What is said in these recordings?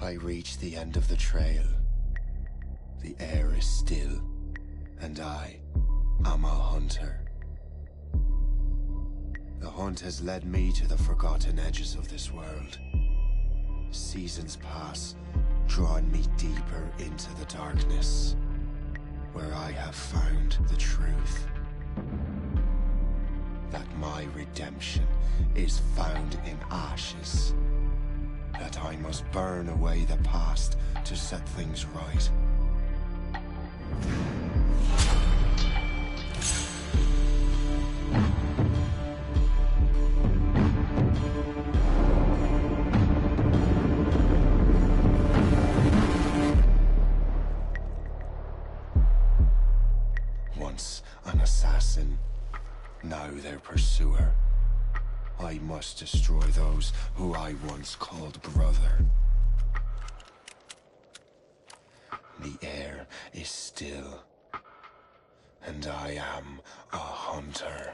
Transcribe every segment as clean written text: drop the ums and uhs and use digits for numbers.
I reach the end of the trail, the air is still, and I am a hunter. The hunt has led me to the forgotten edges of this world. Seasons pass, drawing me deeper into the darkness, where I have found the truth. That my redemption is found in ashes. That I must burn away the past to set things right. Once an assassin, now their pursuer. I must destroy those who I once called brother. The air is still, and I am a hunter.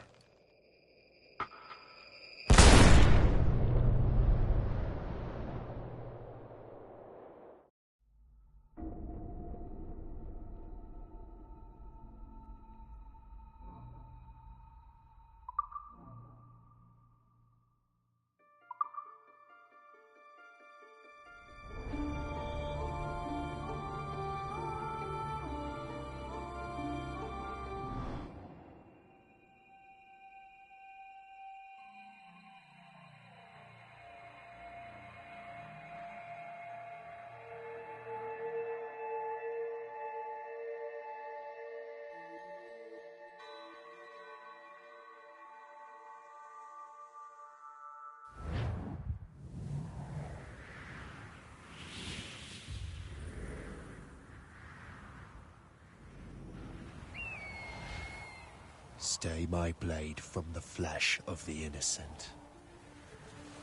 Stay my blade from the flesh of the innocent.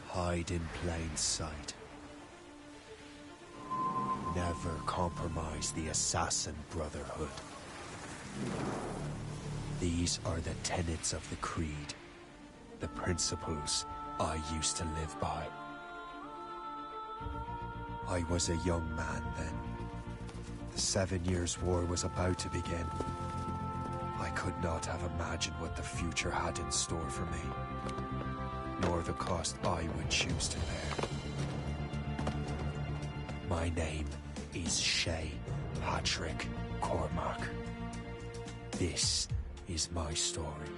Hide in plain sight. Never compromise the Assassin Brotherhood. These are the tenets of the Creed, the principles I used to live by. I was a young man then. The 7 Years' War was about to begin. I could not have imagined what the future had in store for me, nor the cost I would choose to bear. My name is Shay Patrick Cormac. This is my story.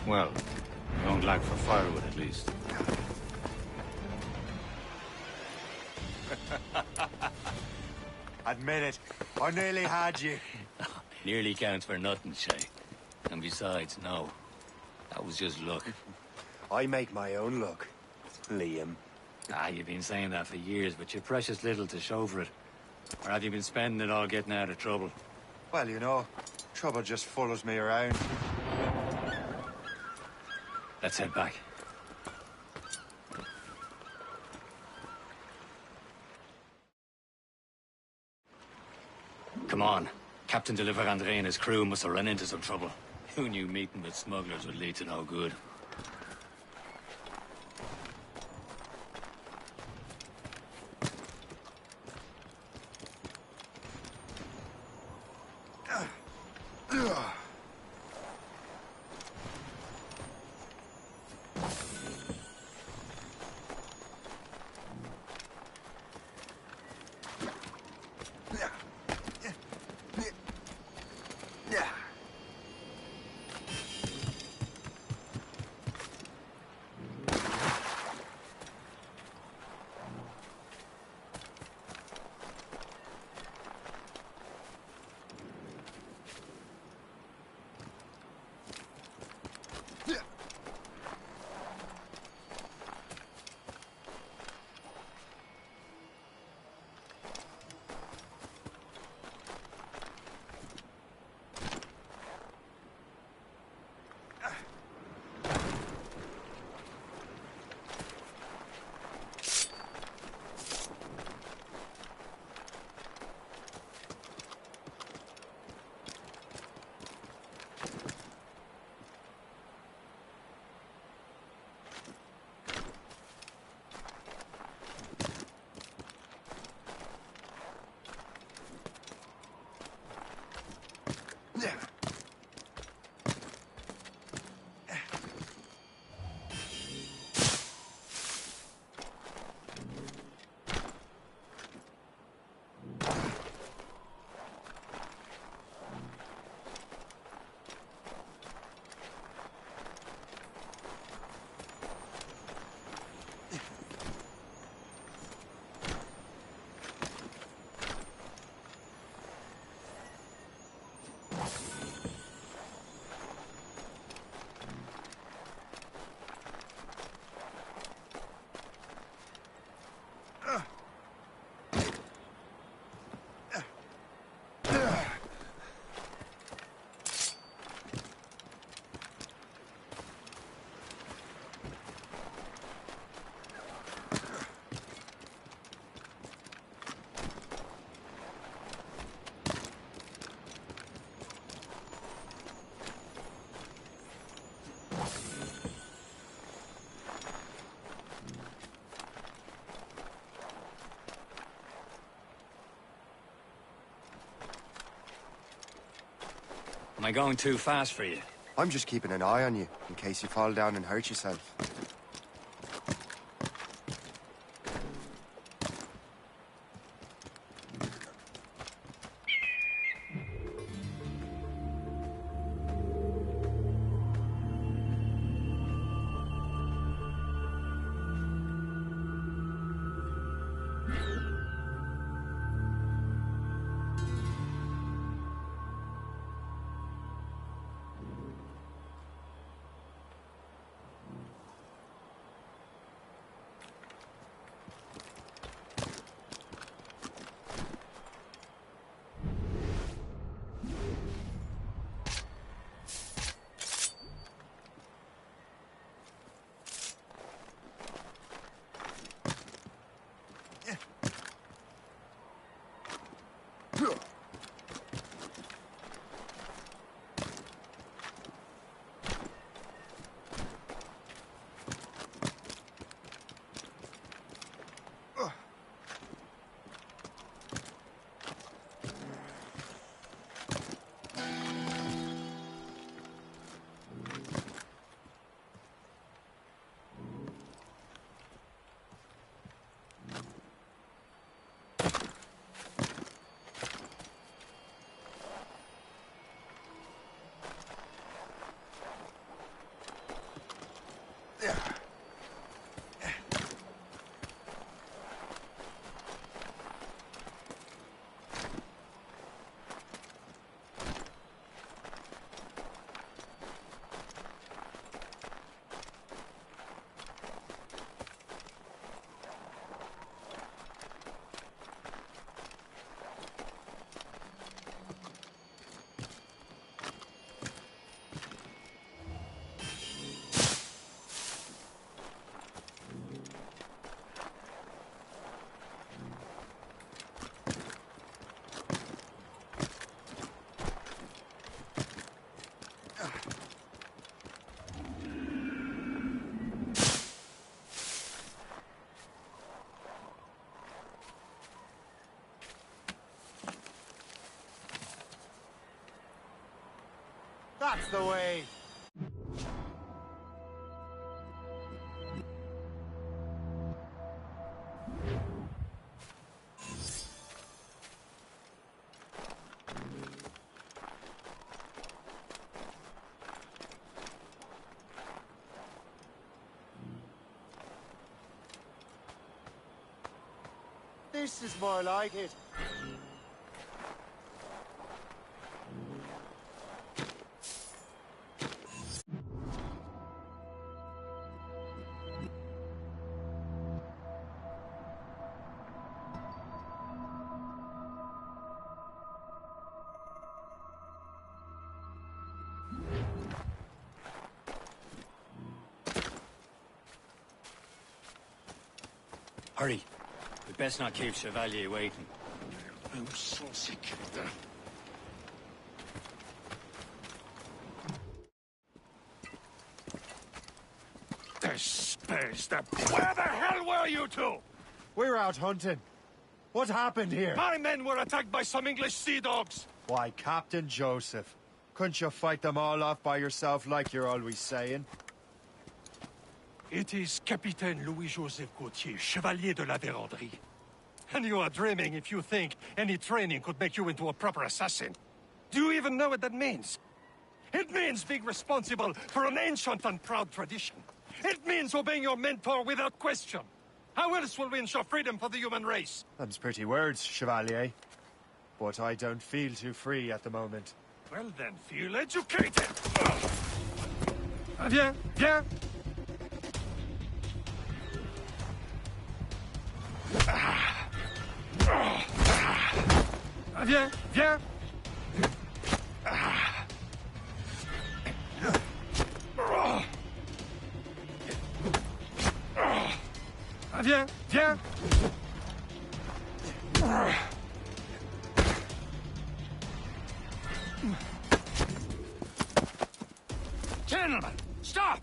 Well, you don't lack for firewood, at least. Admit it, I nearly had you. Nearly counts for nothing, Shay. And besides, no. That was just luck. I make my own luck, Liam. You've been saying that for years, but you've precious little to show for it. Or have you been spending it all getting out of trouble? Well, you know, trouble just follows me around. Let's head back. Come on. Captain de André and his crew must have run into some trouble. Who knew meeting with smugglers would lead to no good? Am I going too fast for you? I'm just keeping an eye on you, in case you fall down and hurt yourself. That's the way! This is more like it. Hurry. We'd best not keep Chevalier waiting. I'm so sick. Where the hell were you two? We're out hunting. What happened here? My men were attacked by some English sea dogs. Why, Captain Joseph. Couldn't you fight them all off by yourself like you're always saying? It is Capitaine Louis-Joseph Gauthier, Chevalier de la Vérendrye. And you are dreaming if you think any training could make you into a proper assassin. Do you even know what that means? It means being responsible for an ancient and proud tradition. It means obeying your mentor without question. How else will we ensure freedom for the human race? Them's pretty words, Chevalier. But I don't feel too free at the moment. Well then, feel educated! Viens, viens! Viens, viens! Viens, viens! Gentlemen, stop!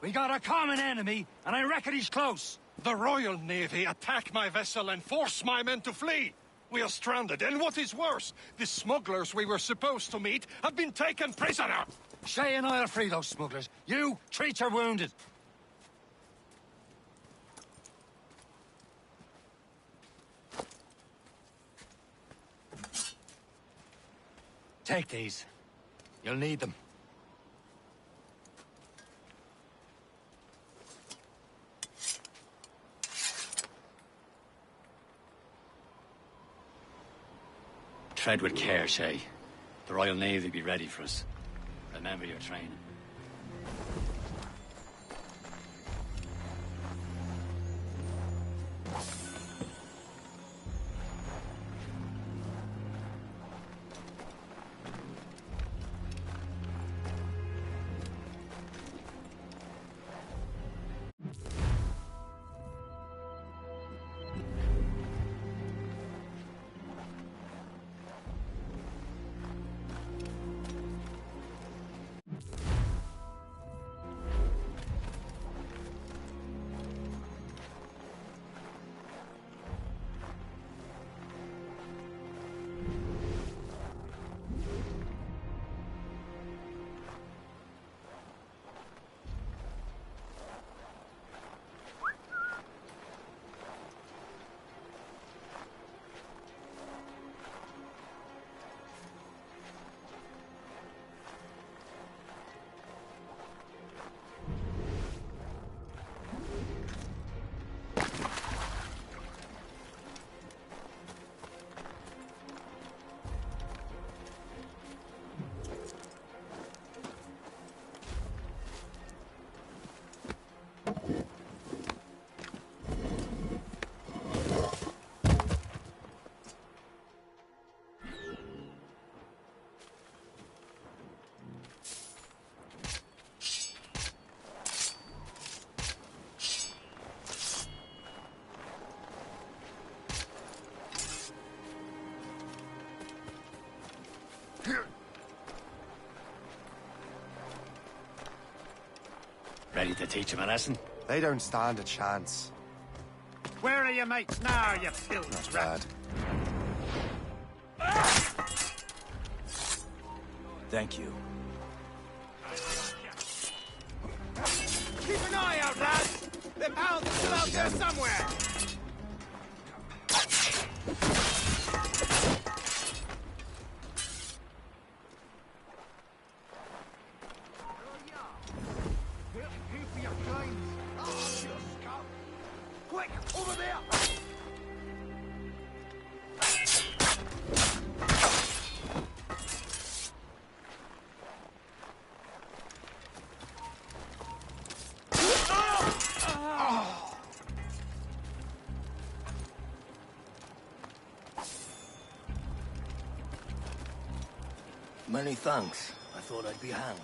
We got a common enemy, and I reckon he's close. The Royal Navy attack my vessel and force my men to flee. We are stranded, and what is worse, the smugglers we were supposed to meet have been taken prisoner! Shay and I'll free those smugglers. You, treat your wounded. Take these. You'll need them. Tread with care, Shay. The Royal Navy will be ready for us. Remember your training. Ready to teach him a lesson? They don't stand a chance. Where are your mates now, you Not filth bad. Thank you. Keep an eye out, lads! They're bound to still out there somewhere! Quick, over there! Many thanks. I thought I'd be hanged.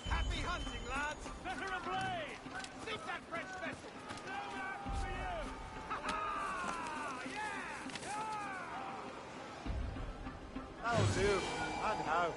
Happy hunting, lads! Better ablaze! Sink that French vessel! No luck for you! Ha-ha! Yeah! That'll do. And how?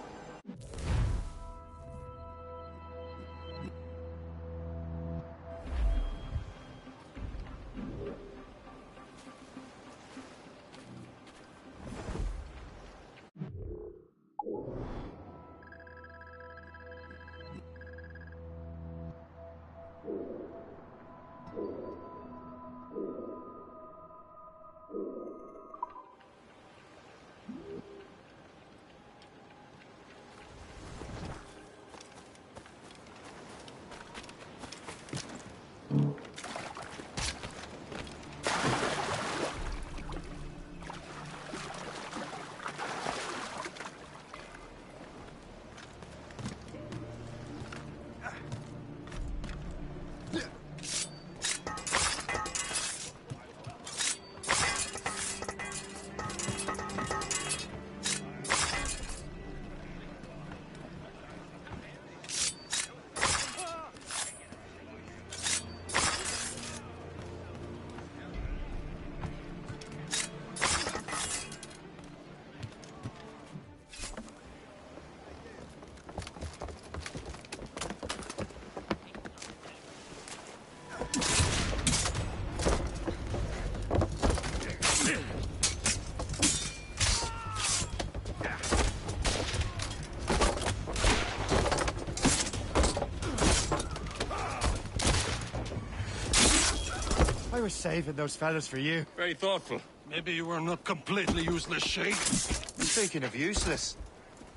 I was saving those fellas for you. Very thoughtful. Maybe you were not completely useless, Shay. Speaking of useless,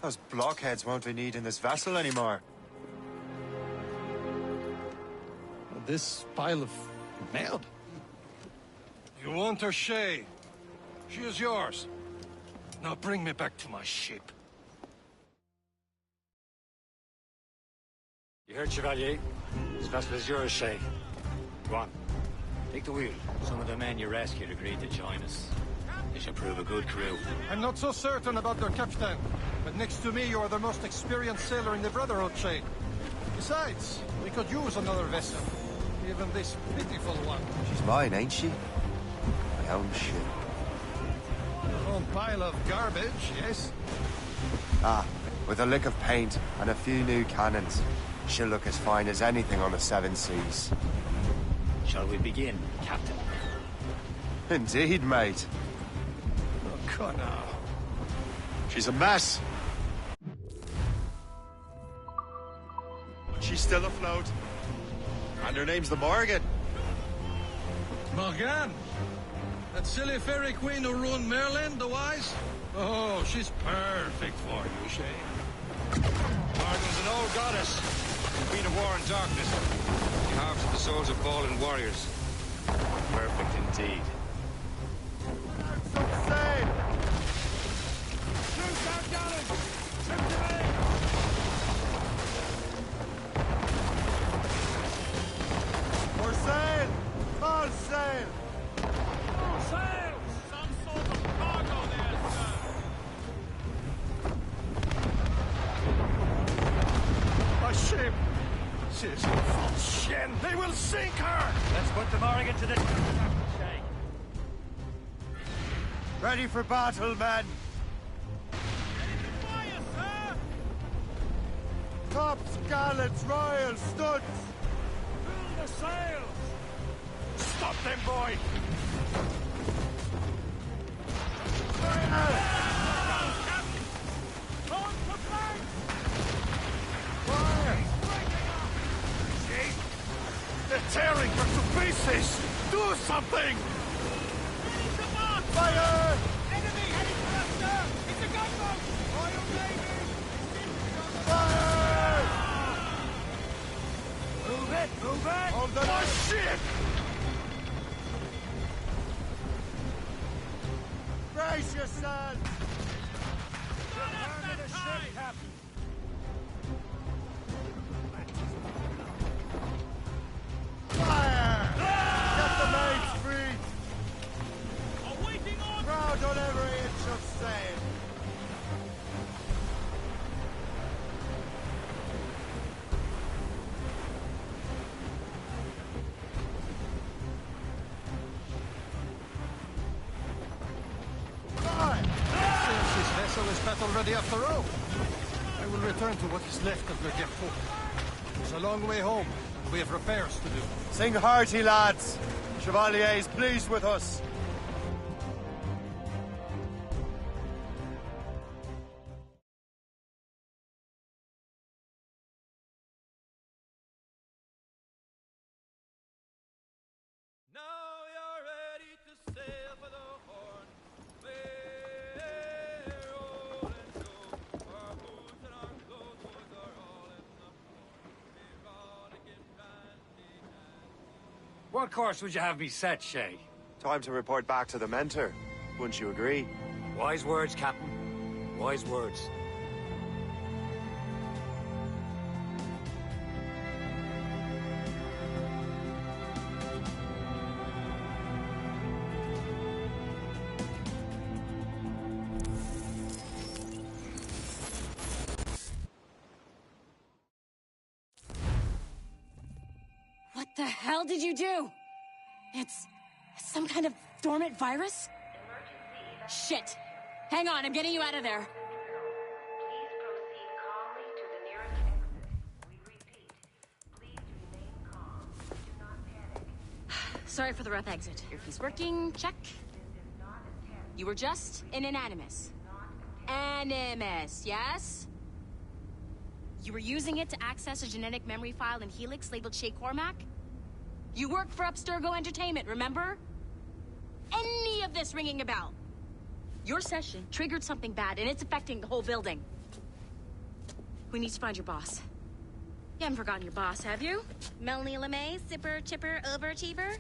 those blockheads won't be needing this vessel anymore. This pile of mail? You want her, Shay? She is yours. Now bring me back to my ship. You heard, Chevalier? This vessel is yours, Shay. Go on. Take the wheel. Some of the men you rescued agreed to join us. They should prove a good crew. I'm not so certain about their captain, but next to me you are the most experienced sailor in the Brotherhood, Shay. Besides, we could use another vessel. Even this pitiful one. She's mine, ain't she? My own ship. Your own pile of garbage, yes? Ah, with a lick of paint and a few new cannons, she'll look as fine as anything on the Seven Seas. Shall we begin, Captain? Indeed, mate. Oh, God, now. She's a mess. But she's still afloat. And her name's the Morgan. Morgane? That silly fairy queen who ruined Merlin, the Wise? Oh, she's perfect for you, Shay. Morgan's an old goddess. Queen of war and darkness. She harps at the souls of fallen warriors. Perfect indeed. Some sail! Shoot down galleys! Shoot them in! For sail! All sail! All sail! Some sort of cargo there, sir. A ship! She's a false shin! They will sink her! Let's put the Morgan to the... Shay. Ready for battle, men! Fire, sir! Tops, gallants, royals, studs! Fill the sails! Stop them, boy! On the flank! Fire! See? They're tearing her to pieces! Do something! Fire! Enemy heading for us, sir! It's a gunboat! Royal Navy! Fire! Move it! Move it! Hold the Oh, line! shit! Brace yourselves! Return to the ship, Captain! Fire! Get the mates free! Awaiting order! Crowd on every inch of sail! Fire! Since this vessel is battle ready after all, I will return to what is left of Le Guerpot. It's a long way home, and we have repairs to do. Sing hearty, lads! Chevalier is pleased with us. Now you're ready to sail for the Horn. We're rolling so our boots and our clothes are all in the Horn. We're rollicking bandy and What course would you have me set, Shay? Time to report back to the mentor. Wouldn't you agree? Wise words, Captain. Wise words. What the hell did you do? It's some kind of dormant virus? Shit! Hang on, I'm getting you out of there. Please proceed calmly to the nearest exit. We repeat, please remain calm. Do not panic. Sorry for the rough exit. Earpiece working, check. You were just an Animus. Animus, yes? You were using it to access a genetic memory file in Helix labeled Shay Cormac? You work for Abstergo Entertainment, remember? Any of this ringing a bell? Your session triggered something bad, and it's affecting the whole building. We need to find your boss. You haven't forgotten your boss, have you? Melanie LeMay, sipper, chipper, overachiever?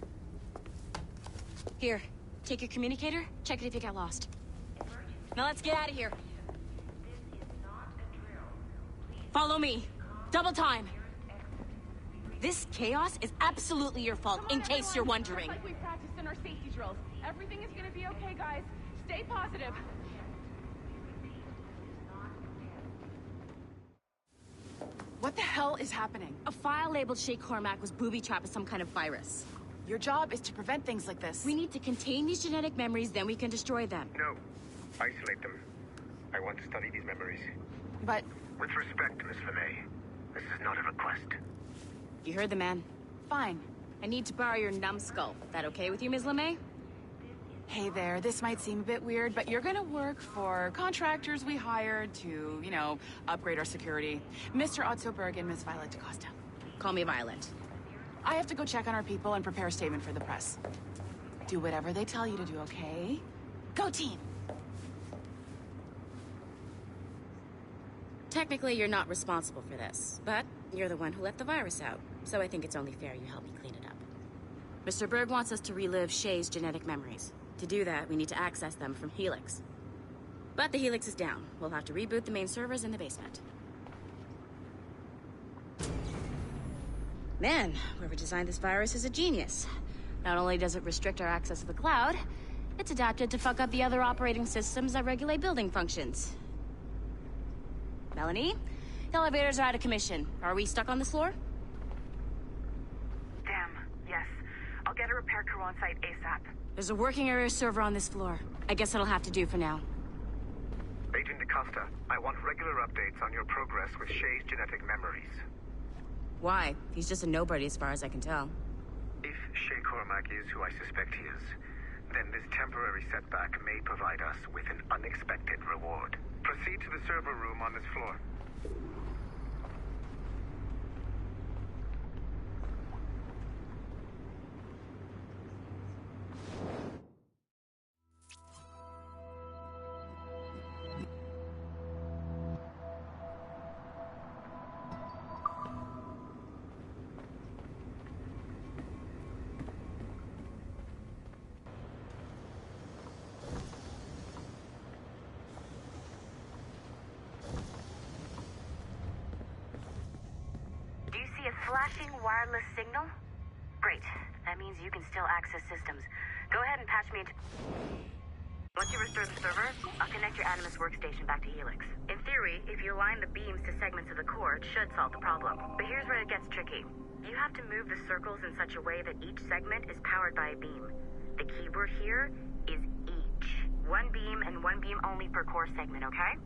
Here, take your communicator, check it if you got lost. Now let's get out of here. Follow me. Double time. This chaos is absolutely your fault, in case you're wondering. Like we practiced in our safety drills. Everything is gonna be okay, guys. Stay positive. What the hell is happening? A file labeled Shay Cormac was booby-trapped with some kind of virus. Your job is to prevent things like this. We need to contain these genetic memories, then we can destroy them. No. Isolate them. I want to study these memories. But... With respect, Miss LeMay, this is not a request. You heard the man. Fine. I need to borrow your numbskull. That okay with you, Ms. LeMay? Hey there, this might seem a bit weird, but you're gonna work for contractors we hired to, you know, upgrade our security. Mr. Otto Berg and Miss Violet DaCosta. Call me Violet. I have to go check on our people and prepare a statement for the press. Do whatever they tell you to do, okay? Go team! Technically, you're not responsible for this, but you're the one who let the virus out, so I think it's only fair you help me clean it up. Mr. Berg wants us to relive Shay's genetic memories. To do that, we need to access them from Helix. But the Helix is down. We'll have to reboot the main servers in the basement. Man, whoever designed this virus is a genius. Not only does it restrict our access to the cloud, it's adapted to fuck up the other operating systems that regulate building functions. Melanie? The elevators are out of commission. Are we stuck on this floor? Damn, yes. I'll get a repair crew on site ASAP. There's a working area server on this floor. I guess that'll have to do for now. Agent DaCosta, I want regular updates on your progress with Shay's genetic memories. Why? He's just a nobody as far as I can tell. If Shay Cormac is who I suspect he is, then this temporary setback may provide us with an unexpected reward. Proceed to the server room on this floor. Flashing wireless signal? Great. That means you can still access systems. Go ahead and patch me into... Once you restore the server, I'll connect your Animus workstation back to Helix. In theory, if you align the beams to segments of the core, it should solve the problem. But here's where it gets tricky. You have to move the circles in such a way that each segment is powered by a beam. The keyword here is each. One beam and one beam only per core segment, okay?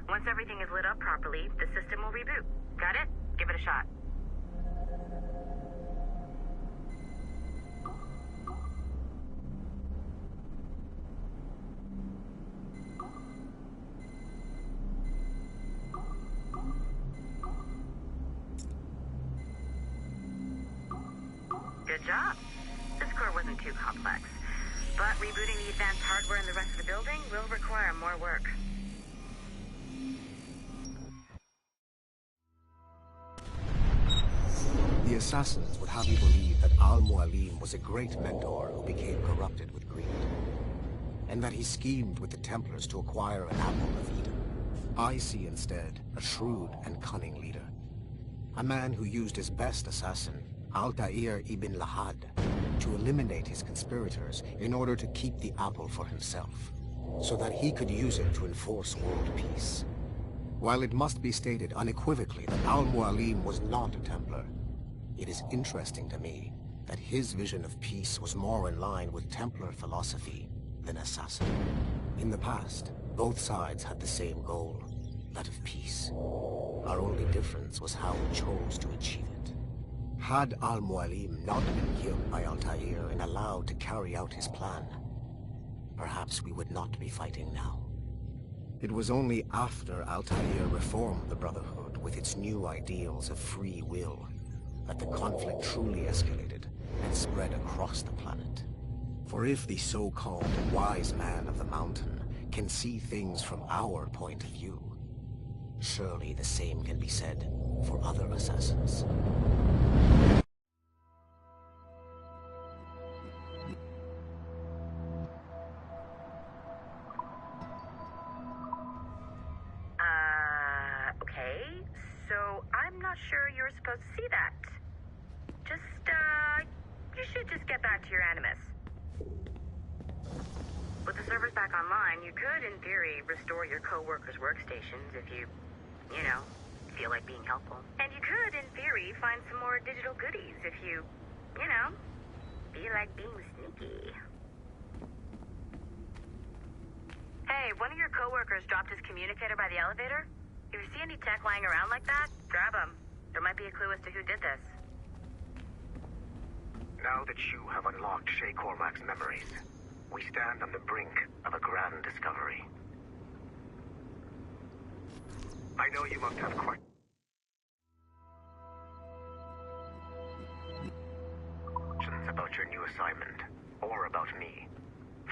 Once everything is lit up properly, the system will reboot. Got it? Give it a shot. Good job. This core wasn't too complex. But rebooting the advanced hardware in the rest of the building will require more work. The assassins would have you believe that Al-Mualim was a great mentor who became corrupted with greed, and that he schemed with the Templars to acquire an apple of Eden. I see instead a shrewd and cunning leader, a man who used his best assassin, Altair ibn Lahad, to eliminate his conspirators in order to keep the apple for himself, so that he could use it to enforce world peace. While it must be stated unequivocally that Al-Mualim was not a Templar, it is interesting to me that his vision of peace was more in line with Templar philosophy than assassin. In the past, both sides had the same goal, that of peace. Our only difference was how we chose to achieve it. Had Al-Mualim not been killed by Altair and allowed to carry out his plan, perhaps we would not be fighting now. It was only after Altair reformed the Brotherhood with its new ideals of free will that the conflict truly escalated and spread across the planet. For if the so-called wise man of the mountain can see things from our point of view, surely the same can be said for other assassins. Okay. So I'm not sure you're supposed to see that. You should just get back to your Animus. With the servers back online, you could, in theory, restore your co-workers' workstations if you feel like being helpful. And you could, in theory, find some more digital goodies if you feel like being sneaky. Hey, one of your co-workers dropped his communicator by the elevator. If you see any tech lying around like that, grab them. There might be a clue as to who did this. Now that you have unlocked Shay Cormac's memories, we stand on the brink of a grand discovery. I know you must have questions about your new assignment, or about me.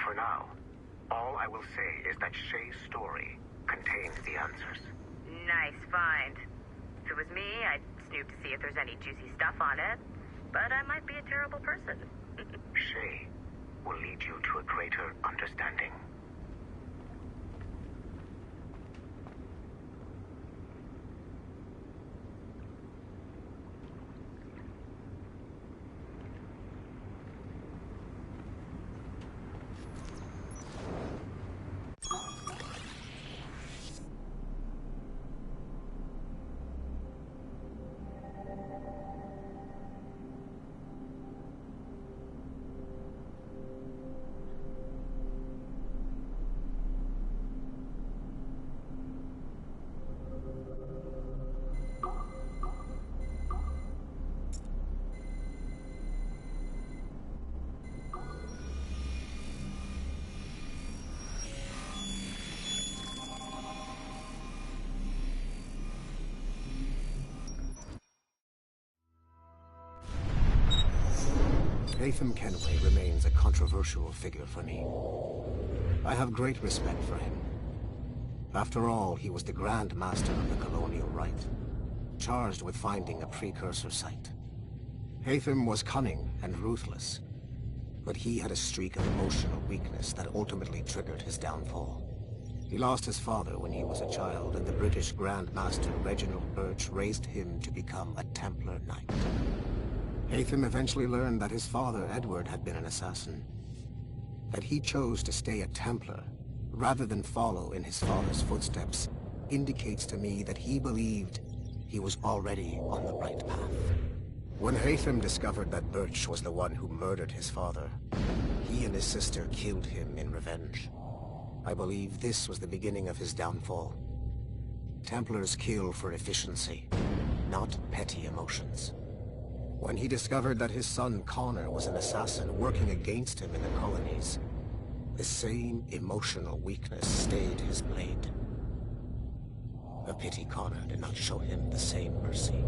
For now, all I will say is that Shay's story contains the answers. Nice find. If it was me, I'd snoop to see if there's any juicy stuff on it. But I might be a terrible person. Shay will lead you to a greater understanding. Haytham Kenway remains a controversial figure for me. I have great respect for him. After all, he was the Grand Master of the Colonial Rite, charged with finding a precursor site. Haytham was cunning and ruthless, but he had a streak of emotional weakness that ultimately triggered his downfall. He lost his father when he was a child, and the British Grand Master Reginald Birch raised him to become a Templar Knight. Haytham eventually learned that his father, Edward, had been an assassin. That he chose to stay a Templar, rather than follow in his father's footsteps, indicates to me that he believed he was already on the right path. When Haytham discovered that Birch was the one who murdered his father, he and his sister killed him in revenge. I believe this was the beginning of his downfall. Templars kill for efficiency, not petty emotions. When he discovered that his son Connor was an assassin working against him in the colonies, the same emotional weakness stayed his blade. A pity Connor did not show him the same mercy.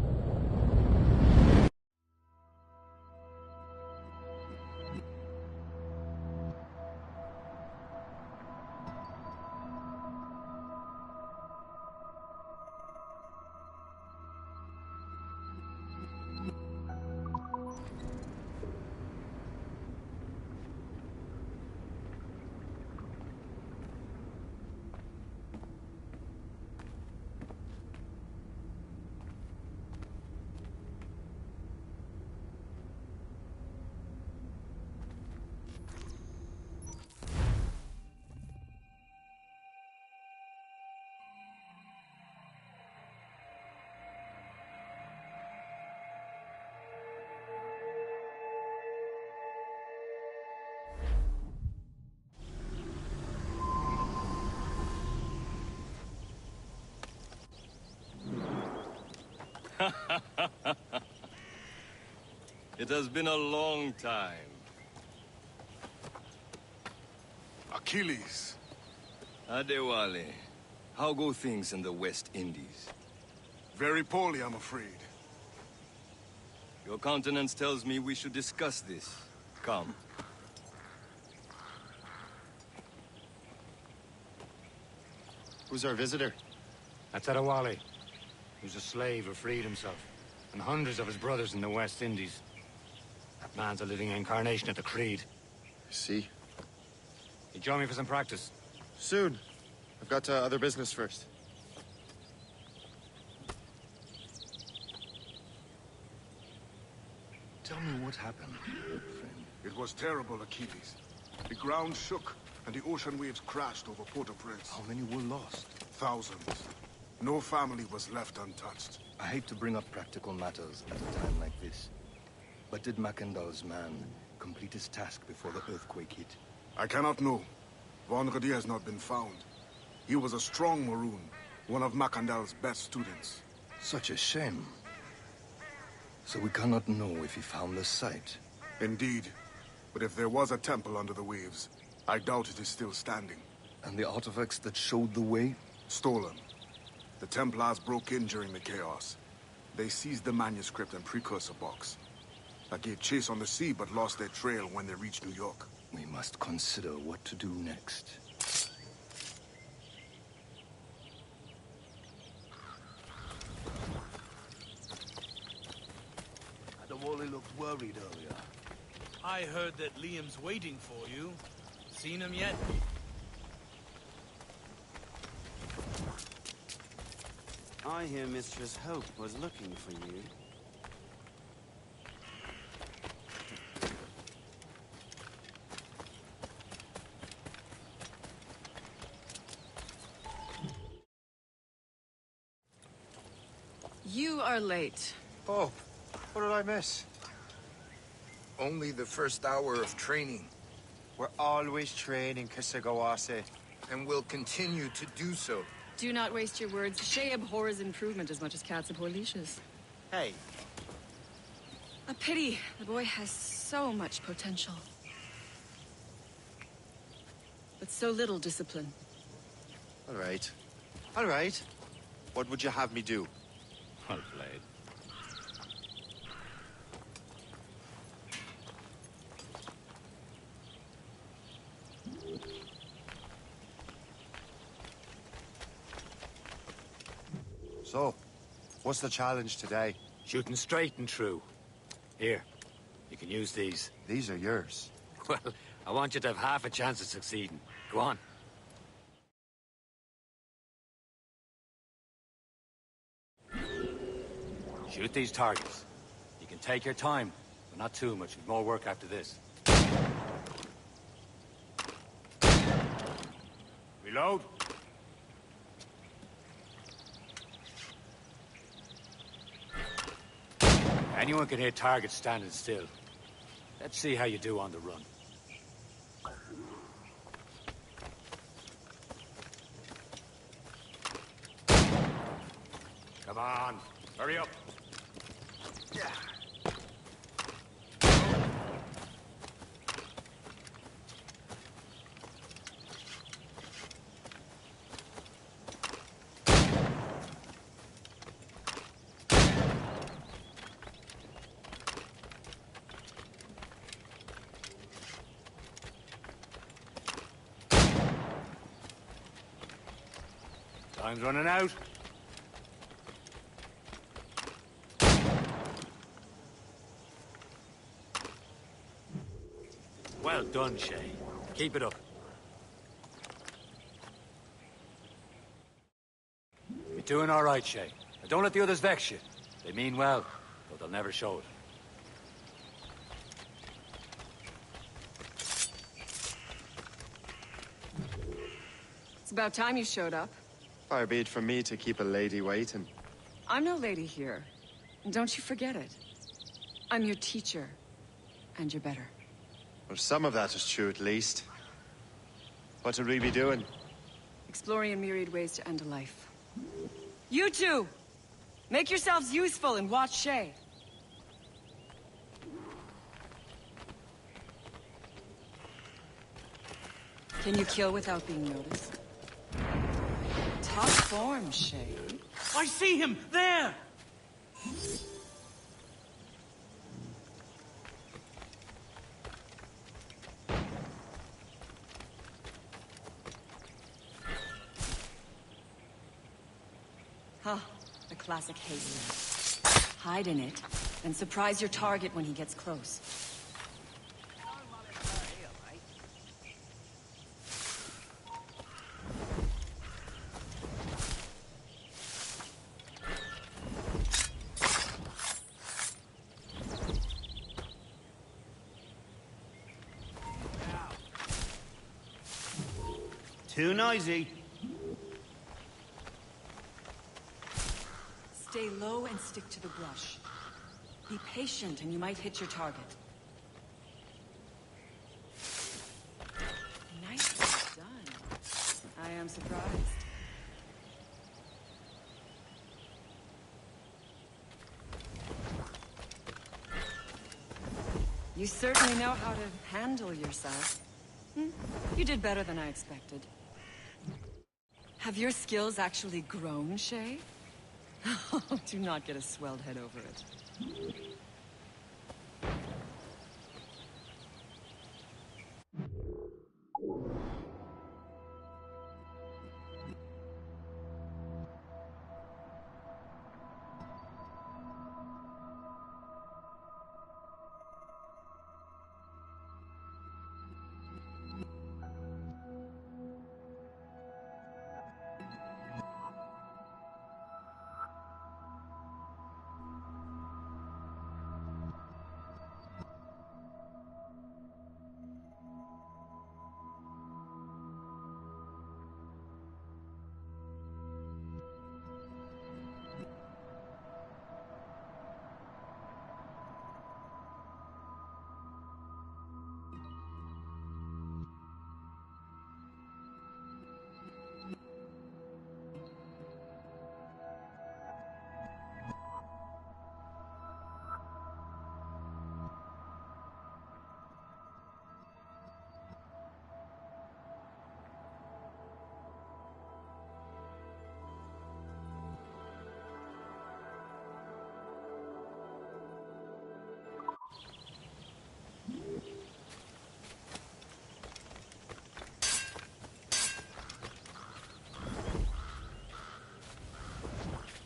It has been a long time. Achilles. Adewale, how go things in the West Indies? Very poorly, I'm afraid. Your countenance tells me we should discuss this. Come. Who's our visitor? That's Adewale. He was a slave who freed himself, and hundreds of his brothers in the West Indies. That man's a living incarnation of the Creed. See? You join me for some practice? Soon. I've got other business first. Tell me what happened, friend. It was terrible, Achilles. The ground shook, and the ocean waves crashed over Port-au-Prince. How many were lost? Thousands. No family was left untouched. I hate to bring up practical matters at a time like this. But did Mackandal's man complete his task before the earthquake hit? I cannot know. Vonredi has not been found. He was a strong Maroon, one of Mackandal's best students. Such a shame. So we cannot know if he found the site. Indeed. But if there was a temple under the waves, I doubt it is still standing. And the artifacts that showed the way? Stolen. The Templars broke in during the chaos. They seized the manuscript and precursor box. I gave chase on the sea, but lost their trail when they reached New York. We must consider what to do next. Adewale looked worried earlier. I heard that Liam's waiting for you. Seen him yet? I hear Mistress Hope was looking for you. You are late. Oh, what did I miss? Only the first hour of training. We're always training, Kisagawase. And will continue to do so. Do not waste your words. Shay abhors improvement as much as cats abhor leashes. Hey. A pity. The boy has so much potential. But so little discipline. All right. All right. What would you have me do? Well played. So, what's the challenge today? Shooting straight and true. Here, you can use these. These are yours. Well, I want you to have half a chance of succeeding. Go on. Shoot these targets. You can take your time, but not too much. We've more work after this. Reload. Anyone can hit targets standing still. Let's see how you do on the run. Come on, hurry up. Time's running out. Well done, Shay. Keep it up. You're doing all right, Shay. Now don't let the others vex you. They mean well, but they'll never show it. It's about time you showed up. Far be it from me to keep a lady waiting. I'm no lady here. And don't you forget it. I'm your teacher. And you're better. Well, some of that is true, at least. What would we be doing? Exploring a myriad ways to end a life. You two! Make yourselves useful and watch Shay. Can you kill without being noticed? Top form, Shay. I see him! There! classic haste. Hide in it, and surprise your target when he gets close. Too noisy. Stay low and stick to the brush. Be patient and you might hit your target. Nicely done. I am surprised. You certainly know how to handle yourself. You did better than I expected. Have your skills actually grown, Shay? Do not get a swelled head over it.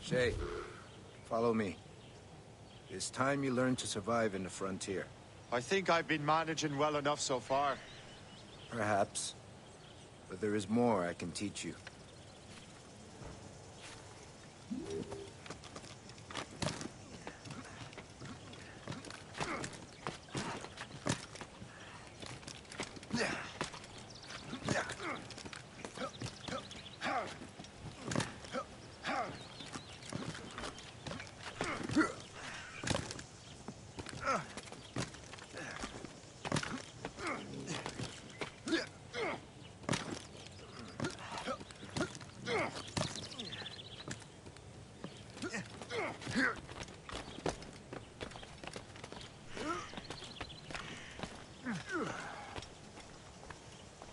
Shay, follow me. It's time you learn to survive in the frontier. I think I've been managing well enough so far. Perhaps. But there is more I can teach you.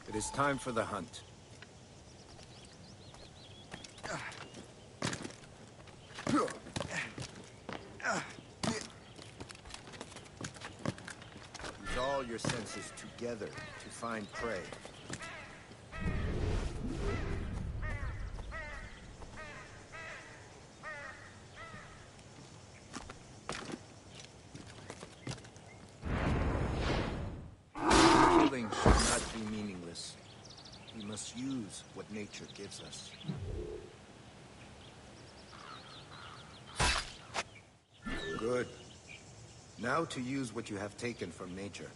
It is time for the hunt. Use all your senses together to find prey. Killing should not be meaningless. We must use what nature gives us. Good. Now to use what you have taken from nature.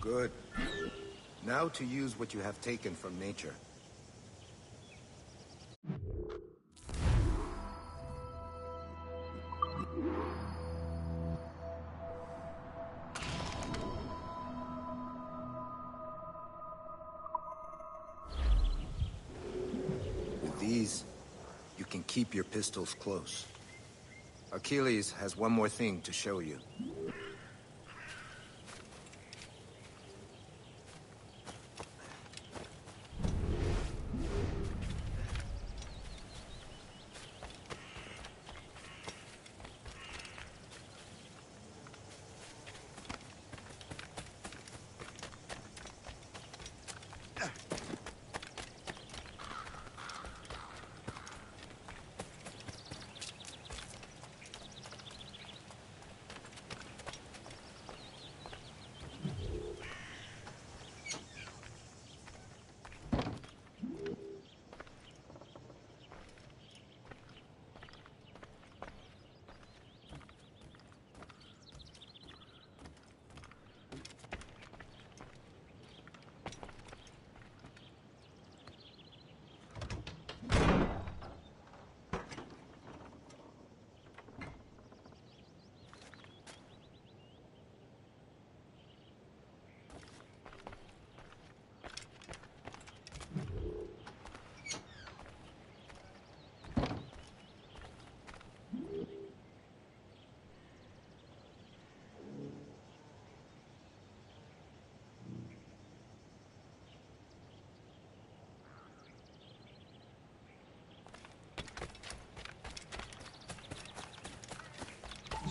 Good. Now to use what you have taken from nature. With these, you can keep your pistols close. Achilles has one more thing to show you.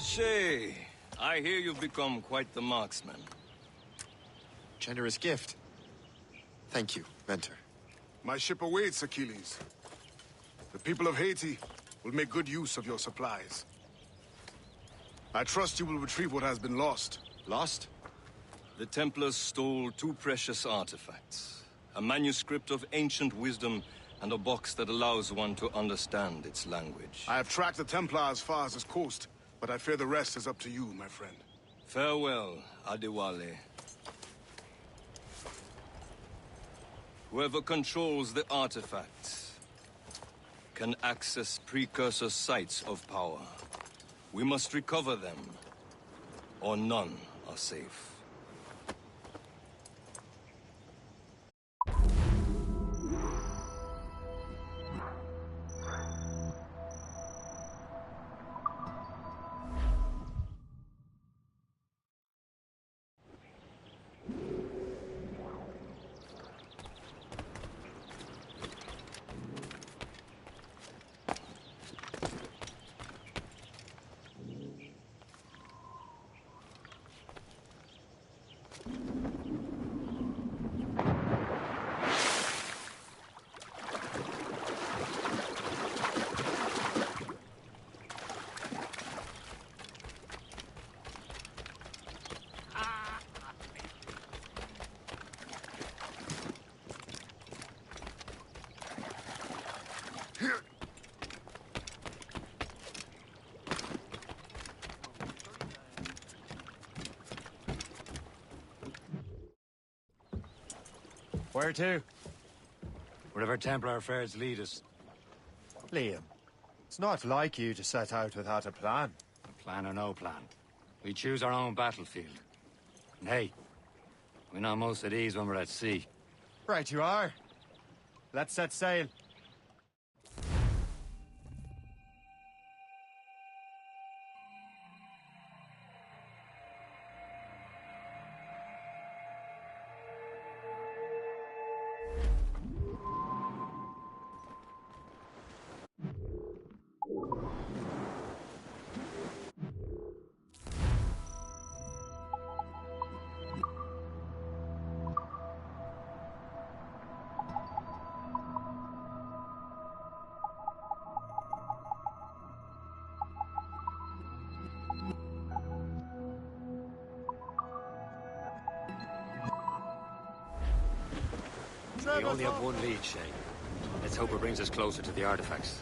Shay, I hear you've become quite the marksman. Generous gift. Thank you, Mentor. My ship awaits, Achilles. The people of Haiti will make good use of your supplies. I trust you will retrieve what has been lost. Lost? The Templars stole 2 precious artifacts. A manuscript of ancient wisdom and a box that allows one to understand its language. I have tracked the Templar as far as this coast, but I fear the rest is up to you, my friend. Farewell, Adewale. Whoever controls the artifacts can access precursor sites of power. We must recover them, or none are safe. Where to? Wherever Templar affairs lead us. Liam, it's not like you to set out without a plan. Plan or no plan. We choose our own battlefield. And hey, we know most of these when we're at sea. Right you are. Let's set sail. We only have one lead, Shay. Let's hope it brings us closer to the artifacts.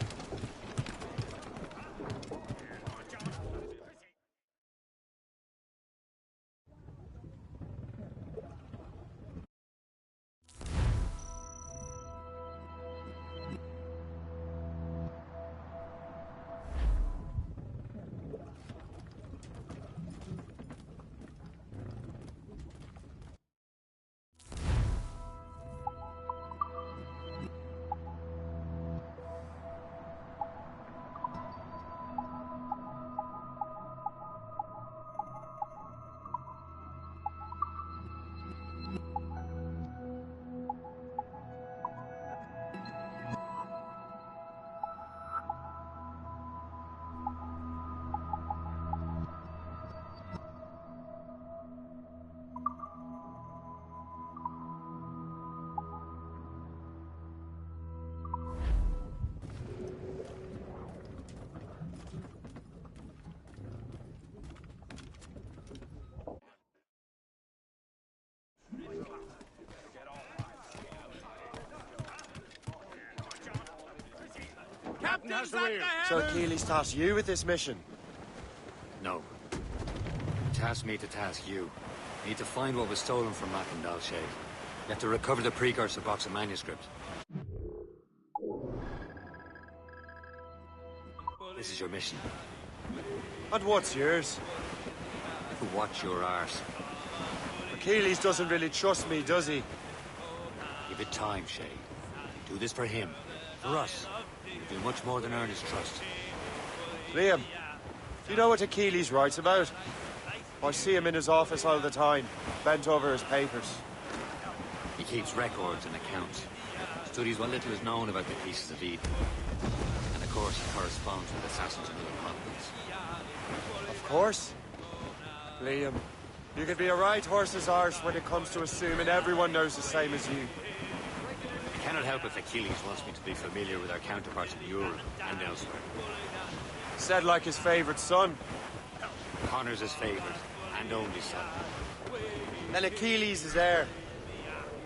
Captain has the wheel. So Keely's tasked you with this mission? No. Task me to task you. You need to find what was stolen from Mackendal Shay. You have to recover the precursor box of manuscript. This is your mission. And what's yours? To watch your arse. Achilles doesn't really trust me, does he? Give it time, Shay. Do this for him. For us. You do much more than earn his trust. Liam, do you know what Achilles writes about? I see him in his office all the time, bent over his papers. He keeps records and accounts. Studies what little is known about the pieces of Eden. And of course he corresponds with assassins and other continents. Of course. Liam, you can be a right horse's arse when it comes to assuming everyone knows the same as you. I cannot help if Achilles wants me to be familiar with our counterparts in Europe and elsewhere. Said like his favorite son. Connor's his favorite and only son. Then Achilles is heir.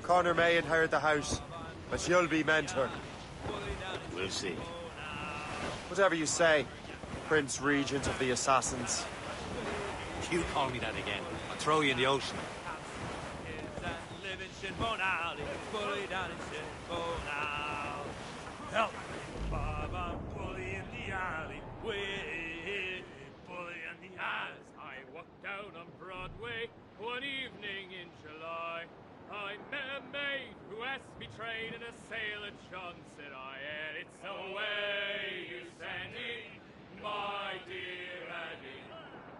Connor may inherit the house, but you'll be mentor. We'll see. Whatever you say, Prince Regent of the Assassins. If you call me that again, I'll throw you in the ocean. Help! Bob, I'm bully in the alley. Bully in the eyes. I walked down on Broadway one evening in July. I met a maid who asked me trade in a sailor John, said I, and it's the way you send it, my dear Annie.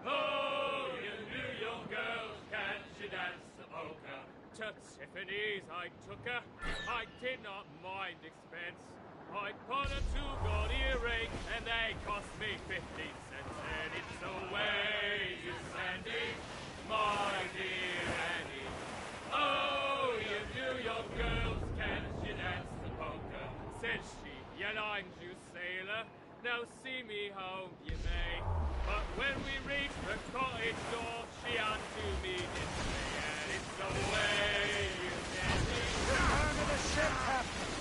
Oh, you New York girls, can't you dance the polka? To Tiffany's I took her, I did not mind expense. I bought her 2 gold earrings, and they cost me 50 cents. And it's the way you send it, my dear Annie. Oh, you New York girls, can't you dance the polka? Said she, you lines, you sailor. Now see me home, you may. But when we reached the cottage door, she unto me did say, and it's the way you send it. Return to the ship, Captain.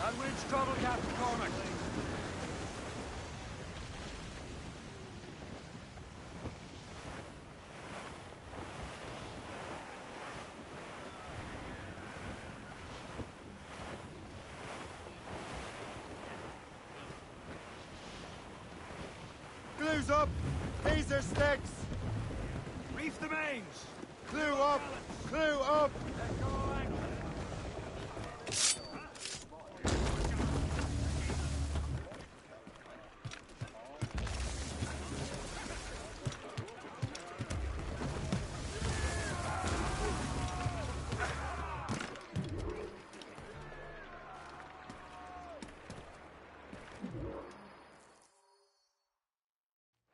Dunwich trouble, Captain Cormac. Glue's up! These are sticks! Reef the mains! Glue up! Glue up! Let go anchor.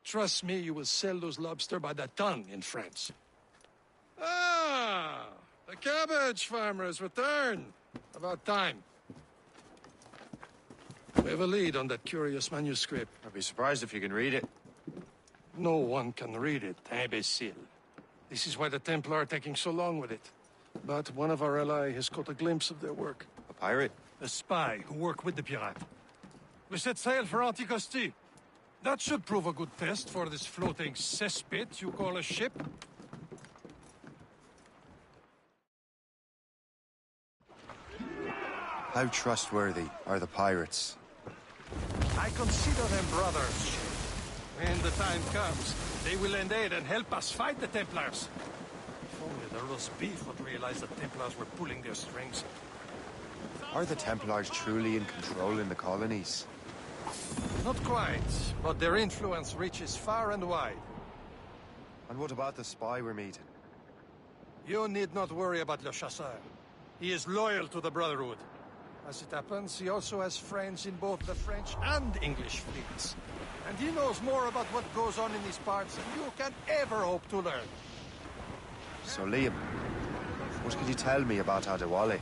Trust me, you will sell those lobster by the ton in France. Ah, the cabbage farmer has returned. About time. We have a lead on that curious manuscript. I'd be surprised if you can read it. No one can read it, imbecile. This is why the Templar are taking so long with it. But one of our allies has caught a glimpse of their work. A pirate? A spy who worked with the pirate. We set sail for Anticosti. That should prove a good test for this floating cesspit you call a ship. How trustworthy are the pirates? I consider them brothers. When the time comes, they will lend aid and help us fight the Templars. If only the roast beef would realize the Templars were pulling their strings. Are the Templars truly in control in the colonies? Not quite, but their influence reaches far and wide. And what about the spy we're meeting? You need not worry about Le Chasseur. He is loyal to the Brotherhood. As it happens, he also has friends in both the French and English fleets. And he knows more about what goes on in these parts than you can ever hope to learn. So, Liam, what can you tell me about Adewale?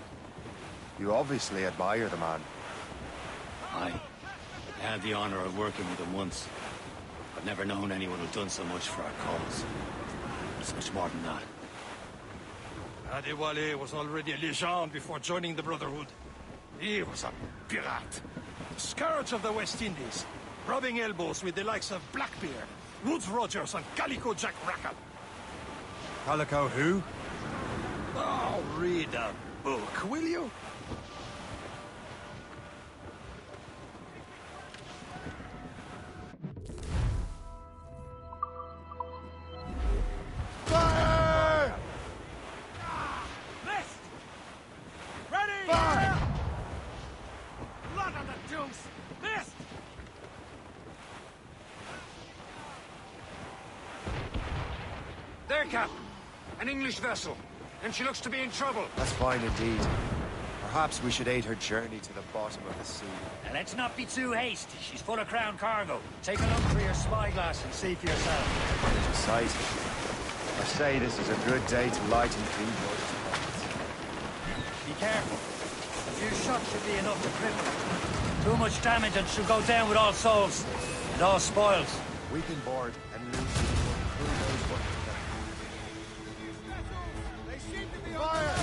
You obviously admire the man. I had the honor of working with him once. I've never known anyone who'd done so much for our cause. It's much more than that. Adewale was already a legend before joining the Brotherhood. He was a pirate. The scourge of the West Indies. Rubbing elbows with the likes of Blackbeard, Woodes Rogers, and Calico Jack Rackham. Calico who? Oh, read a book, will you? Fire! Left! Ready! Fire! Blood on the deuce! Left! There, Captain. An English vessel. And she looks to be in trouble. That's fine indeed. Perhaps we should aid her journey to the bottom of the sea. Now, let's not be too hasty. She's full of crown cargo. Take a look through your spyglass and see for yourself. There's a sight. I say this is a good day to lighten Greenwood's fires. Be careful. A few shots should be enough to cripple her. Too much damage and she'll go down with all souls. And all spoils. We can board and lose who knows what. They seem to be fire!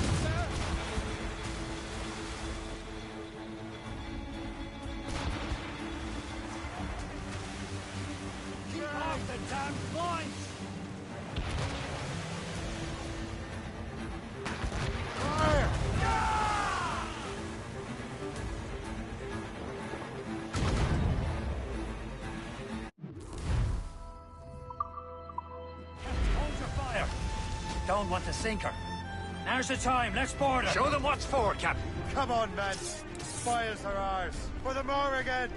Keep off the damn points! Fire! Hold your fire. Don't want to sink her. Now's the time. Let's board her. Show them what's for, Captain. Come on, men. Spoils are ours. For the Morrigan!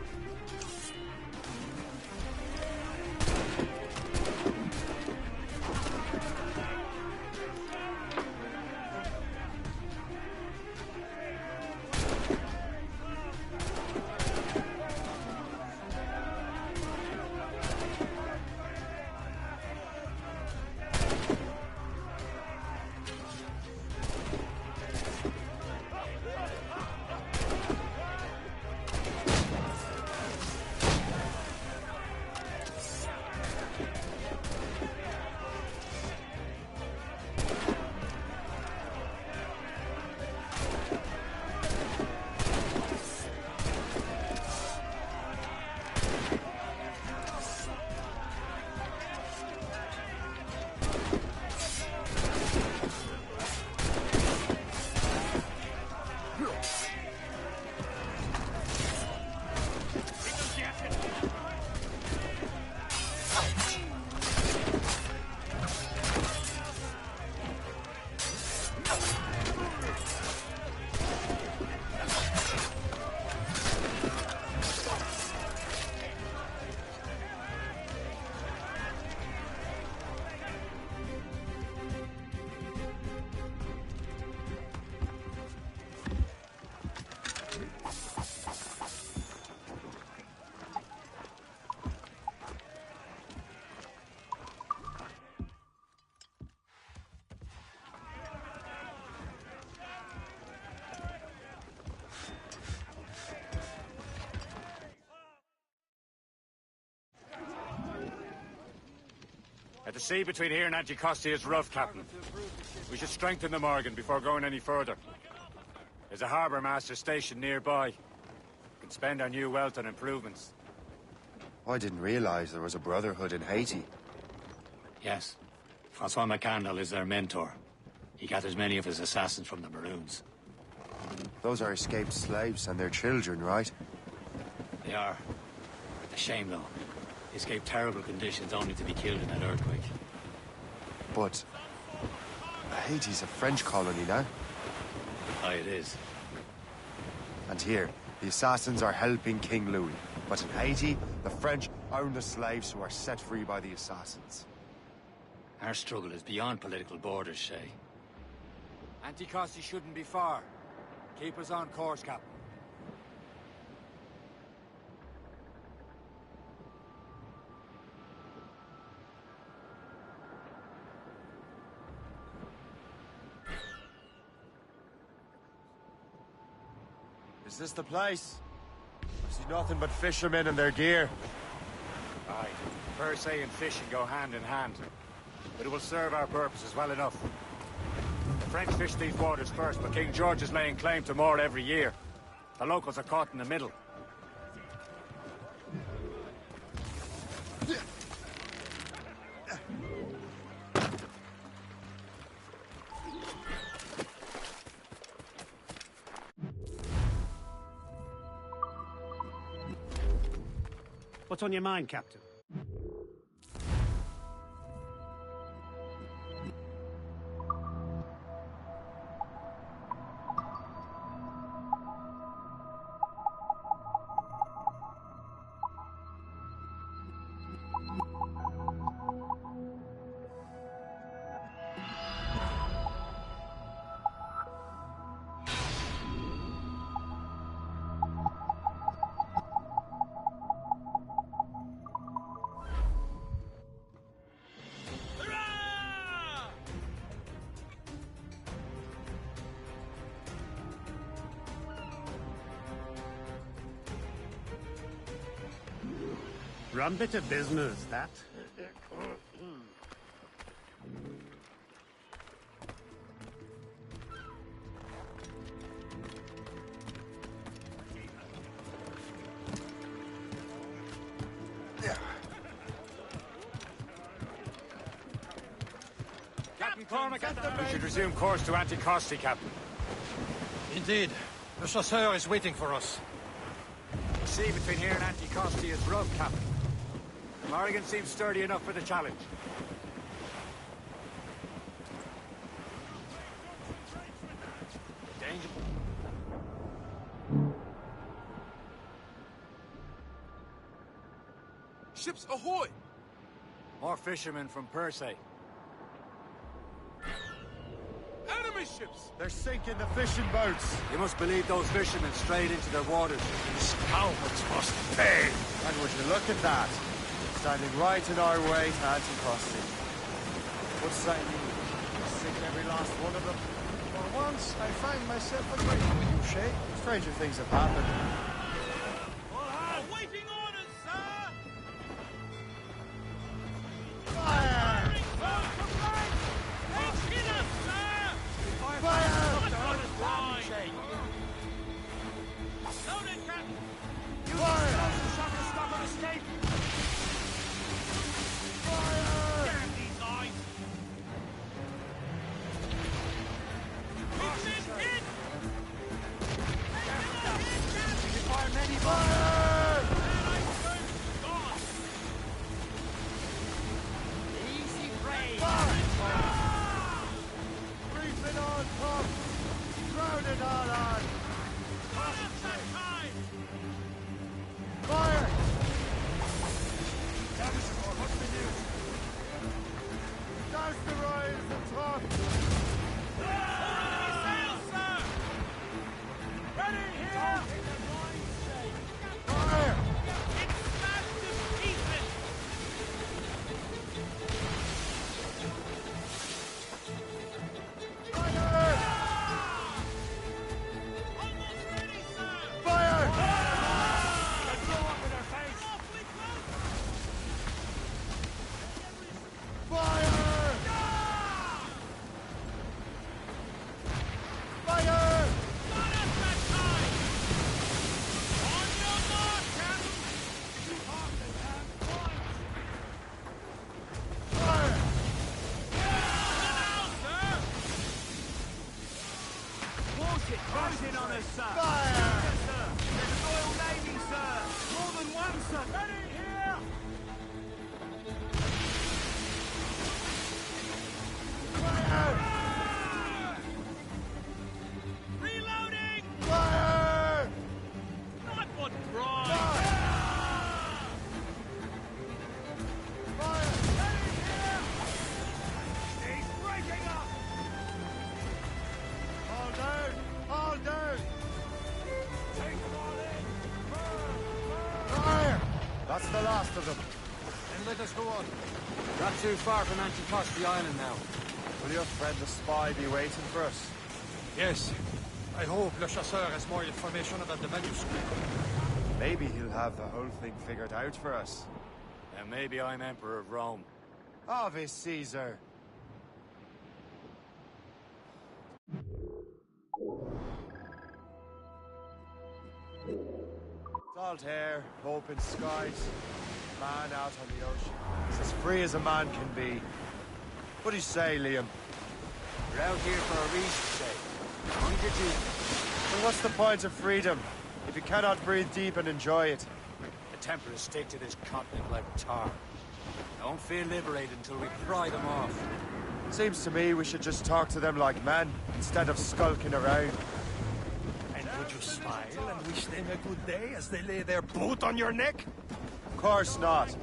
The sea between here and Anticosti is rough, Captain. We should strengthen the Morgan before going any further. There's a harbour master stationed nearby. We can spend our new wealth on improvements. I didn't realize there was a brotherhood in Haiti. Yes. Francois McCandle is their mentor. He gathers many of his assassins from the Maroons. Those are escaped slaves and their children, right? They are. A shame, though. They escaped terrible conditions only to be killed in that earthquake. But Haiti's a French colony now. Aye, it is. And here, the assassins are helping King Louis. But in Haiti, the French own the slaves who are set free by the assassins. Our struggle is beyond political borders, Shay. Anticosti shouldn't be far. Keep us on course, Captain. Is this the place? I see nothing but fishermen and their gear. Aye. Per se and fishing go hand in hand. But it will serve our purposes well enough. The French fish these waters first, but King George is laying claim to more every year. The locals are caught in the middle. What's on your mind, Captain? Rum bit of business, that. Captain Cormac, we should resume course to Anticosti, Captain. Indeed. The chasseur is waiting for us. The sea between here and Anticosti is rough, Captain. The Morrigan seems sturdy enough for the challenge. Danger. Ships ahoy! More fishermen from Persay. Enemy ships! They're sinking the fishing boats. You must believe those fishermen strayed into their waters. Scoundrels must pay! And would you look at that? Standing right in our way to Anticosti. What's that mean? Sink every last one of them? For once, I find myself agreeing with you, Shay. Stranger things have happened. Awaiting orders, sir! Fire! Hit us, sir! Fire! Loaded, Captain! Fire! Stop and escape! Fire! Damn these eyes! We've been hit! Did you fire many fire? Gone! Easy prey! Fire! Reefing on top! Drowning all on! Fire! What's the news? Douse the rise and top! Sail, sir! Ready here! Fire! It's smashed to pieces! Fire! Almost ready, sir! Fire! Blow up in their face! Fire! Fire! Not at that time! On your mark, Captain! You have the damn points! Fire! Now, sir! Warship crashing on us, sir! Fire! Sir! There's a Royal Navy, sir! More than one, sir! Ready here! Fire! Reloading! Fire! Not what pride! Fire! He's breaking up! All down! All down! Take them all in! Fire! That's the last of them. Then let us go on. Not too far from Anticosti Island now. Will your friend the spy be waiting for us? Yes. I hope Le Chasseur has more information about the manuscript. Maybe he'll have the whole thing figured out for us. And maybe I'm Emperor of Rome. Ave Caesar! Salt air, open skies, man out on the ocean. It's as free as a man can be. What do you say, Liam? We're out here for a reason, Shay. Mind your teeth. Well, what's the point of freedom if you cannot breathe deep and enjoy it? The Templars stick to this continent like tar. Don't feel liberated until we pry them off. Seems to me we should just talk to them like men, instead of skulking around. And would you smile and wish them a good day as they lay their boot on your neck? Of course not.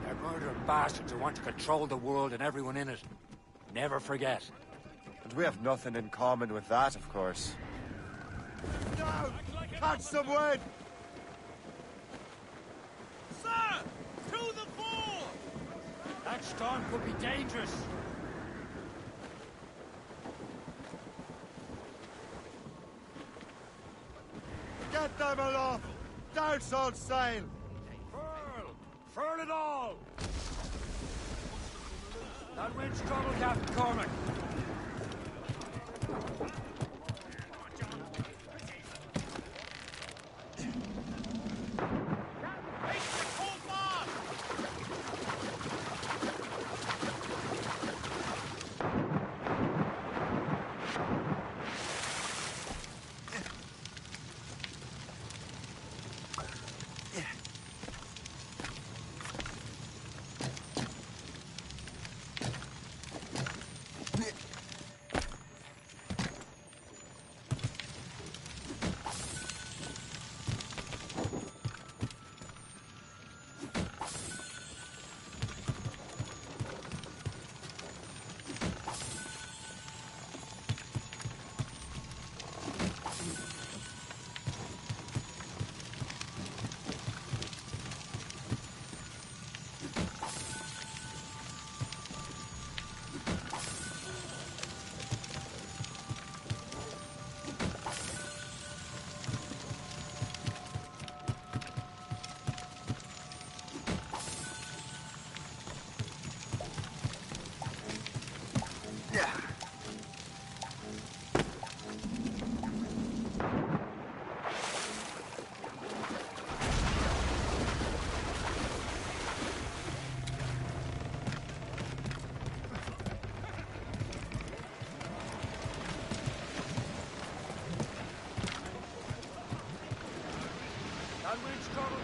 They're murdering bastards who want to control the world and everyone in it. Never forget. And we have nothing in common with that, of course. No! Catch some wind! Sir! To the fore! That storm could be dangerous. Get them aloft! Douse on sail! Furl! Furl it all! That wind's trouble, Captain Cormac.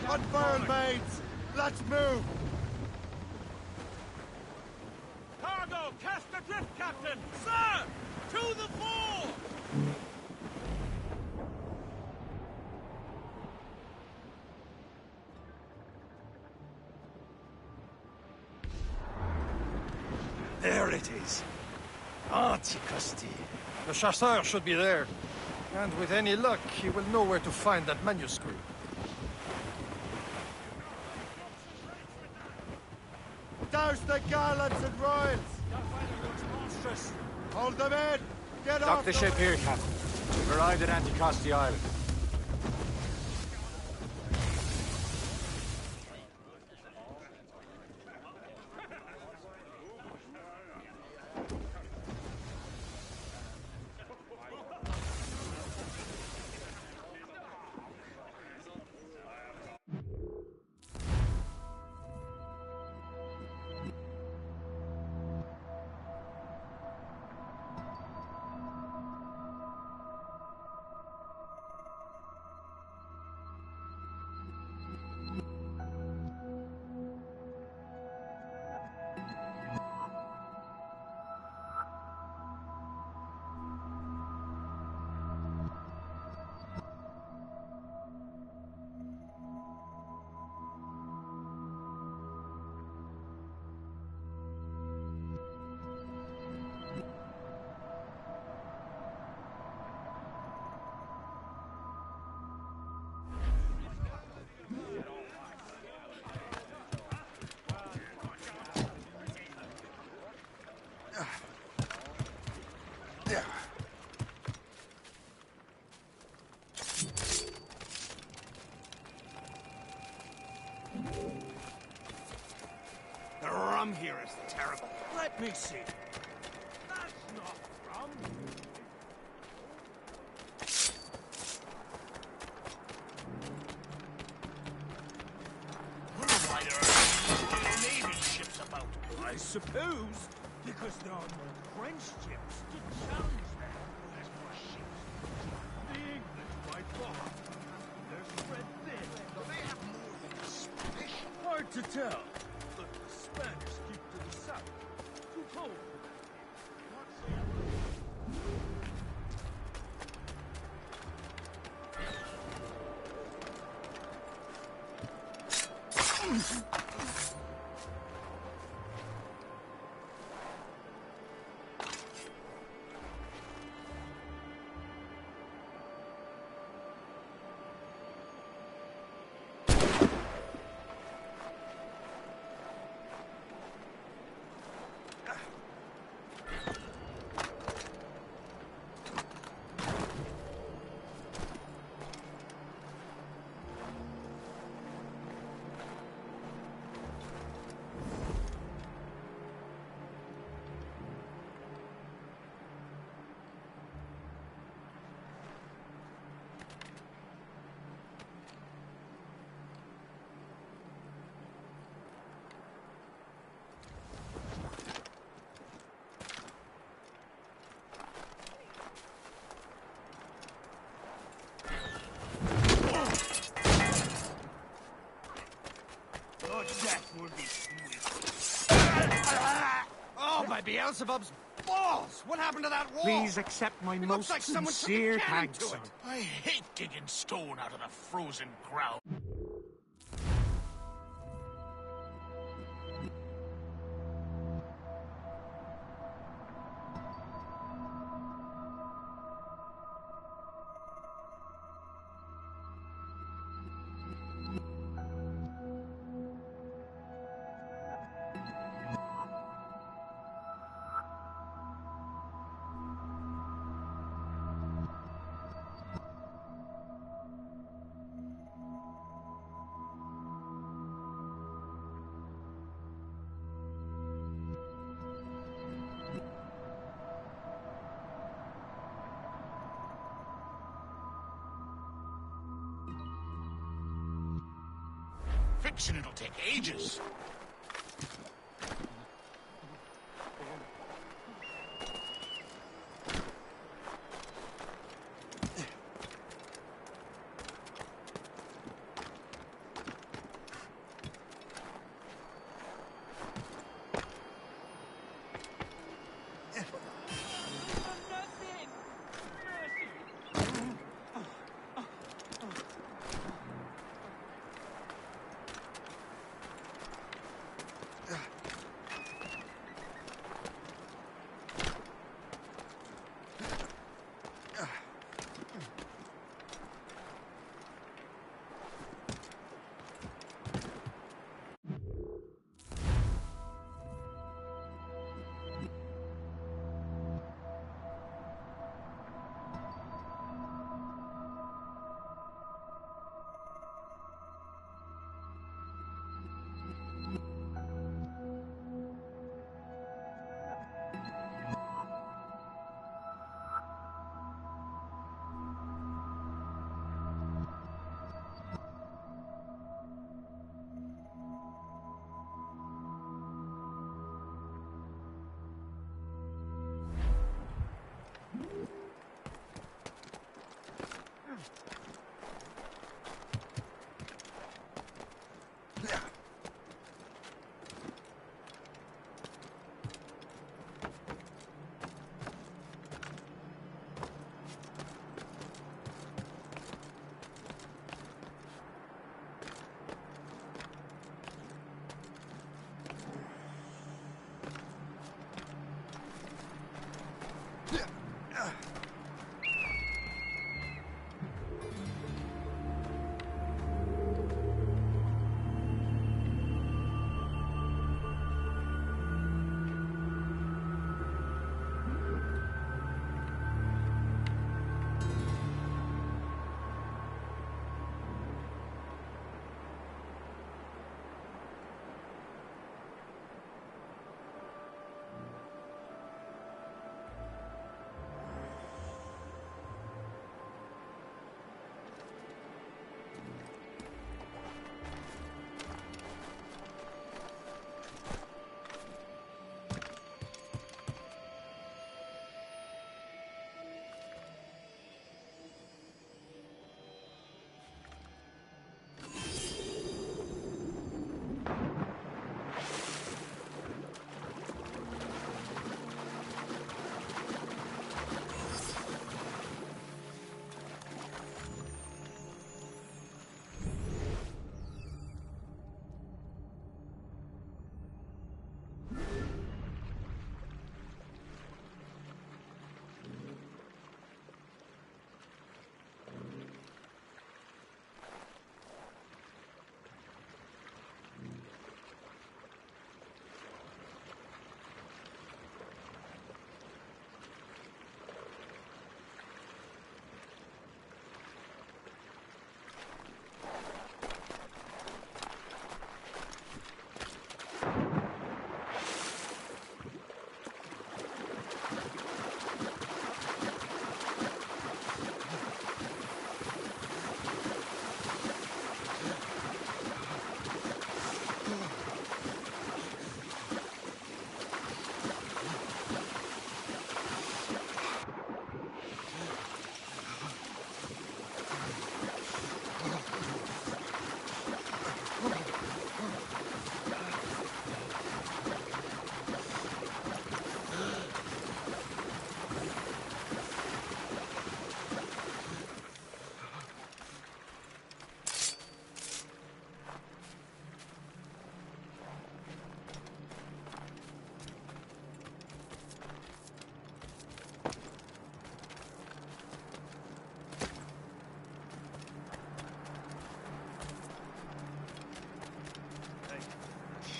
Unfurl, mates! Let's move! Cargo! Cast adrift, Captain! Sir! To the fore! There it is. Anticosti. The chasseur should be there. And with any luck, he will know where to find that manuscript. Douse the gallants and royals! Monstrous. Hold them in! Get Dock off the ship here, Captain. We've arrived at Anticosti Island. rum here is terrible. Let me see. That's not rum. Wonder why there are no Navy ships about. I suppose because there are no French ships to challenge them. There's more ships. The English by far. They're spread thin. Do they have more than the Spanish? Hard to tell. But the Spanish keep to the south. Too cold for that. Not safe. Oh, by Beelzebub's balls! What happened to that wall? Please accept my It most looks like someone took a sincere cannon thanks, to sir. it. I hate digging stone out of the frozen ground. Fixing it'll take ages.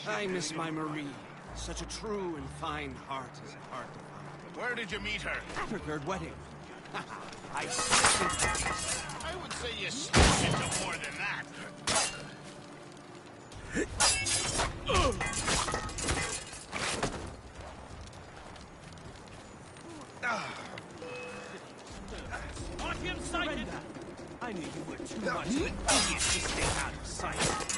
I miss my Marie. Such a true and fine heart is hard to find. Where did you meet her? At her third wedding. I would say you slipped into more than that. On him, sighted! I knew you were too much of an idiot to stay out of sight.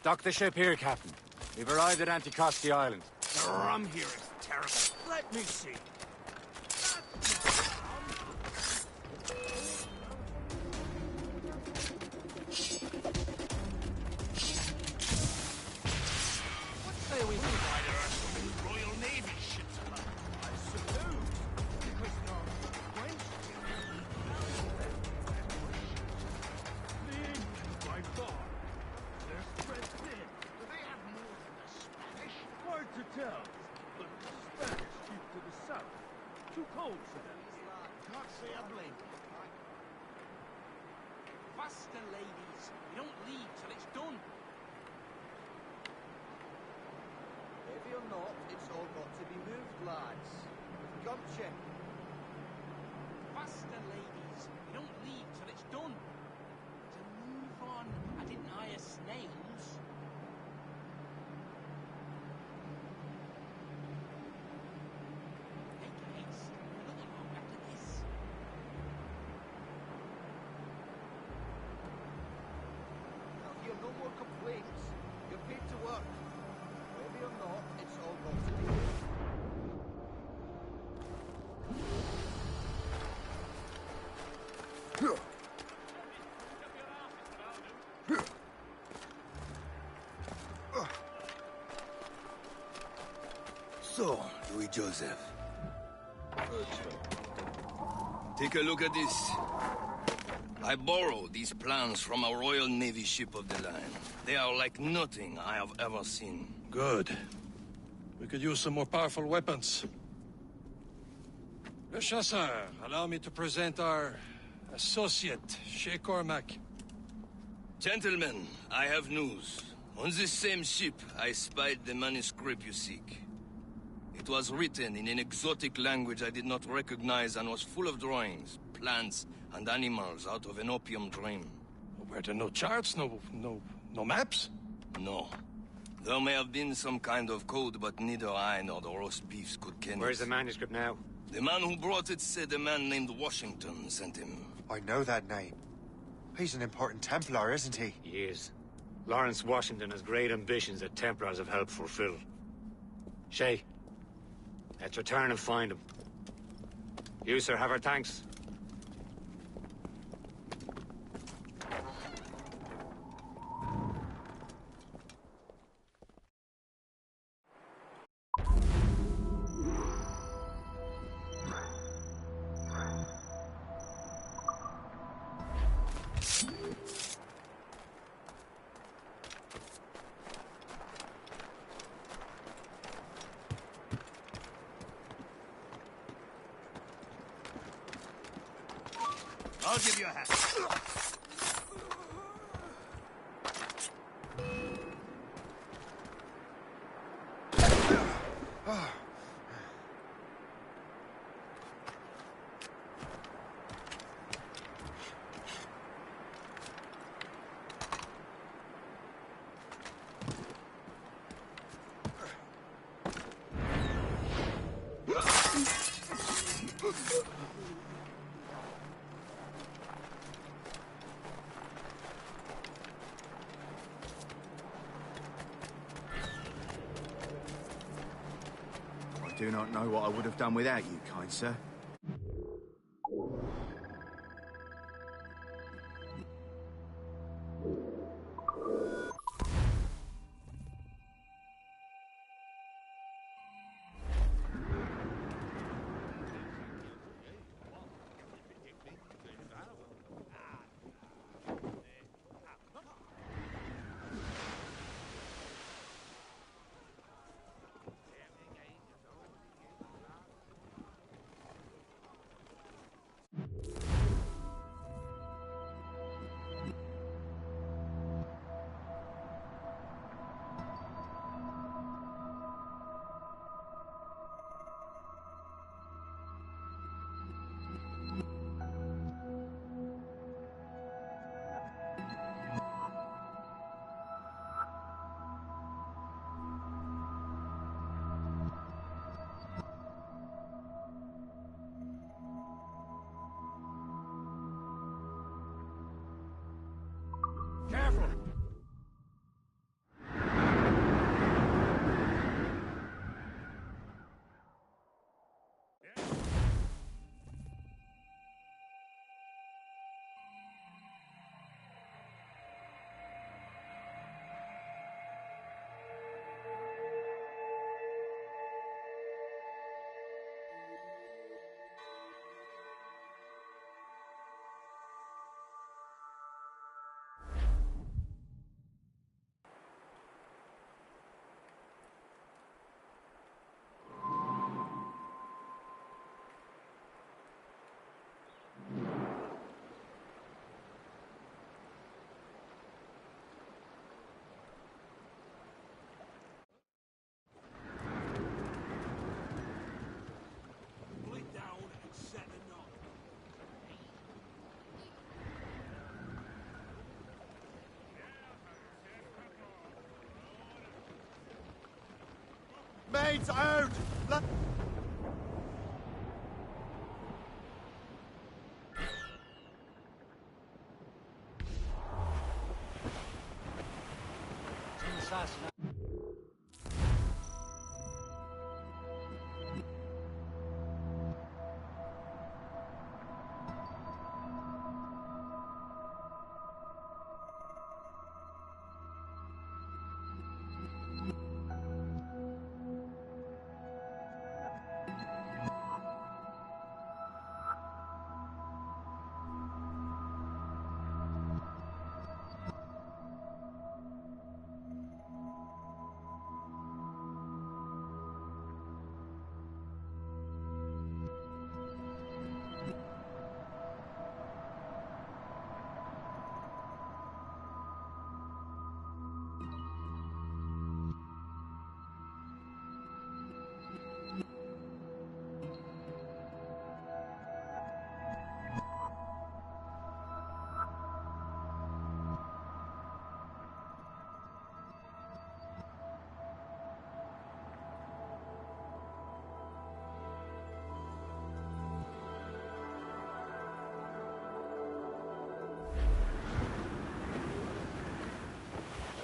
Dock the ship here, Captain. We've arrived at Anticosti Island. The rum here is terrible. Let me see. What say we do? Why there are so many Royal Navy ships about? I suppose because they're French. The English by far. They're spread thin. Do they have more than the Spanish? Hard to tell. But the Spanish keep to the south. Too cold for them. Can't say I blame you. Faster, ladies. You don't leave till it's done. Heavy or not, it's all got to be moved, lads. Gumption. Faster, ladies. You don't leave till it's done. To move on, I didn't hire snails. So, Louis Joseph. Take a look at this. I borrowed these plans from a Royal Navy ship of the line. They are like nothing I have ever seen. Good. We could use some more powerful weapons. Le Chasseur, allow me to present our associate, Shay Cormac. Gentlemen, I have news. On this same ship, I spied the manuscript you seek. It was written in an exotic language I did not recognize and was full of drawings, plants, and animals out of an opium dream. Were there no charts, no maps? No. There may have been some kind of code, but neither I nor the roast beefs could ken it. Where's the manuscript now? The man who brought it said a man named Washington sent him. I know that name. He's an important Templar, isn't he? He is. Lawrence Washington has great ambitions that Templars have helped fulfill. Shay, let's return and find him. You, sir, have our thanks. I'll give you a hand. I do not know what I would have done without you, kind sir. Careful! Mates out!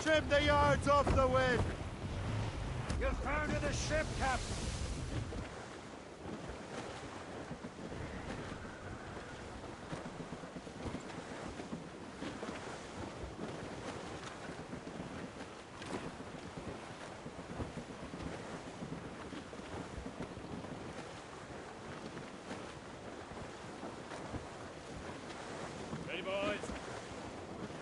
Trim the yards off the wind! You've founded the ship, Captain! Ready, boys?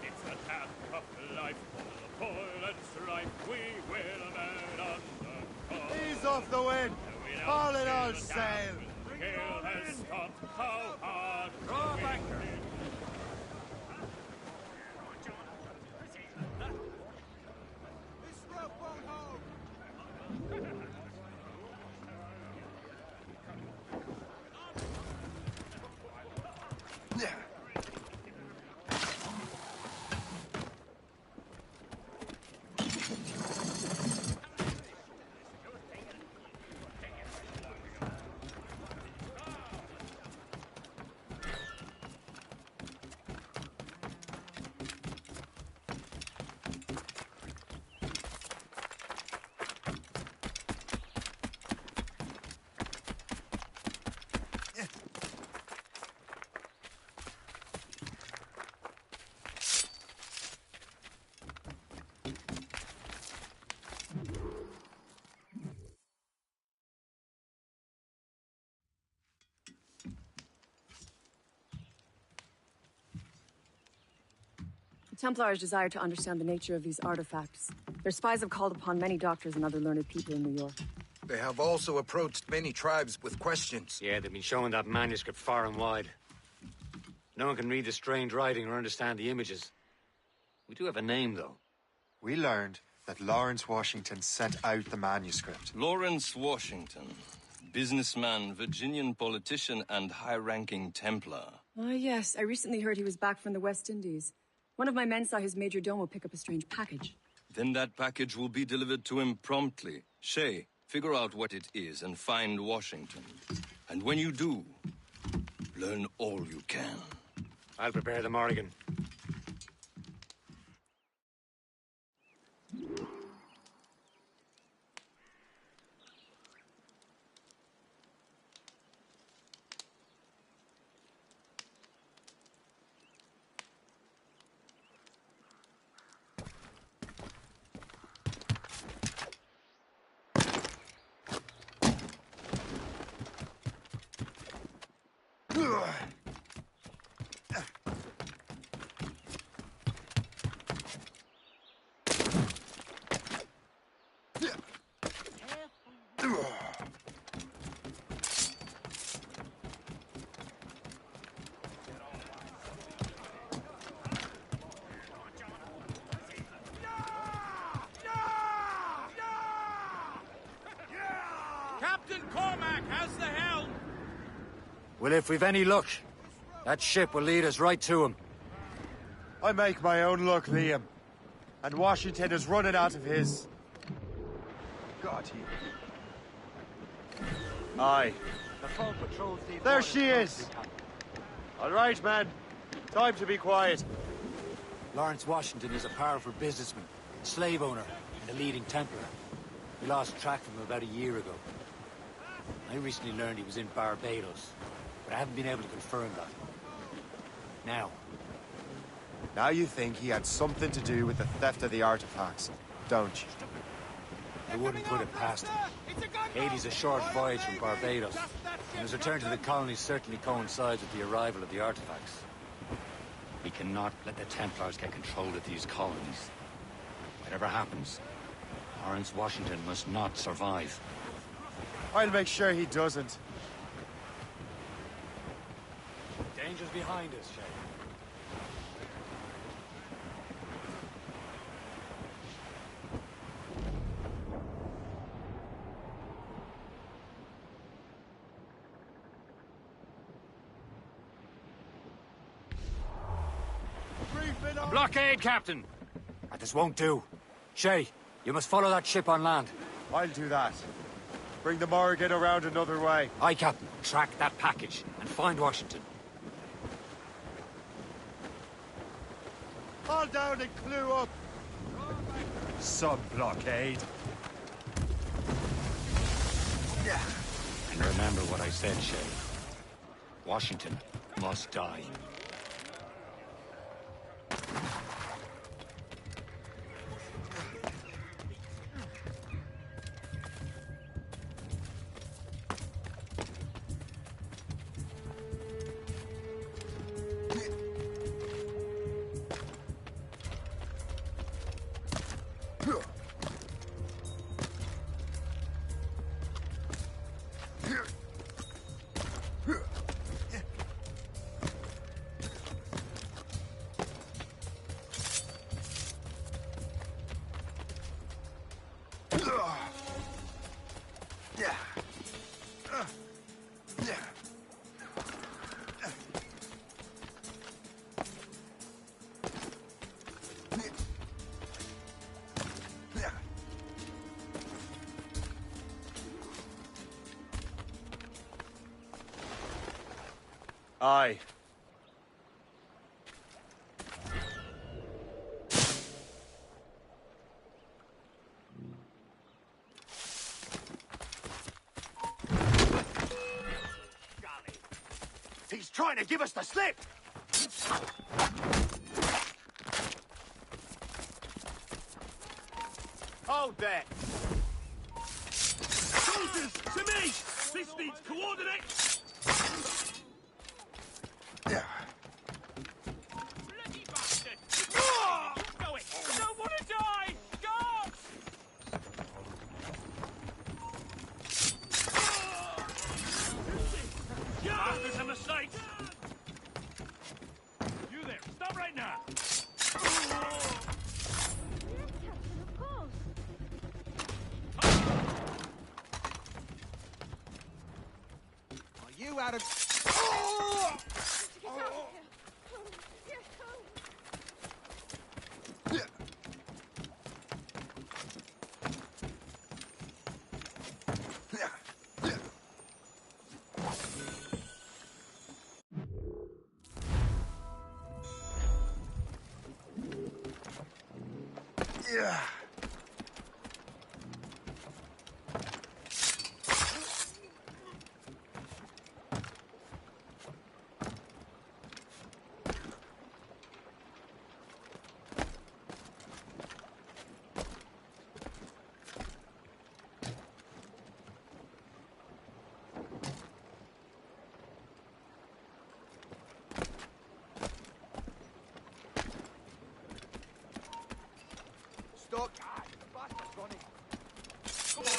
It's the tap of life, the toil and strife we will murder under. Ease off the wind! Haul it all sail! The gale has stopped. How hard Draw back! This rope won't hold! The Templars desire to understand the nature of these artifacts. Their spies have called upon many doctors and other learned people in New York. They have also approached many tribes with questions. Yeah, they've been showing that manuscript far and wide. No one can read the strange writing or understand the images. We do have a name, though. We learned that Lawrence Washington sent out the manuscript. Lawrence Washington. Businessman, Virginian politician, and high-ranking Templar. Ah, yes. I recently heard he was back from the West Indies. One of my men saw his major domo pick up a strange package. Then that package will be delivered to him promptly. Shay, figure out what it is and find Washington. And when you do, learn all you can. I'll prepare the Morrigan. Captain Cormac has the helm! Well, if we've any luck, that ship will lead us right to him. I make my own luck, Liam. And Washington is running out of his... God, he... Aye. The fog patrols the There she is! All right, man. Time to be quiet. Lawrence Washington is a powerful businessman, slave owner, and a leading Templar. We lost track of him about a year ago. I recently learned he was in Barbados, but I haven't been able to confirm that. Now you think he had something to do with the theft of the artifacts, don't you? I wouldn't put it past him. Haiti's a short voyage from Barbados, and his return to the colonies certainly coincides with the arrival of the artifacts. We cannot let the Templars get control of these colonies. Whatever happens, Lawrence Washington must not survive. I'll make sure he doesn't. Danger's behind us, Shay. A blockade, Captain! This won't do. Shay, you must follow that ship on land. I'll do that. Bring the Morrigan around another way. Aye, Captain. Track that package and find Washington. Haul down and clue up. Sub-blockade. And remember what I said, Shay. Washington must die. Aye. He's trying to give us the slip! Hold there! Soldiers, to me! This needs coordinate! Bloody bastard! Oh! Go it! I don't want to die! Go! Bastards have a sight! You there, stop right now! Are you out of... Yeah. Stop! The bastard's running! Come on!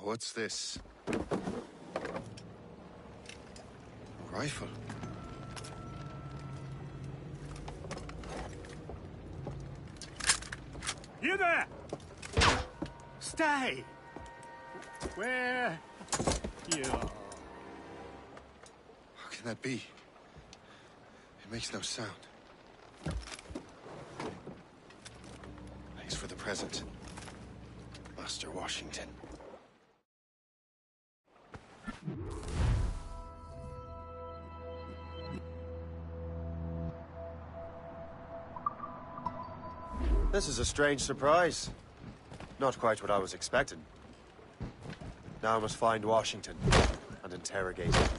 What's this? A rifle. You there! Stay! Where you are? How can that be? It makes no sound. Thanks for the present, Master Washington. This is a strange surprise. Not quite what I was expecting. Now I must find Washington and interrogate him.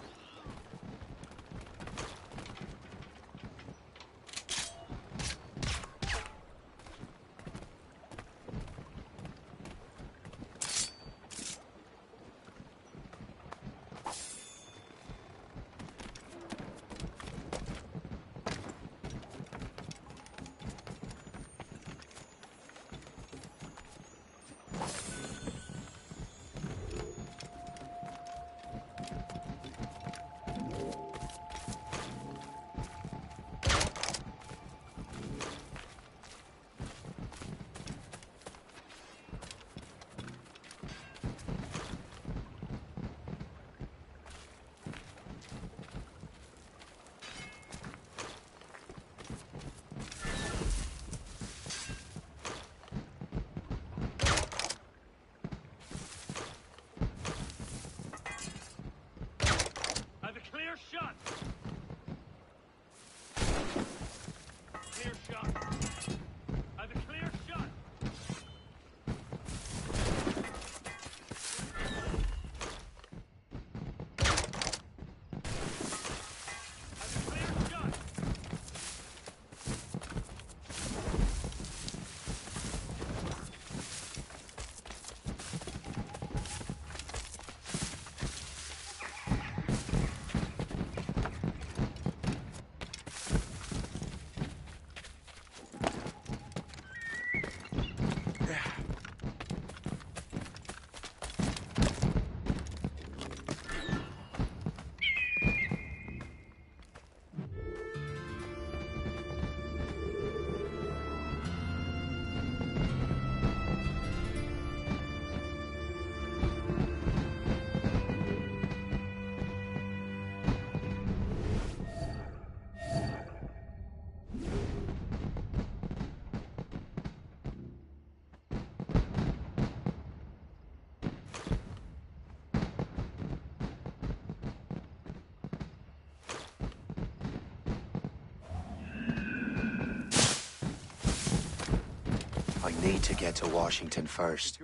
I need to get to Washington first.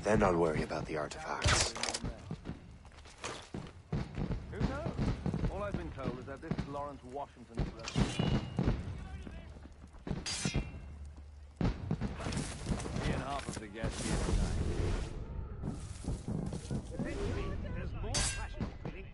Then I'll worry about the artifacts. Who knows? All I've been told is that this is Lawrence Washington's residence. Me and half of the guests here tonight. There's more clashes beginning.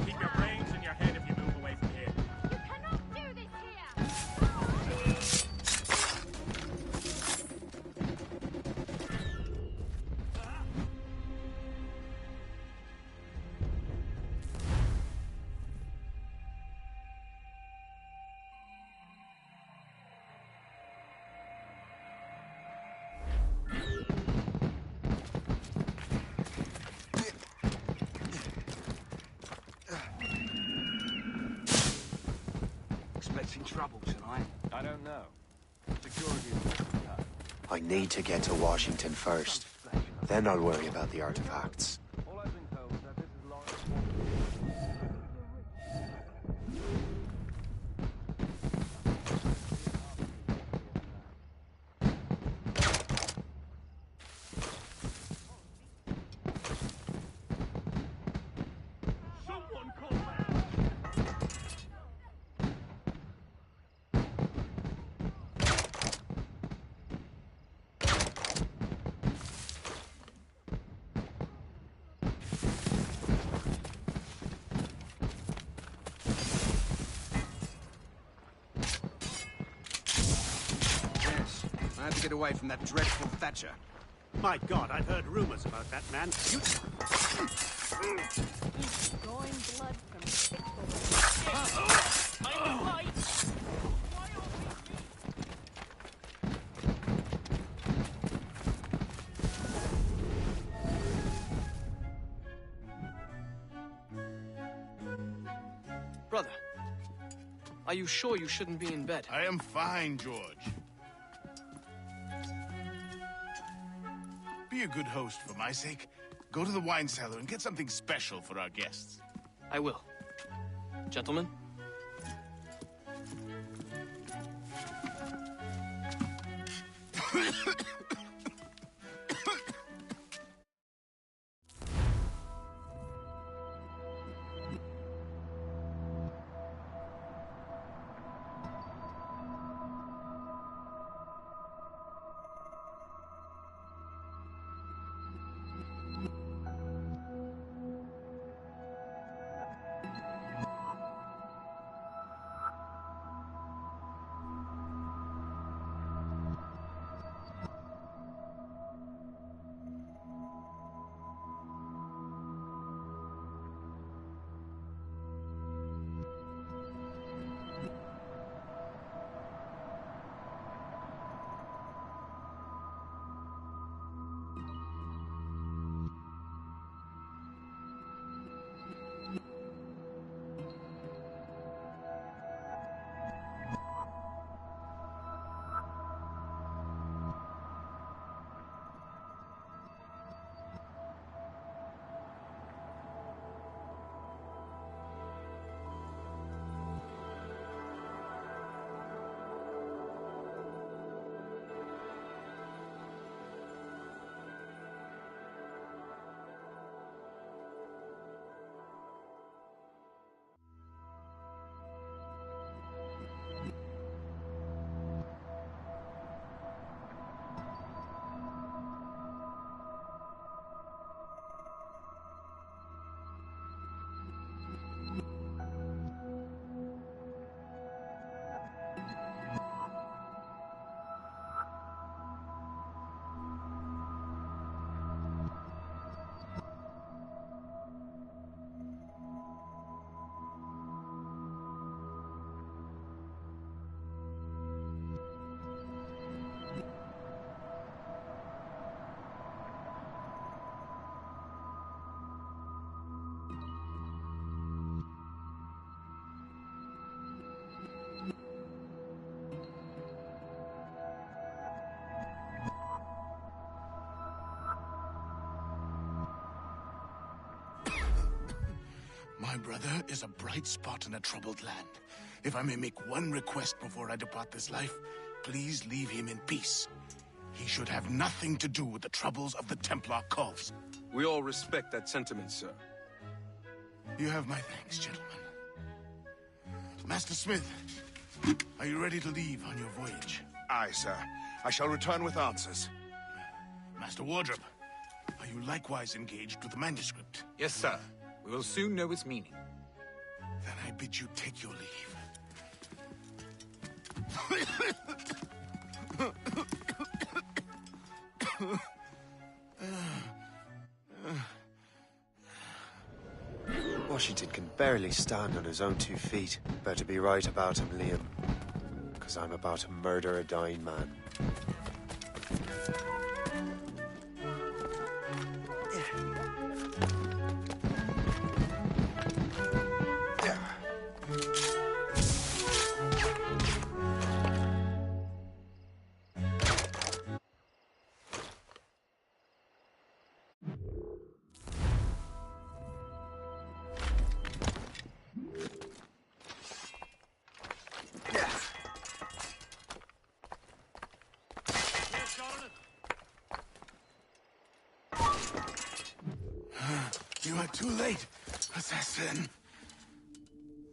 Keep your brains in your head if you move away from here. You cannot do this here! Expecting trouble tonight? I don't know. Security is pretty tough. I need to get to Washington first. Then I'll worry about the artifacts. All I've been told is that this is Lawrence Someone call back! Yes. I had to get away from that dreadful Thatcher. My God, I've heard rumors about that man. You... Drawing blood from six I'm right! Brother, are you sure you shouldn't be in bed? I am fine, George. Be a good host for my sake. Go to the wine cellar and get something special for our guests. I will. Gentlemen? My brother is a bright spot in a troubled land. If I may make one request before I depart this life, please leave him in peace. He should have nothing to do with the troubles of the Templar cause. We all respect that sentiment, sir. You have my thanks, gentlemen. Master Smith, are you ready to leave on your voyage? Aye, sir. I shall return with answers. Master Wardrop, are you likewise engaged with the manuscript? Yes, sir. We will soon know its meaning. Then I bid you take your leave. Washington can barely stand on his own 2 feet. Better be right about him, Liam. Because I'm about to murder a dying man. You are too late, assassin.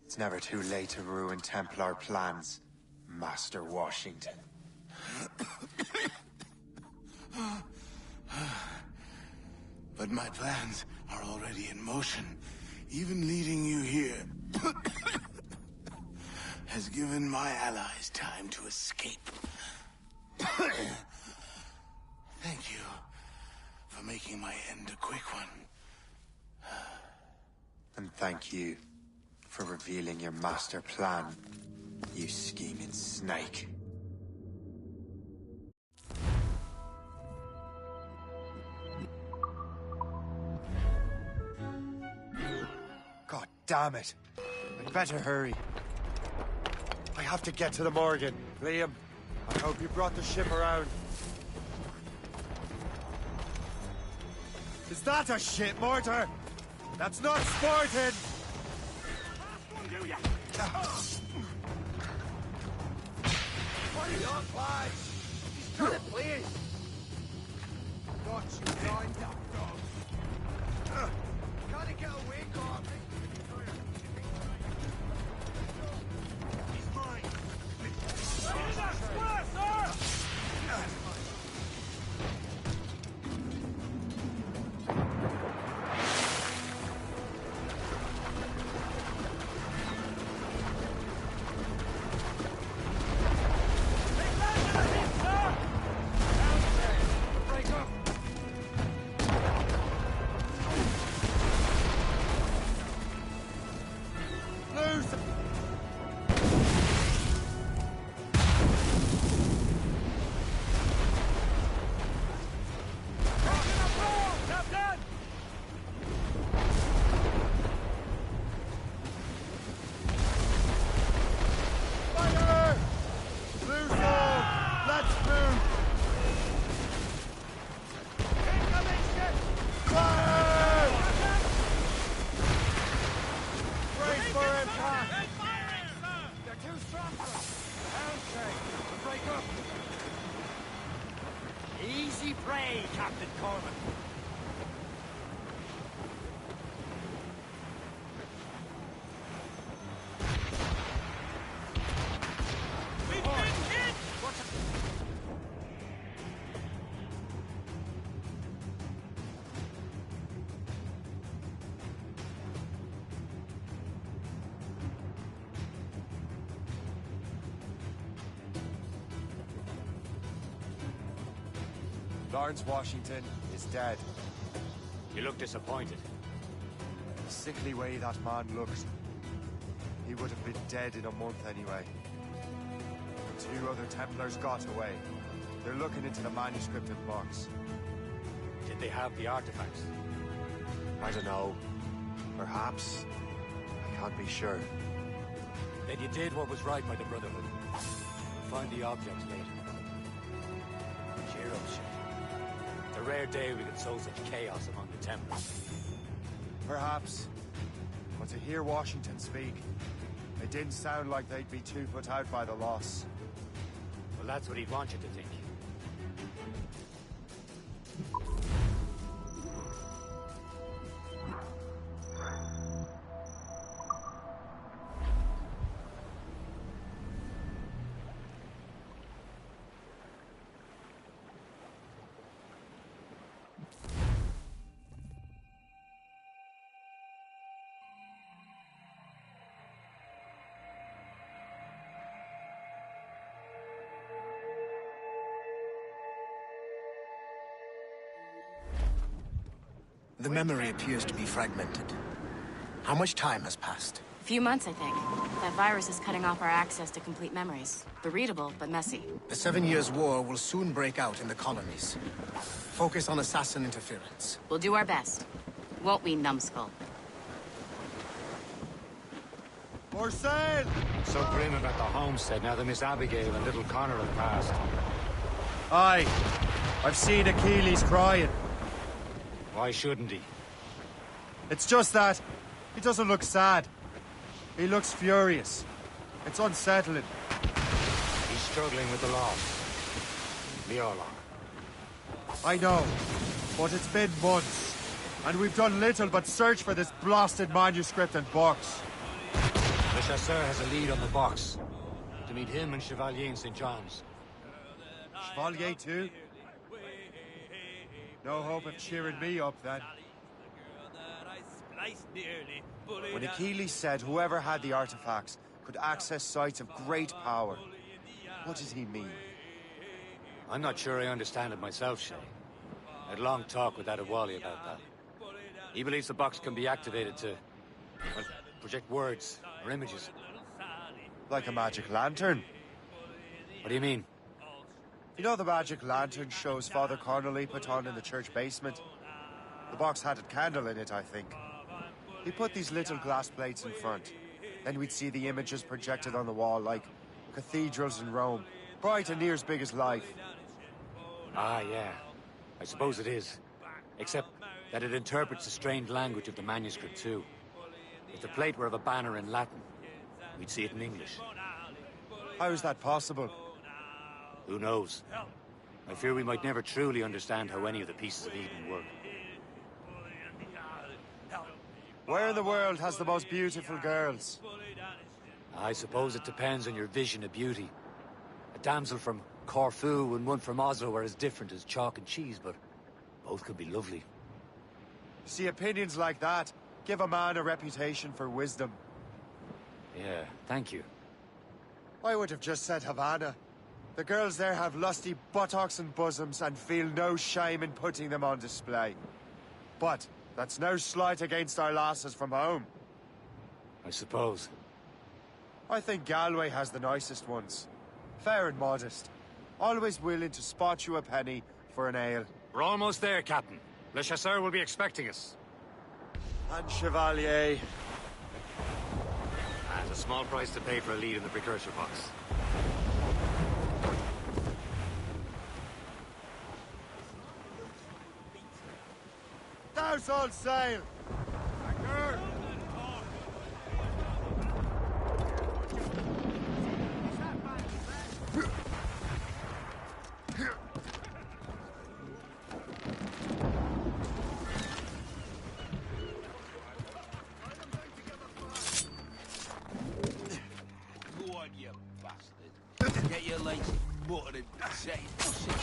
It's never too late to ruin Templar plans, Master Washington. But my plans are already in motion. Even leading you here has given my allies time to escape. Thank you for making my end a quick one. And thank you for revealing your master plan, you scheming snake. God damn it! I'd better hurry. I have to get to the Morgan. Liam, I hope you brought the ship around. Is that a shit mortar? That's not Spartan! What are your plans? He's trying to play us. Got you lined up, dog. Gotta get away, God. He's mine. Get that square, sir! Easy prey, Captain Corbin. We've been hit! Lawrence Washington is dead. You look disappointed. The sickly way that man looked. He would have been dead in a month anyway. The 2 other Templars got away. They're looking into the manuscript in box. Did they have the artifacts? I don't know. Perhaps. I can't be sure. Then you did what was right by the Brotherhood. Find the objects later. Cheer up, Shay. It's a rare day we could sow such chaos among the Templars. Perhaps. But But to hear Washington speak, it didn't sound like they'd be too put out by the loss. Well, that's what he'd want you to think. The memory appears to be fragmented. How much time has passed? A few months, I think. That virus is cutting off our access to complete memories. They're readable, but messy. The 7 Years' War will soon break out in the colonies. Focus on assassin interference. We'll do our best. Won't we, numbskull? For sale! So grim about the homestead now that Miss Abigail and little Connor have passed. Aye. I've seen Achilles crying. Why shouldn't he? It's just that he doesn't look sad. He looks furious. It's unsettling. He's struggling with the loss. We all are. I know, but it's been months, and we've done little but search for this blasted manuscript and box. Le Chasseur has a lead on the box. To meet him and Chevalier in St. John's. Chevalier too? No hope of cheering me up, then. When Achilles said whoever had the artifacts could access sites of great power, what did he mean? I'm not sure I understand it myself, Shay. I had a long talk with Adewale about that. He believes the box can be activated to, well, project words or images. Like a magic lantern? What do you mean? You know the magic lantern shows Father Connolly put on in the church basement? The box had a candle in it, I think. He put these little glass plates in front. Then we'd see the images projected on the wall like cathedrals in Rome. Bright and near as big as life. Ah, yeah. I suppose it is. Except that it interprets the strained language of the manuscript, too. If the plate were of a banner in Latin, we'd see it in English. How is that possible? Who knows? I fear we might never truly understand how any of the pieces of Eden work. Where in the world has the most beautiful girls? I suppose it depends on your vision of beauty. A damsel from Corfu and one from Oslo are as different as chalk and cheese, but both could be lovely. See, opinions like that give a man a reputation for wisdom. Yeah, thank you. I would have just said Havana. The girls there have lusty buttocks and bosoms and feel no shame in putting them on display. But that's no slight against our lasses from home. I suppose. I think Galway has the nicest ones. Fair and modest. Always willing to spot you a penny for an ale. We're almost there, Captain. Le Chasseur will be expecting us. And Chevalier. And a small price to pay for a lead in the precursor box. Douse all sail! Anchor! Go on, you bastard. Get your legs buttered and say, push it.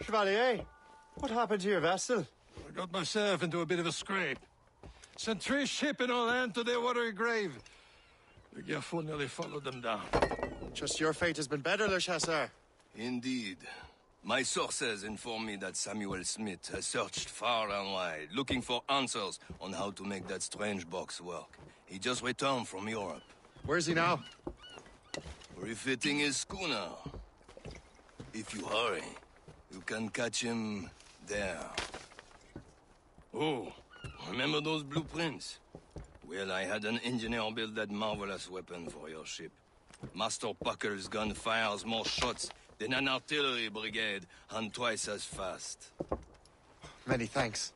Chevalier, what happened to your vessel? I got myself into a bit of a scrape. Sent 3 ships in all hand to their watery grave. The Gerfaut nearly followed them down. Just your fate has been better, Le Chasseur. Indeed. My sources inform me that Samuel Smith has searched far and wide, looking for answers on how to make that strange box work. He just returned from Europe. Where's he now? refitting his schooner. If you hurry, you can catch him there. Oh, remember those blueprints? Well, I had an engineer build that marvelous weapon for your ship. Master Puckle's gun fires more shots than an artillery brigade, and twice as fast. Many thanks.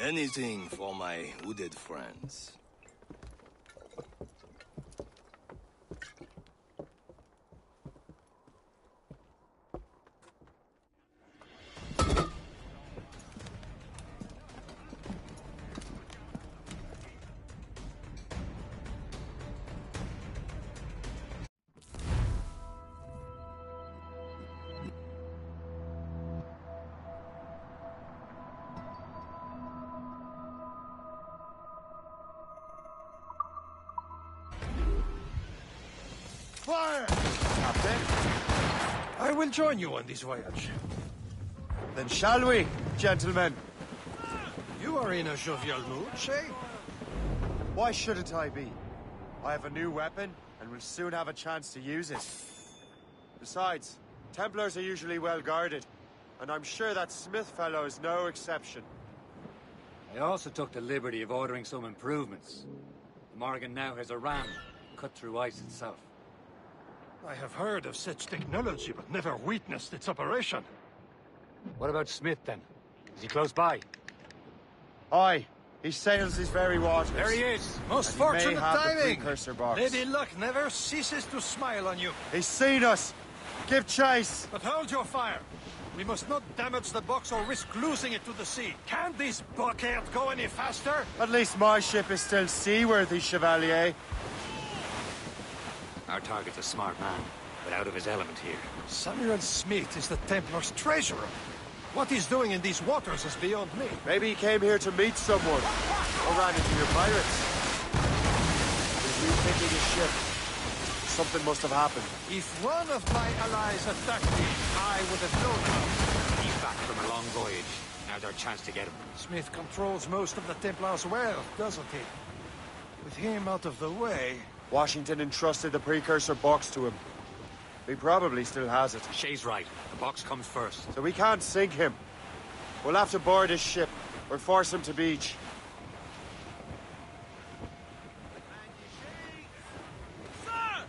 Anything for my hooded friends. Fire! Captain. I will join you on this voyage. Then shall we, gentlemen? You are in a jovial mood, Shay? Why shouldn't I be? I have a new weapon, and will soon have a chance to use it. Besides, Templars are usually well guarded, and I'm sure that Smith fellow is no exception. I also took the liberty of ordering some improvements. The Morgan now has a ram cut through ice itself. I have heard of such technology, but never witnessed its operation. What about Smith, then? Is he close by? Aye. He sails these very waters. There he is! Most And he may fortunate have the timing! precursor box. Lady Luck never ceases to smile on you. He's seen us! Give chase! But hold your fire! We must not damage the box or risk losing it to the sea. Can this blockade go any faster? At least my ship is still seaworthy, Chevalier. Our target's a smart man, but out of his element here. Samuel Smith is the Templar's treasurer. What he's doing in these waters is beyond me. Maybe he came here to meet someone. Or ran into your pirates. He's rethinking his ship. Something must have happened. If one of my allies attacked me, I would have known about it. He's back from a long voyage. Now's our chance to get him. Smith controls most of the Templars' wealth, doesn't he? With him out of the way... Washington entrusted the precursor box to him. He probably still has it. Shay's right. The box comes first. So we can't sink him. We'll have to board his ship, or force him to beach. Sir!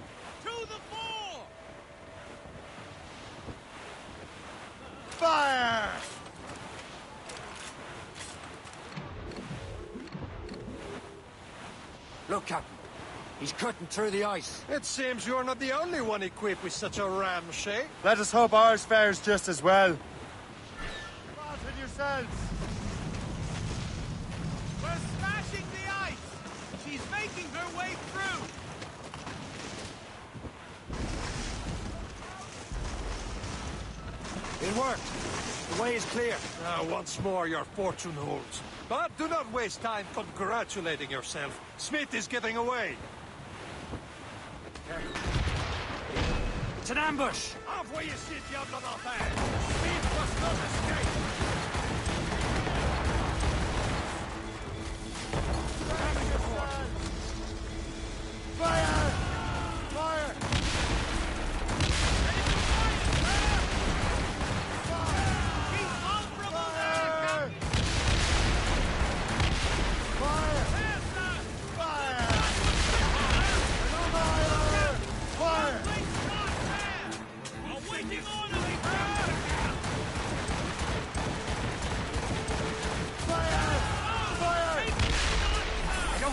To the fore! Fire! Look, Captain. He's cutting through the ice. It seems you're not the only one equipped with such a ram, Shay. Let us hope ours fares just as well. Fasten yourselves! We're smashing the ice! She's making her way through! It worked. The way is clear. Now, once more, your fortune holds. But do not waste time congratulating yourself. Smith is getting away. It's an ambush! Off where you sit, Diablo d'Enfer! Smith must not escape! Fire! Fire!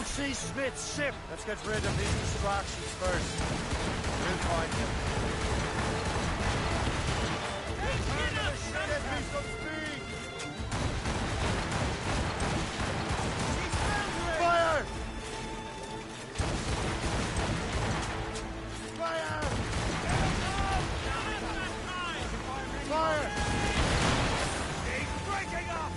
See Smith's ship. Let's get rid of these distractions first. We'll find him. Get me some speed! Fire! Fire! Fire! He's breaking up!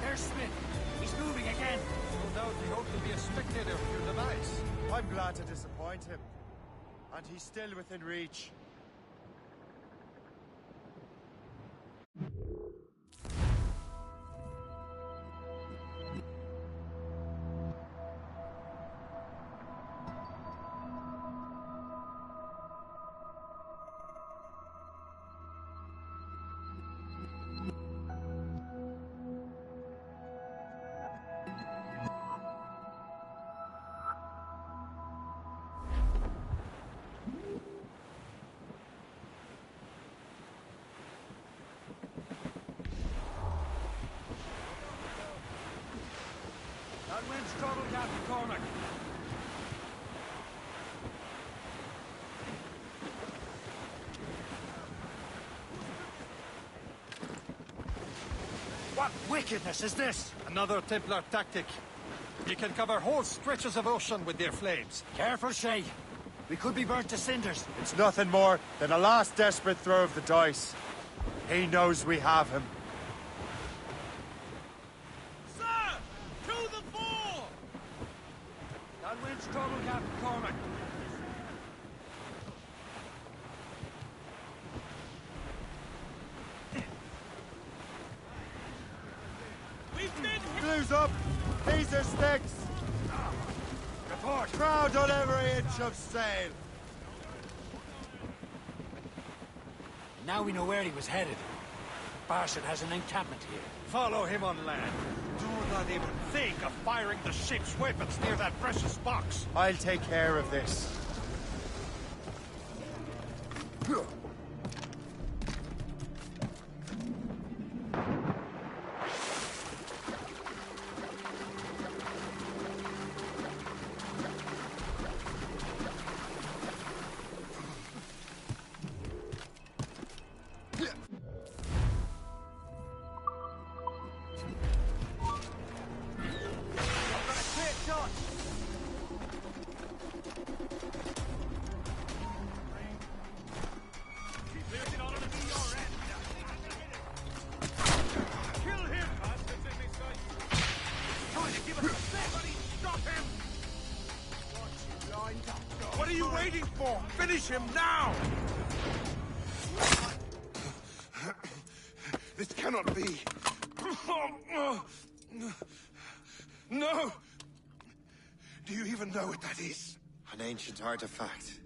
There's Smith. He's moving again. No doubt he hoped to be a spectator of your demise. I'm glad to disappoint him. And he's still within reach. Captain Cormac. What wickedness is this? Another Templar tactic. You can cover whole stretches of ocean with their flames. Careful, Shay. We could be burnt to cinders. It's nothing more than a last desperate throw of the dice. He knows we have him. Sir! To the fore! That wind's trouble, Captain Cormac. We've been hit! Blues up! These are sticks! Report! Crowd on every inch of sail! Now we know where he was headed. Barson has an encampment here. Follow him on land. Do not even think of firing the ship's weapons near that precious box. I'll take care of this. What are you waiting for? Finish him now! This cannot be. No! Do you even know what that is? An ancient artifact.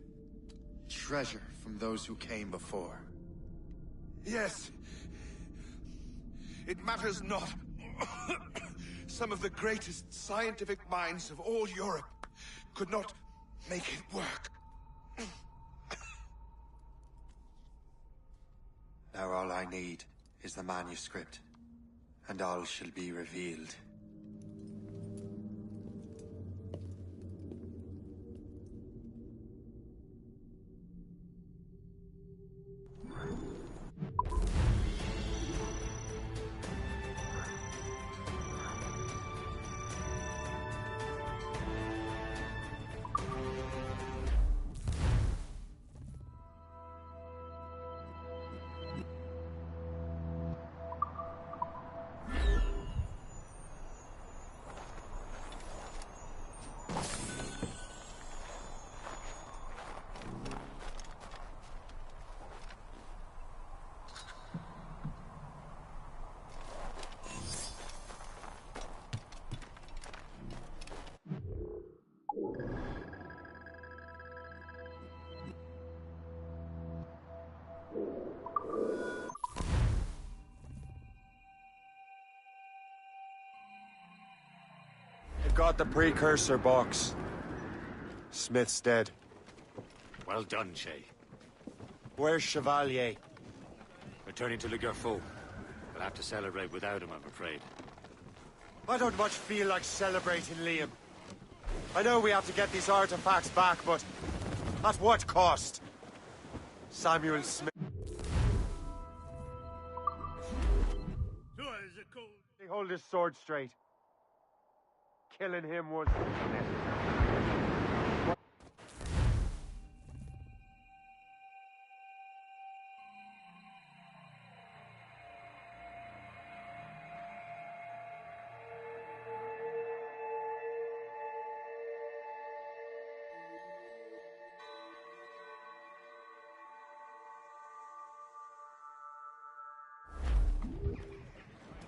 Treasure from those who came before. Yes. It matters not. Some of the greatest scientific minds of all Europe could not make it work. Now all I need is the manuscript, and all shall be revealed. They've got the precursor box. Smith's dead. Well done, Shay. Where's Chevalier? Returning to Le Gerfaut. We'll have to celebrate without him, I'm afraid. I don't much feel like celebrating Liam. I know we have to get these artifacts back, but at what cost? Samuel Smith. He hold his sword straight. Killing him was necessary.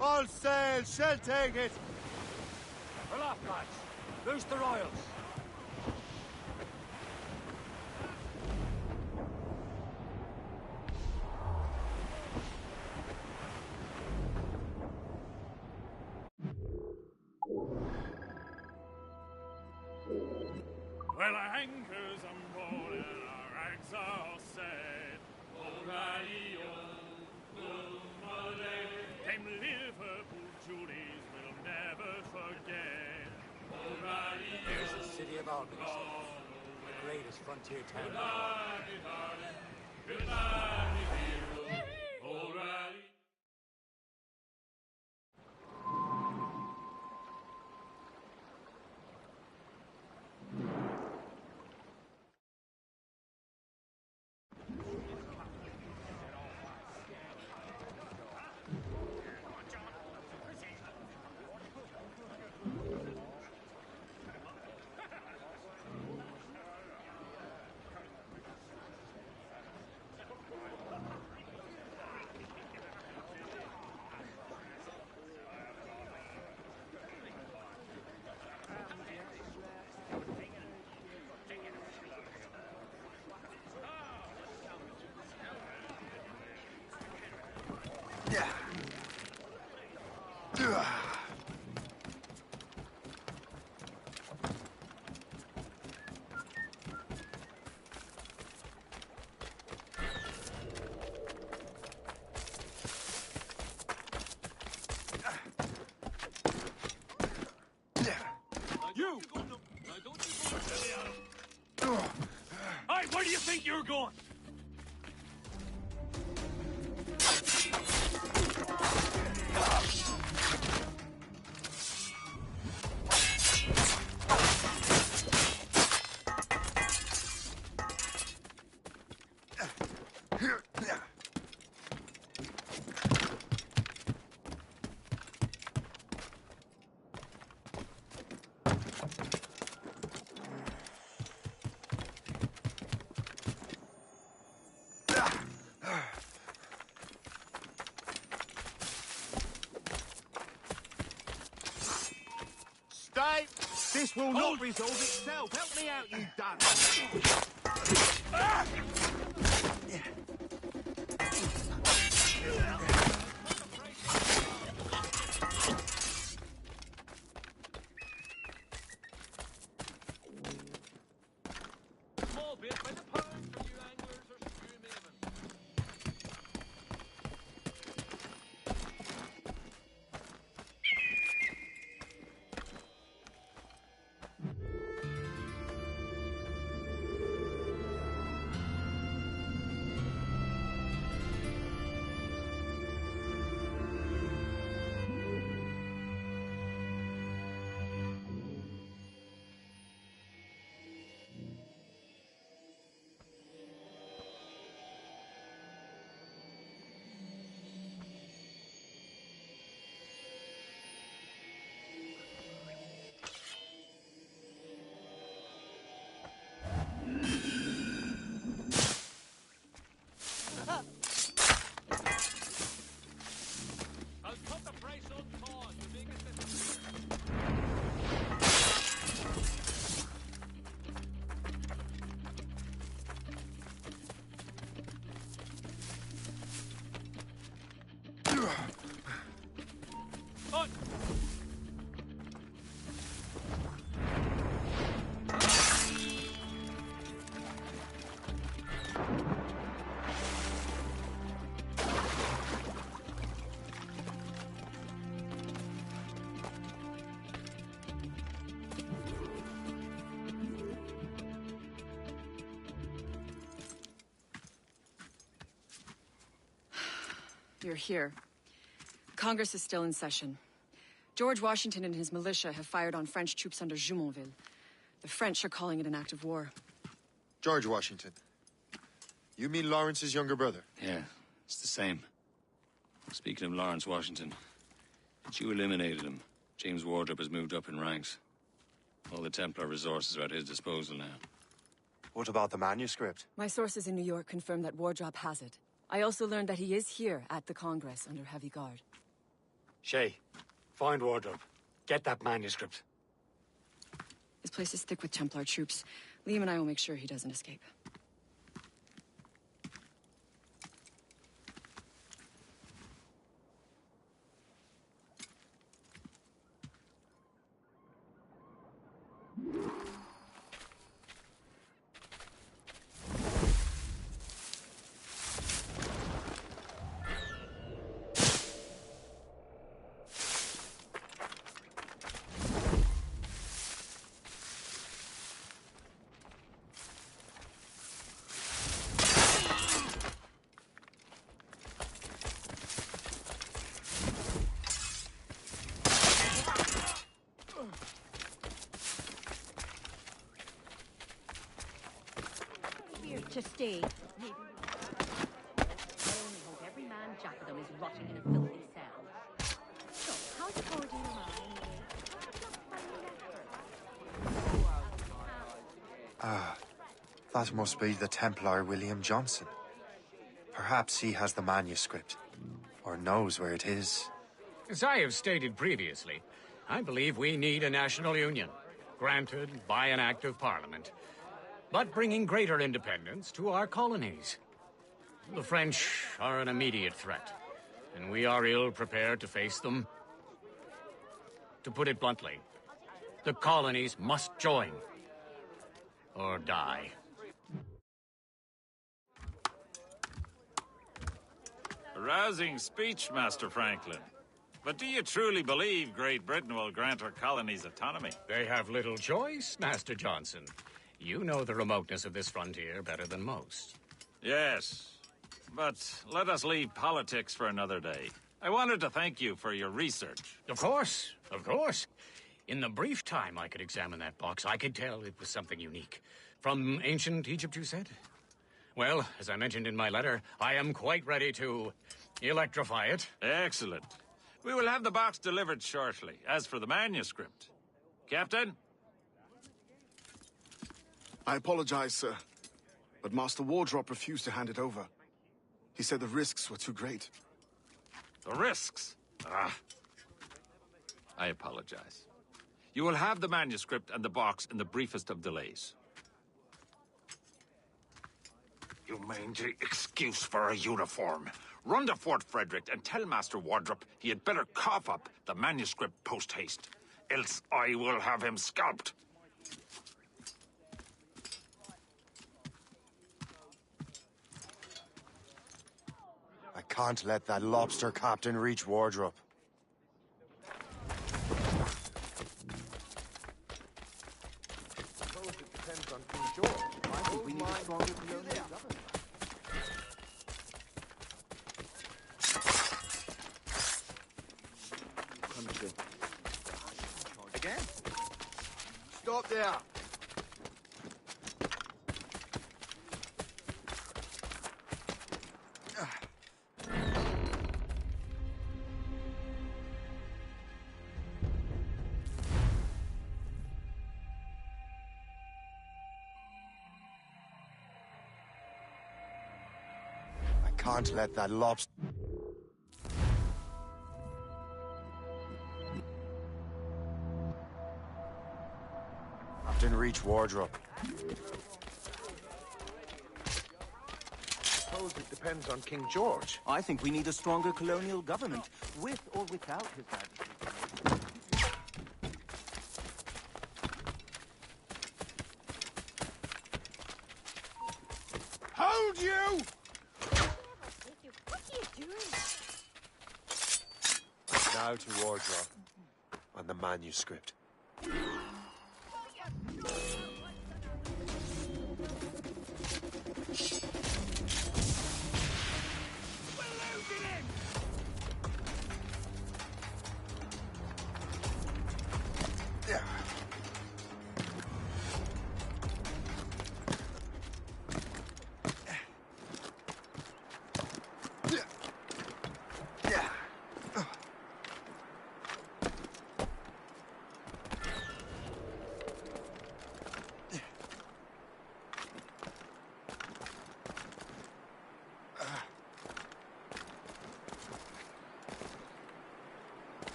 All sail, shall take it! Pull off, lads. Loose the royals. Well, our anchors unrolled and our rags are all set. Them Liverpool Julies will never forget. of Albany, the greatest frontier town in the world. You! Hey, where do you think you're going? Stay! This will not resolve itself. Help me out, you Small bit by the pound for you anglers or stew maven. I'll cut the price on cause to make it You're here. Congress is still in session. George Washington and his militia have fired on French troops under Jumonville. The French are calling it an act of war. George Washington. You mean Lawrence's younger brother? Yeah, it's the same. Speaking of Lawrence Washington, since you eliminated him, James Wardrop has moved up in ranks. All the Templar resources are at his disposal now. What about the manuscript? My sources in New York confirm that Wardrop has it. I also learned that he is here at the Congress under heavy guard. Shay, find Wardrop. Get that manuscript. This place is thick with Templar troops. Liam and I will make sure he doesn't escape. to stay. I only hope every man jack of them is rotting in a filthy cell. So, how's it going in That must be the Templar William Johnson. Perhaps he has the manuscript, or knows where it is. As I have stated previously, I believe we need a national union, granted by an act of parliament, but bringing greater independence to our colonies. The French are an immediate threat, and we are ill prepared to face them. To put it bluntly, the colonies must join, or die. A rousing speech, Master Franklin. But do you truly believe Great Britain will grant our colonies autonomy? They have little choice, Master Johnson. You know the remoteness of this frontier better than most. Yes, but let us leave politics for another day. I wanted to thank you for your research. Of course, of course. In the brief time I could examine that box, I could tell it was something unique. From ancient Egypt, you said? Well, as I mentioned in my letter, I am quite ready to electrify it. Excellent. We will have the box delivered shortly. As for the manuscript... Captain? I apologize, sir, but Master Wardrop refused to hand it over. He said the risks were too great. The risks? Ah. I apologize. You will have the manuscript and the box in the briefest of delays. You mangy excuse for a uniform. Run to Fort Frederick and tell Master Wardrop he had better cough up the manuscript post-haste. Else I will have him scalped. I can't let that lobster captain reach Wardrop. Suppose it depends on King George. I think we need a stronger colonial government. Again? Stop there! I can't let that lobster... Captain reach Wardrop. Suppose it depends on King George. I think we need a stronger colonial government, with or without His Majesty. Hold you! What are you doing? Now to Wardrop on the manuscript.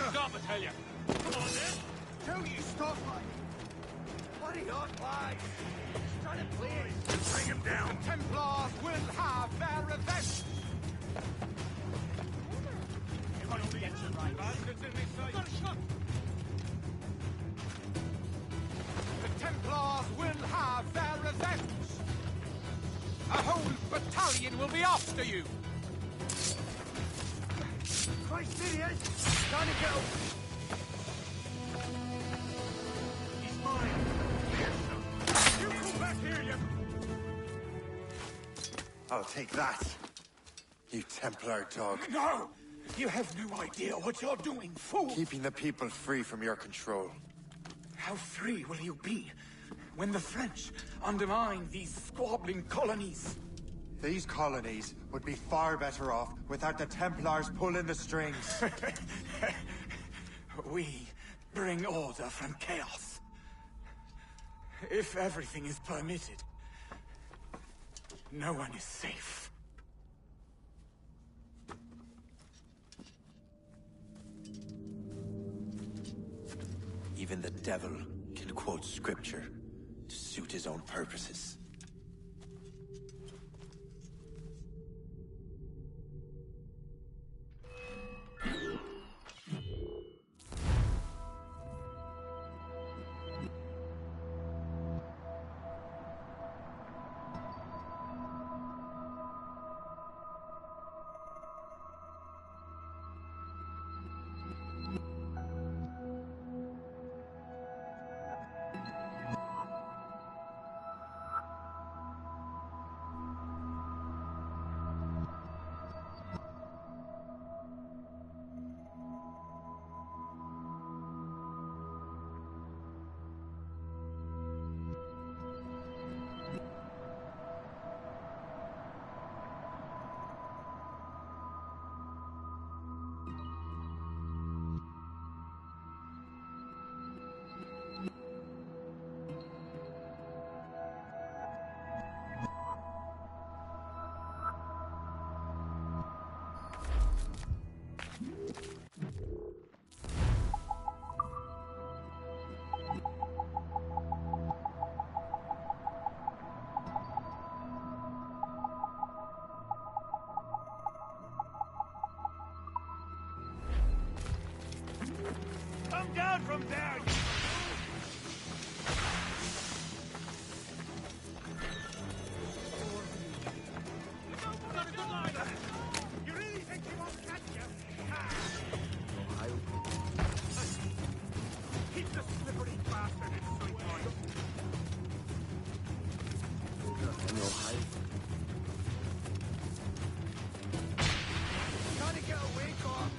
Stop, I tell you! Come on, then! Tell you stop, like... What are your lies? He's trying to play it. Bring him down! The Templars will have their revenge! Everybody gets it right. Bastards in this side! Got a shot! The Templars will have their revenge! A whole battalion will be after you! Christ, idiot! Gotta go! He's mine! You come back here, you... I'll take that, you Templar dog. No! You have no idea what you're doing, fool! Keeping the people free from your control. How free will you be when the French undermine these squabbling colonies? These colonies would be far better off without the Templars pulling the strings. We bring order from chaos. If everything is permitted, no one is safe. Even the devil can quote scripture to suit his own purposes. Come down from there! You really think he won't catch you? Keep the slippery bastard in sight, boys. Gotta get away, Carl.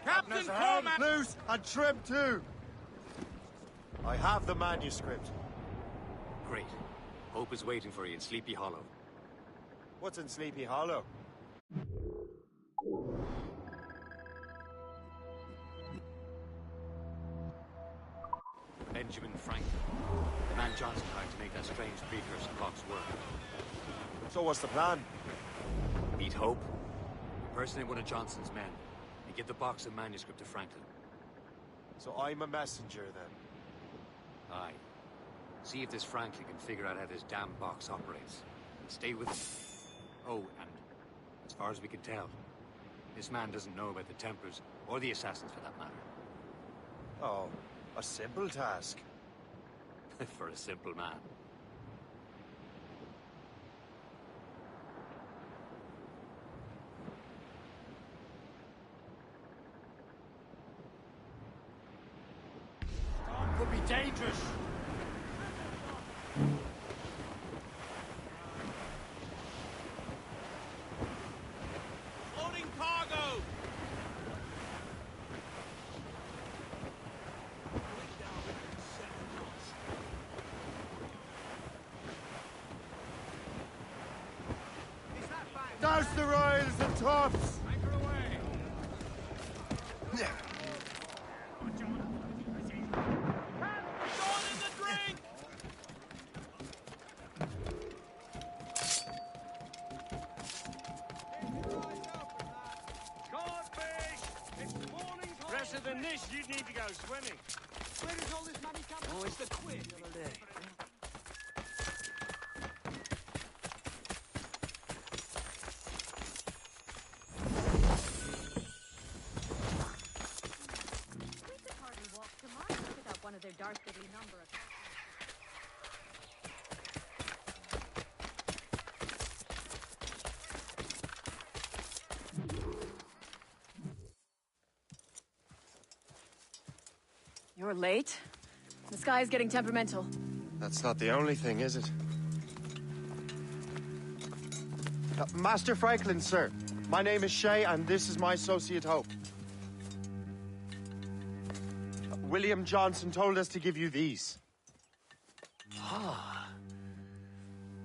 Captain Cormac! Loose and trim too! I have the manuscript. Great. Hope is waiting for you in Sleepy Hollow. What's in Sleepy Hollow? Benjamin Franklin. The man Johnson tried to make that strange precursor box work. So what's the plan? Meet Hope, impersonate one of Johnson's men, and get the box of manuscript to Franklin. So I'm a messenger then? Aye. See if this Franklin can figure out how this damn box operates. And stay with him. Oh, and as far as we can tell, this man doesn't know about the Templars, or the Assassins for that matter. Oh, a simple task. For a simple man. Storm could be dangerous. Loading cargo. Douse the royals and tops! Anchor away! Fresher than this, you'd need to go swimming. Where is all this money coming from? Oh, it's the quid of the day. We could hardly walk to market without one of their dastardly number of... You're late. The sky is getting temperamental. That's not the only thing, is it? Master Franklin, sir. My name is Shay, and this is my associate Hope. William Johnson told us to give you these. Ah.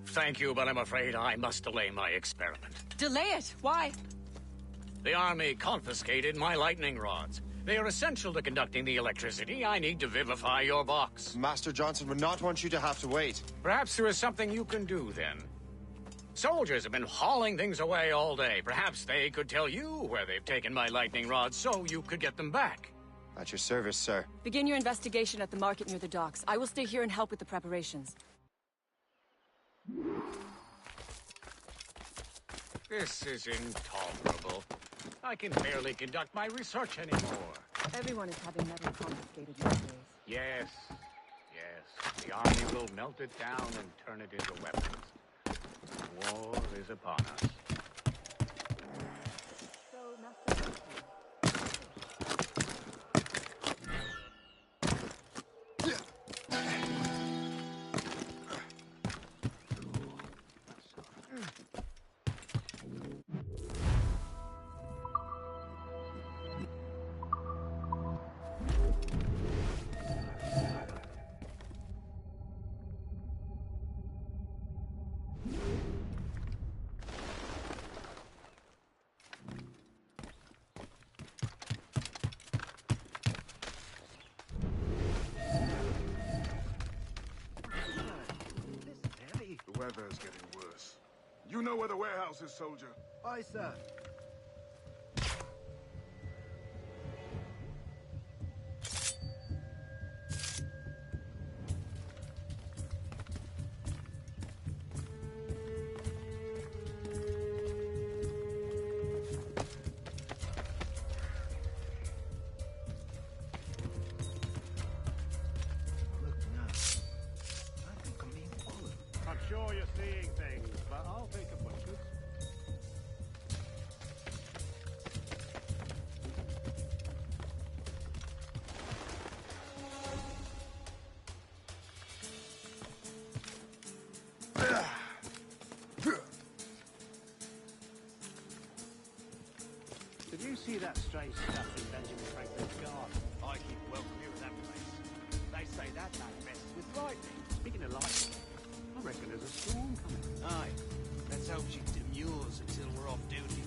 Thank you, but I'm afraid I must delay my experiment. Delay it? Why? The army confiscated my lightning rods. They are essential to conducting the electricity I need to vivify your box. Master Johnson would not want you to have to wait. Perhaps there is something you can do, then. Soldiers have been hauling things away all day. Perhaps they could tell you where they've taken my lightning rods so you could get them back. At your service, sir. Begin your investigation at the market near the docks. I will stay here and help with the preparations. This is intolerable. I can barely conduct my research anymore. Everyone is having metal confiscated these days. Yes, yes. The army will melt it down and turn it into weapons. War is upon us. The weather is getting worse. You know where the warehouse is, soldier? Aye, sir. I'm sure you're seeing things, but I'll take a butcher's. Did you see that strange stuff in Benjamin Franklin's garden? I keep well clear of that place. They say that man messes with lightning. Speaking of lightning, I reckon there's a storm coming. Aye. Let's hope she demurs until we're off duty.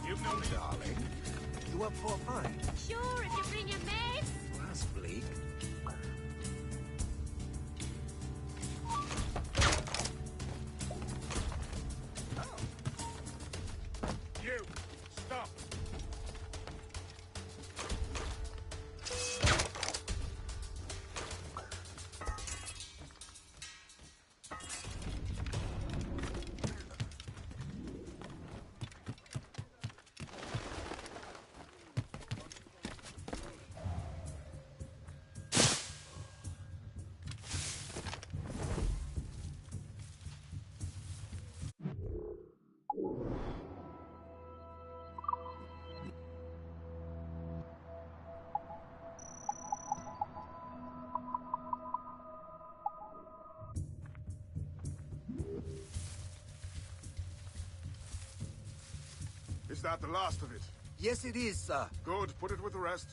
You've known me, darling. You up for a pint? Sure, if you bring your mates. Well, that's bleak. You! Stop! Is that the last of it? Yes, it is, sir. Good, put it with the rest.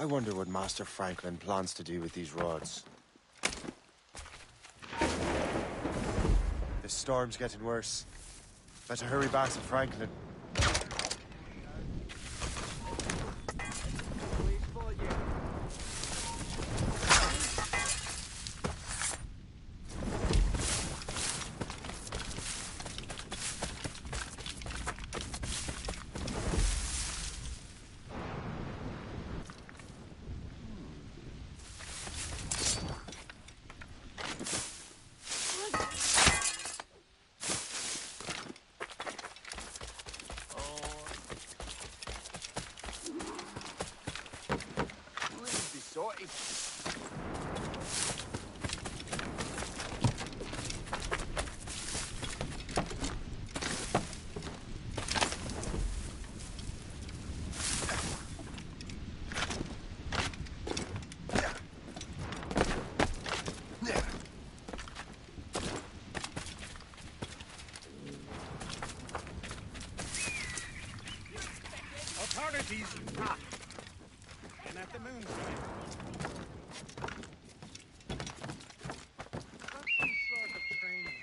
I wonder what Master Franklin plans to do with these rods. This storm's getting worse. Better hurry back to Franklin. Authorities, ah, and at the moon's end. Some sort of training.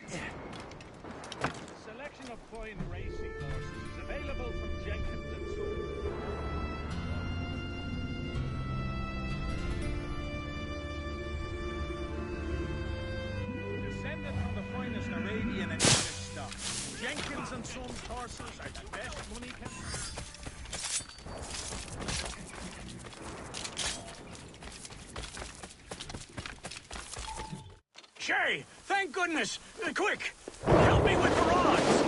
A selection of fine racing horses is available from Jenkins and Son. Descended from the finest Arabian and English stock, Jenkins and Son's horses are the best money can. Shay, thank goodness! Quick! Help me with the rods!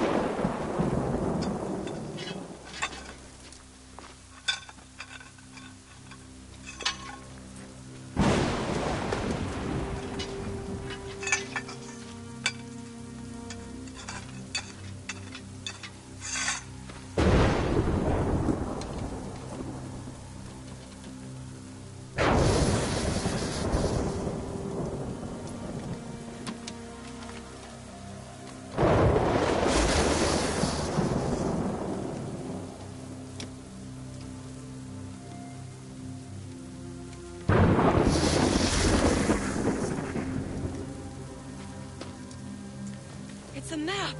It's a map.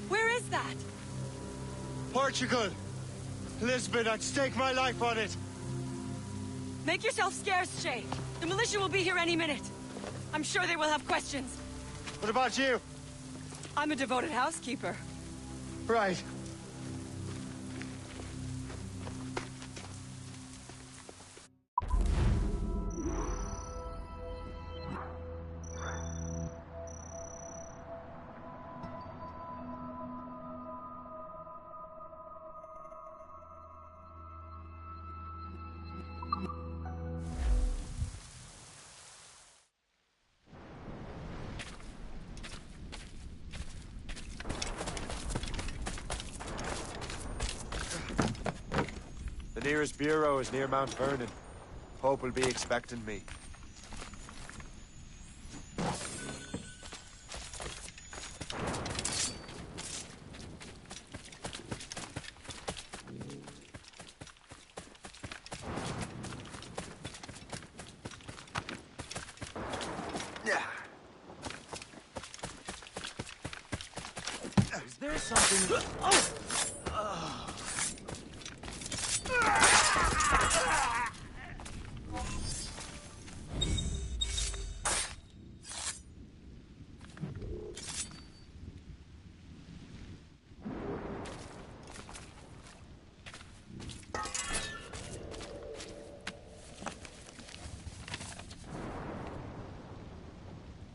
Where is that? Portugal! Lisbon, I'd stake my life on it! Make yourself scarce, Shay. The militia will be here any minute. I'm sure they will have questions. What about you? I'm a devoted housekeeper. Right. The nearest bureau is near Mount Vernon. Hope will be expecting me. Is there something? Oh!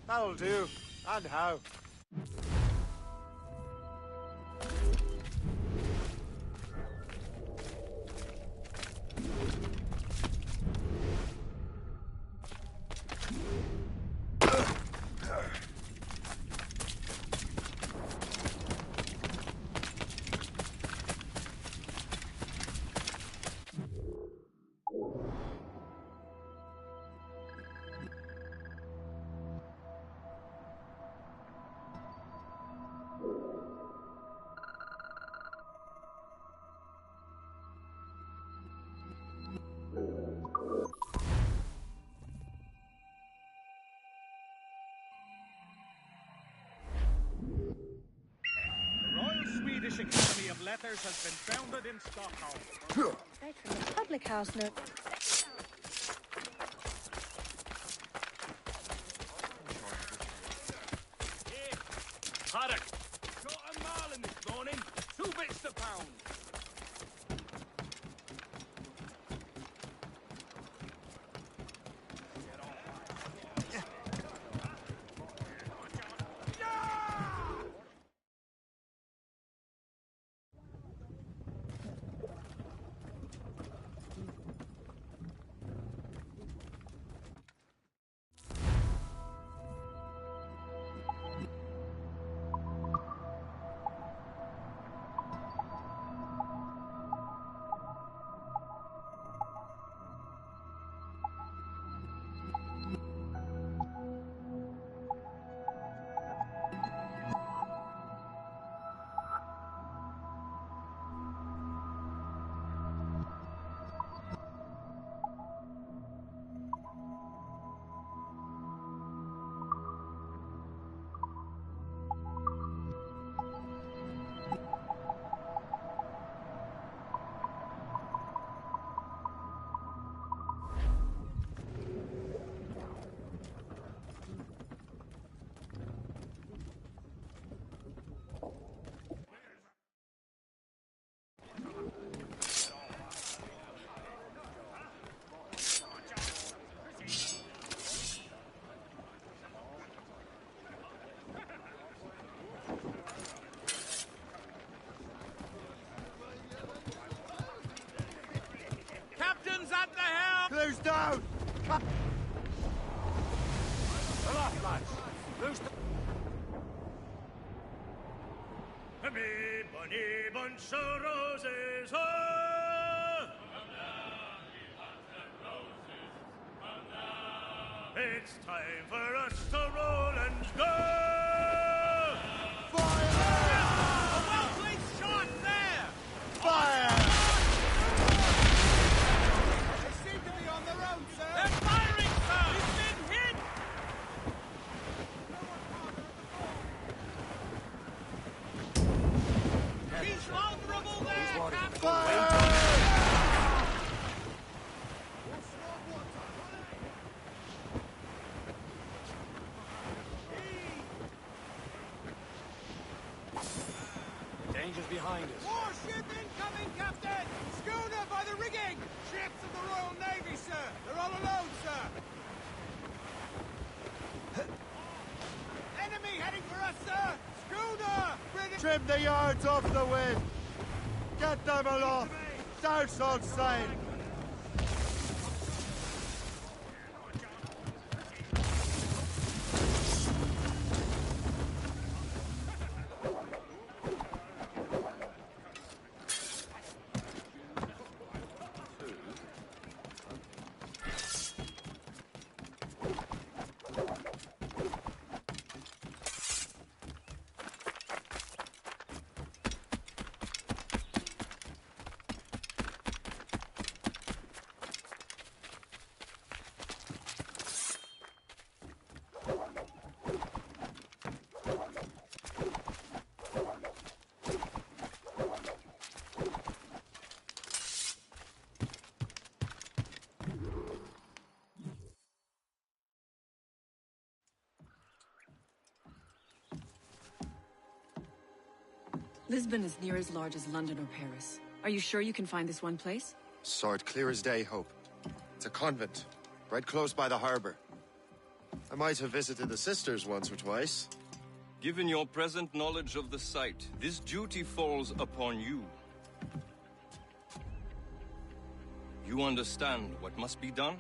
That'll do. And how? Letters has been founded in Stockholm. Right from the public house note. Haddock! Got a marlin this morning. 2 bits the pound. Captain's at the helm! Clues down! Aloft, lads! Loose the... Me bunny bunch of roses, oh! It's time for us to roll and go! Fire! A well-placed shot there! Fire! They seem to be on their own, sir! They're firing, sir! He's been hit! He's vulnerable there, Captain! Fire! Danger's behind us. Warship incoming, Captain! Schooner by the rigging! Ships of the Royal Navy, sir! They're all alone, sir! Enemy heading for us, sir! Schooner! British... Trim the yards off the wind! Get them aloft! South on sail! Lisbon is near as large as London or Paris. Are you sure you can find this one place? Sword clear as day, Hope. It's a convent, right close by the harbor. I might have visited the sisters once or twice. Given your present knowledge of the site, this duty falls upon you. You understand what must be done?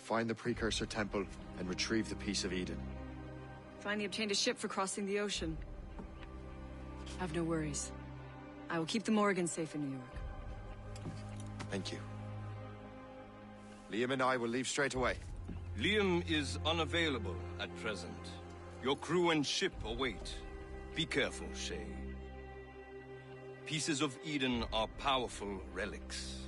Find the Precursor Temple and retrieve the Piece of Eden. Finally obtained a ship for crossing the ocean. Have no worries. I will keep the Morgan safe in New York. Thank you. Liam and I will leave straight away. Liam is unavailable at present. Your crew and ship await. Be careful, Shay. Pieces of Eden are powerful relics.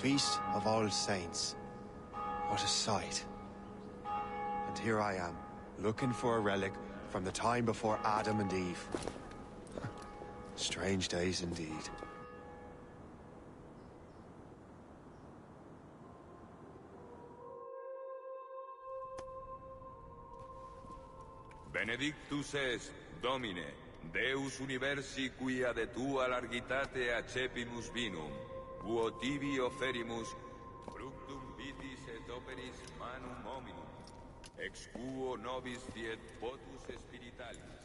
Feast of All Saints. What a sight. And here I am, looking for a relic from the time before Adam and Eve. Strange days indeed. Benedictus est, Domine, Deus universi quia de tua largitate accepimus vinum, quo tibi oferimus, fructum vitis et operis manum hominum, ex quo nobis fiet potus spiritualis.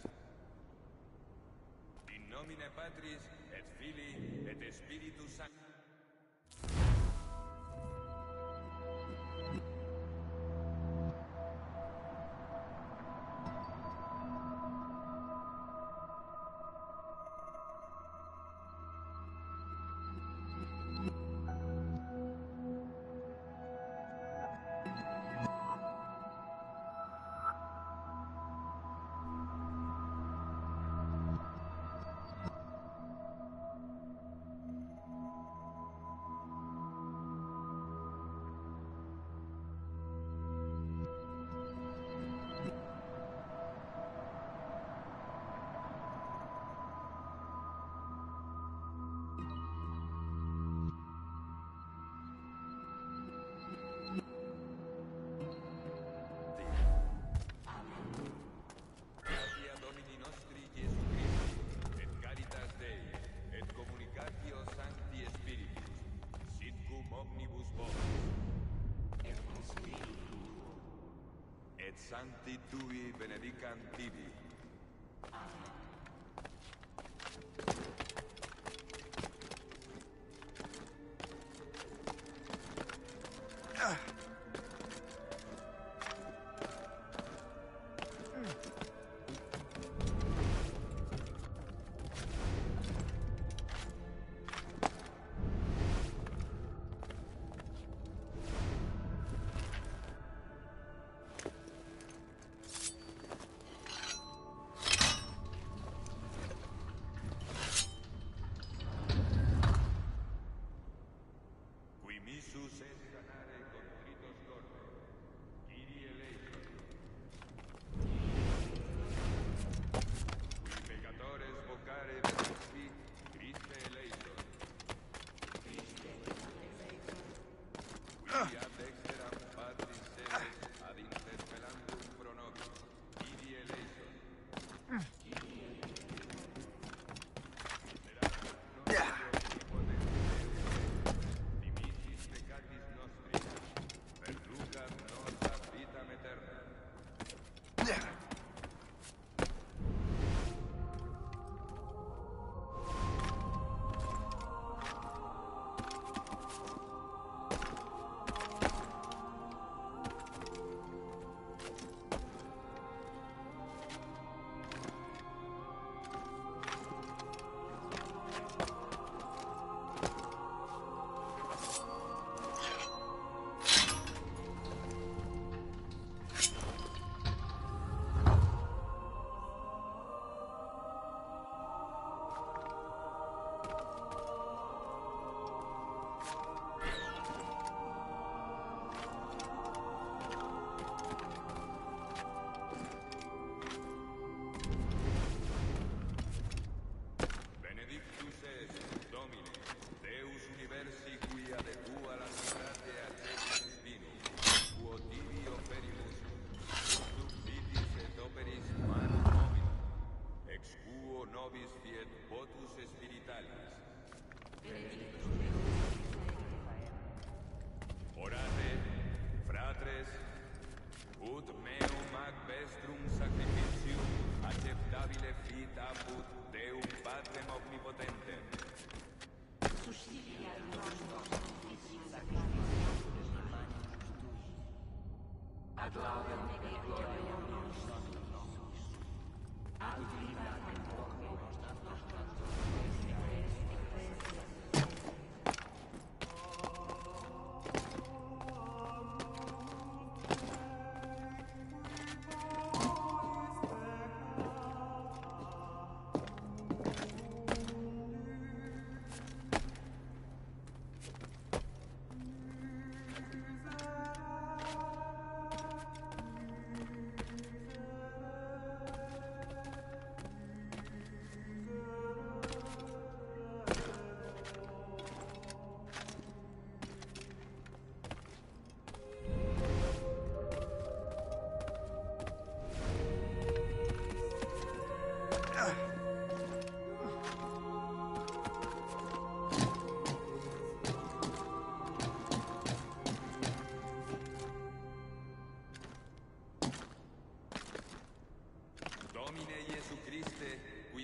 In nomine Patris, et Filii, et Spiritus Sancti. Sancti tui benedicant tibi.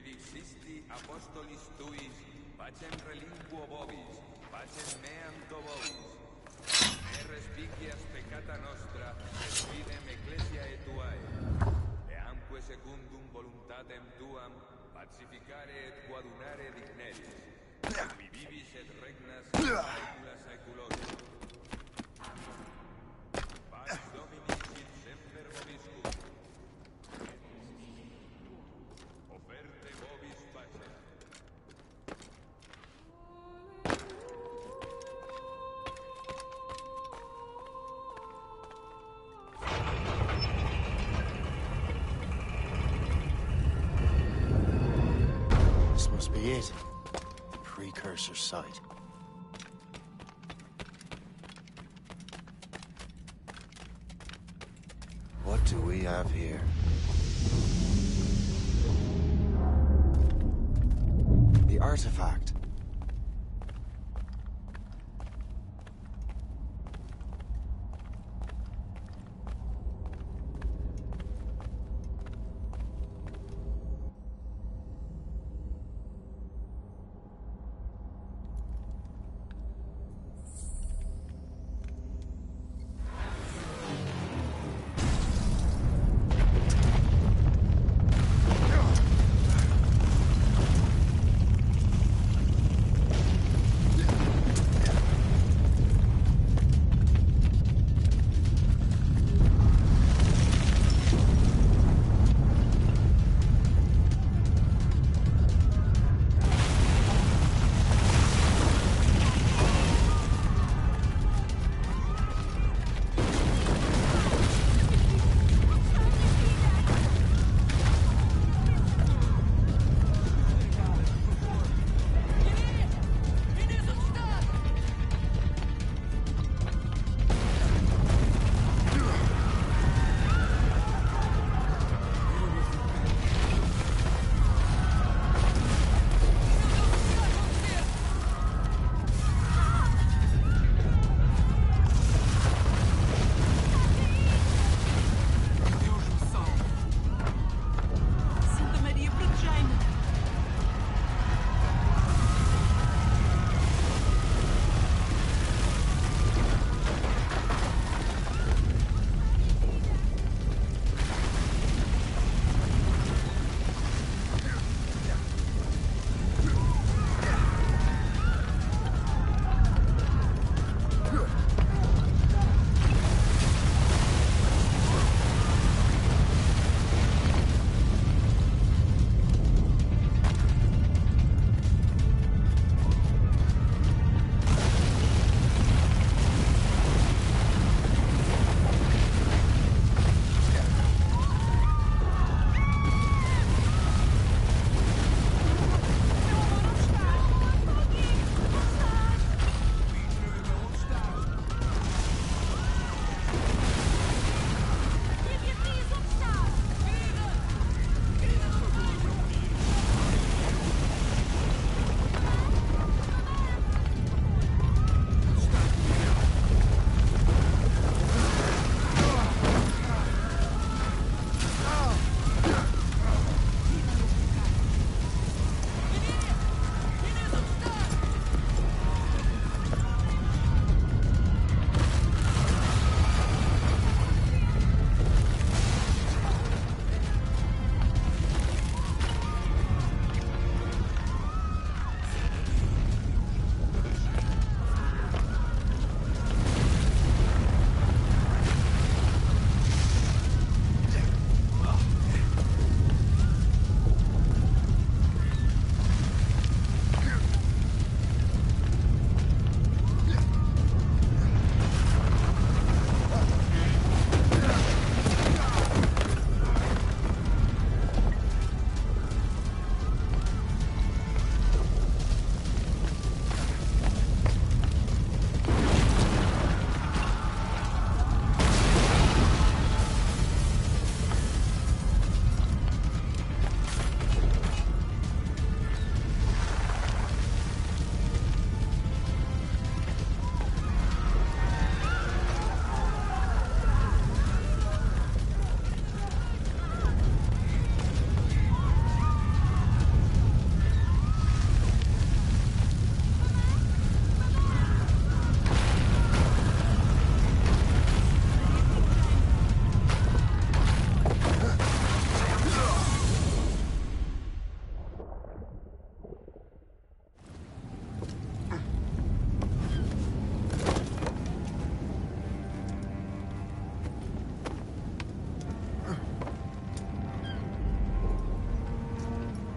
Quidixisti apostolis tuis, pacem relinquo vobis, pacem meam to vobis. Ne respicias peccata nostra, et fidem ecclesiae tuae. Eamque secundum voluntatem tuam, pacificare et coadunare digneris. Qui vivis et regnas saecula saeculorum. Pax Domini sit semper vobiscum. Offerte vobis pacem. This must be it. The precursor site. What do we have here? The artifact.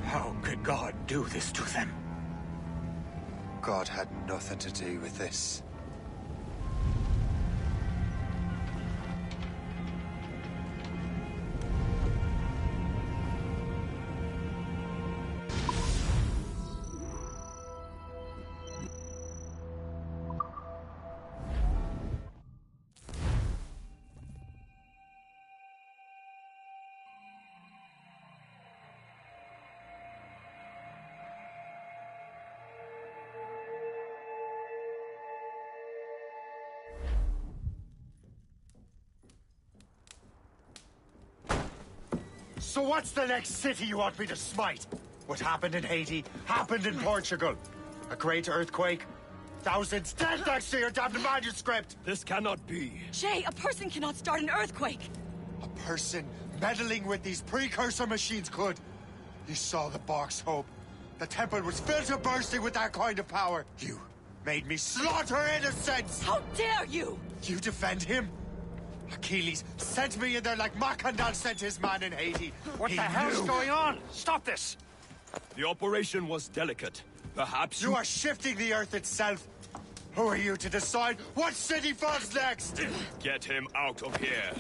How could God do this to them? God had nothing to do with this. So what's the next city you want me to smite? What happened in Haiti happened in Portugal. A great earthquake. Thousands dead thanks to your damned manuscript! This cannot be. Shay, a person cannot start an earthquake! A person meddling with these precursor machines could. You saw the Box Hope. The temple was filled to bursting with that kind of power. You made me slaughter innocents! How dare you! You defend him? Achilles sent me in there like Macandal sent his man in Haiti. What the hell's going on? Stop this! The operation was delicate. Perhaps you are shifting the earth itself. Who are you to decide what city falls next? Get him out of here.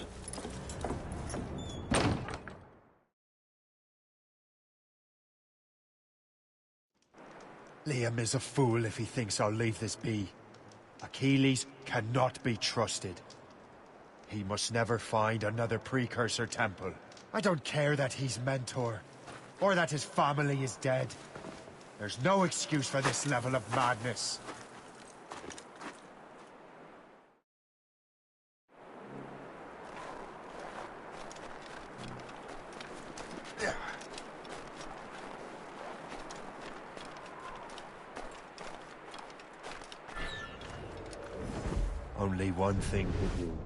Liam is a fool if he thinks I'll leave this be. Achilles cannot be trusted. He must never find another precursor temple. I don't care that he's mentor, or that his family is dead. There's no excuse for this level of madness. Only one thing to do.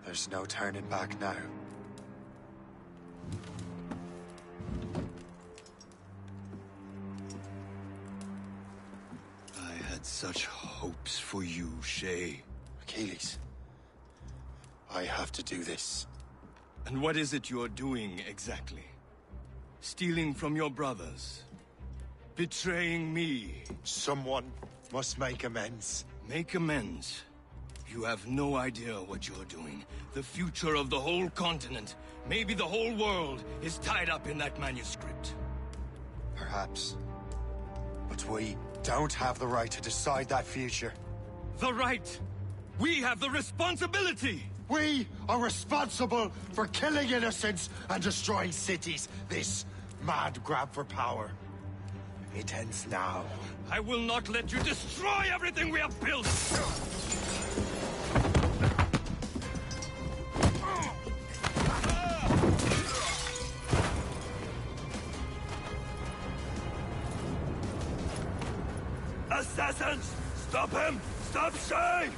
There's no turning back now. I had such hopes for you, Shay. Achilles, I have to do this. And what is it you're doing, exactly? Stealing from your brothers? Betraying me? Someone must make amends. Make amends? You have no idea what you're doing. The future of the whole continent, maybe the whole world, is tied up in that manuscript. Perhaps. But we don't have the right to decide that future. The right! We have the responsibility! We are responsible for killing innocents and destroying cities. This mad grab for power. It ends now. I will not let you destroy everything we have built! Assassins! Stop him! Stop Shay!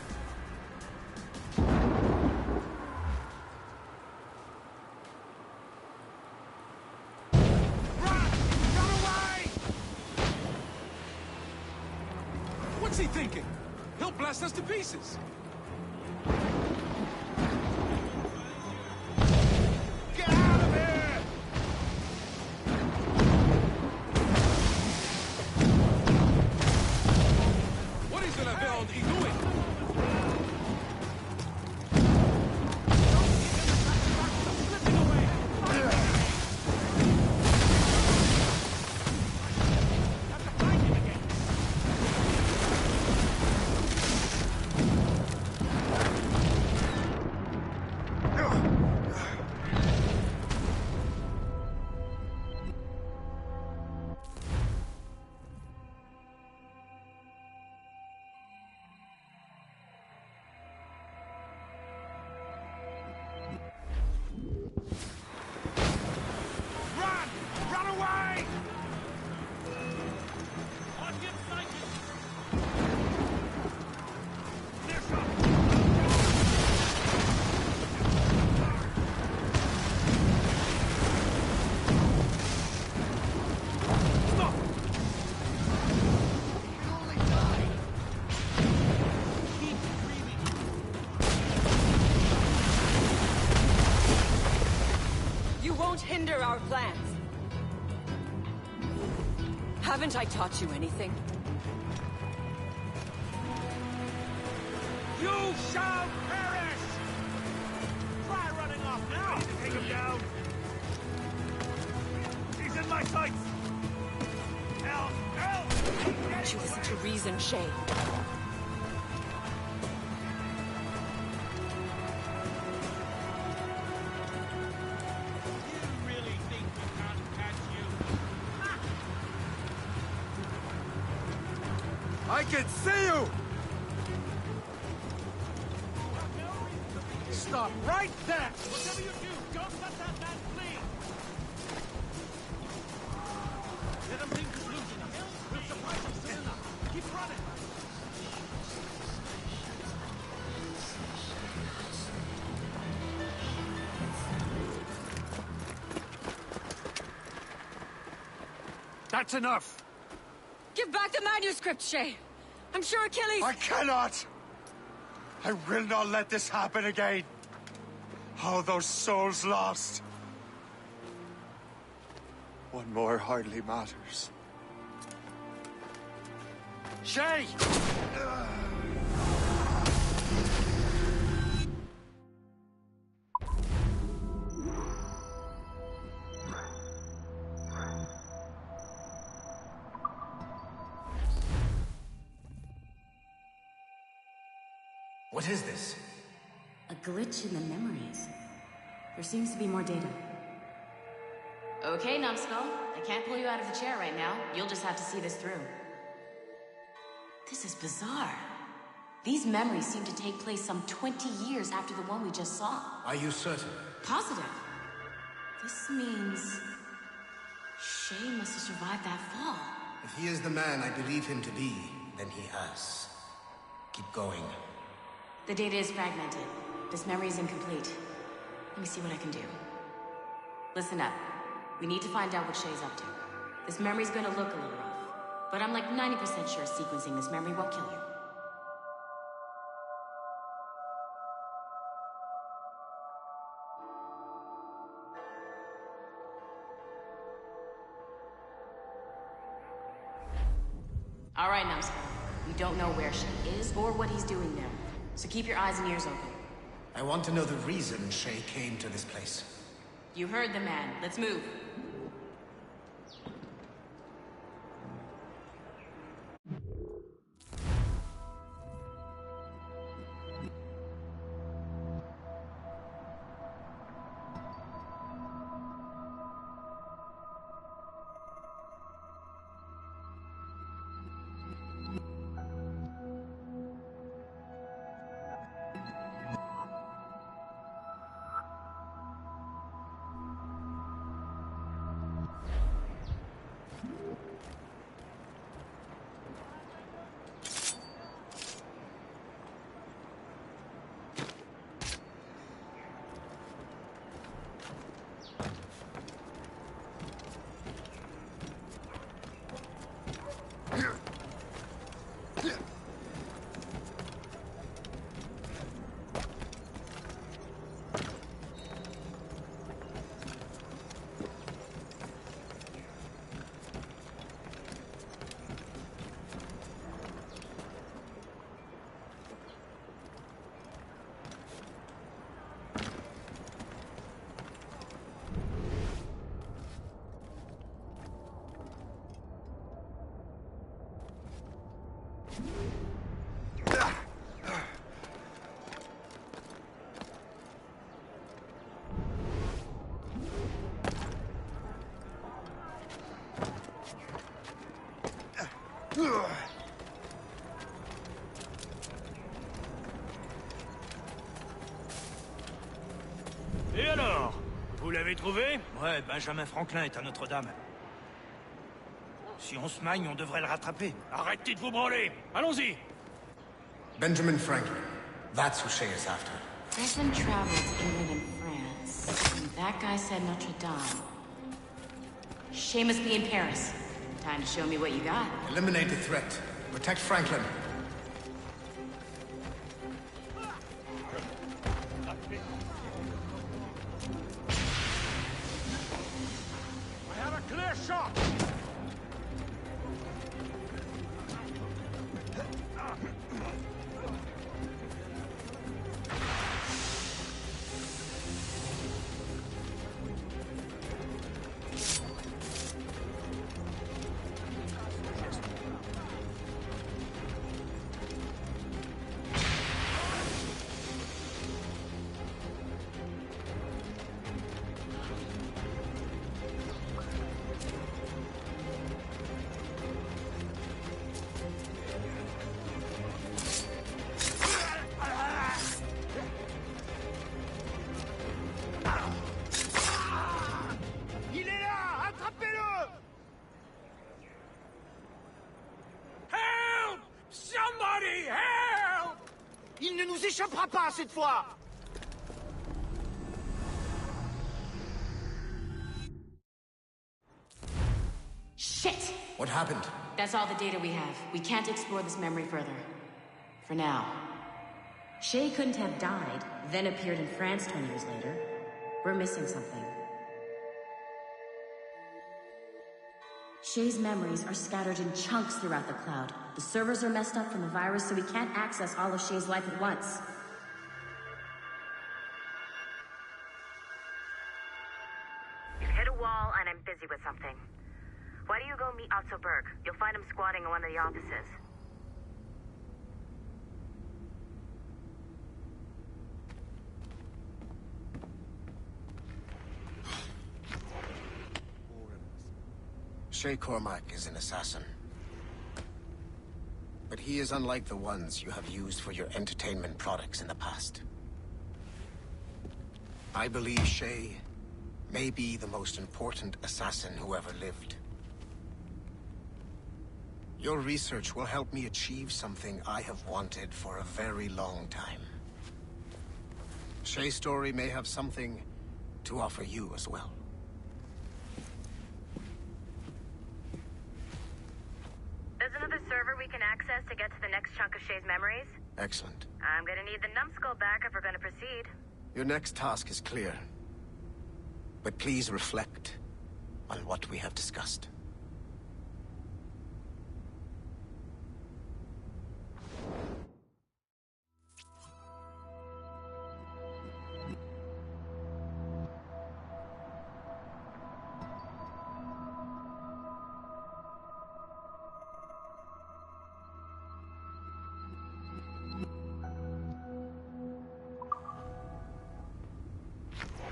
What's he thinking? He'll blast us to pieces. Get out of here! What is the level he doing? Run! Run away! On him, sighted! Clear shot! Stop! We'll only die! Keep screaming! You won't hinder our plans. Haven't I taught you anything? You shall perish! Try running off now! Take him down! He's in my sights! Help! Help! Won't you listen to reason, Shay? You really think we can't catch you? I can see you! Stop right there! Whatever you do, don't let that man flee! Let him think he's losing us. We'll surprise him soon enough. Keep running! That's enough! Give back the manuscript, Shay! I'm sure Achilles... I cannot! I will not let this happen again! All those souls lost! One more hardly matters. Shay! What is this? A glitch in the memories. There seems to be more data. Okay, Numbskull. I can't pull you out of the chair right now. You'll just have to see this through. This is bizarre. These memories seem to take place some 20 years after the one we just saw. Are you certain? Positive. This means... Shay must have survived that fall. If he is the man I believe him to be, then he has. Keep going. The data is fragmented. This memory is incomplete. Let me see what I can do. Listen up. We need to find out what Shay's up to. This memory's gonna look a little rough, but I'm like 90% sure sequencing this memory won't kill you. All right, Numbskull. We don't know where Shay is or what he's doing now, so keep your eyes and ears open. I want to know the reason Shay came to this place. You heard the man. Let's move. Vous l'avez trouvé? Ouais, Benjamin Franklin est à Notre-Dame. Si on se magne, on devrait le rattraper. Arrêtez de vous branler! Allons-y! Benjamin Franklin. That's who Shay is after. Franklin traveled to England and France. And that guy said Notre Dame. Shay must be in Paris. Time to show me what you got. Eliminate the threat. Protect Franklin. I have a clear shot! Il est là! Attrapez-le! Help! Somebody help! Il ne nous échappera pas cette fois! Shit! What happened? That's all the data we have. We can't explore this memory further. For now. Shay couldn't have died, then appeared in France 20 years later. We're missing something. Shay's memories are scattered in chunks throughout the cloud. The servers are messed up from the virus, so we can't access all of Shay's life at once. You've hit a wall, and I'm busy with something. Why don't you go meet Otto Berg? You'll find him squatting in one of the offices. Shay Cormac is an assassin. But he is unlike the ones you have used for your entertainment products in the past. I believe Shay may be the most important assassin who ever lived. Your research will help me achieve something I have wanted for a very long time. Shay's story may have something to offer you as well. There's another server we can access to get to the next chunk of Shay's memories. Excellent. I'm gonna need the numbskull back if we're gonna proceed. Your next task is clear. But please reflect on what we have discussed.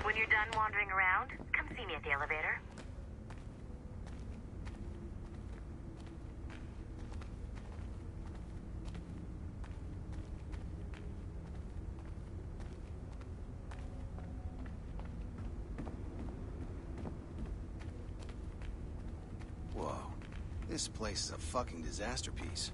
When you're done wandering around, come see me at the elevator. Whoa. This place is a fucking disaster piece.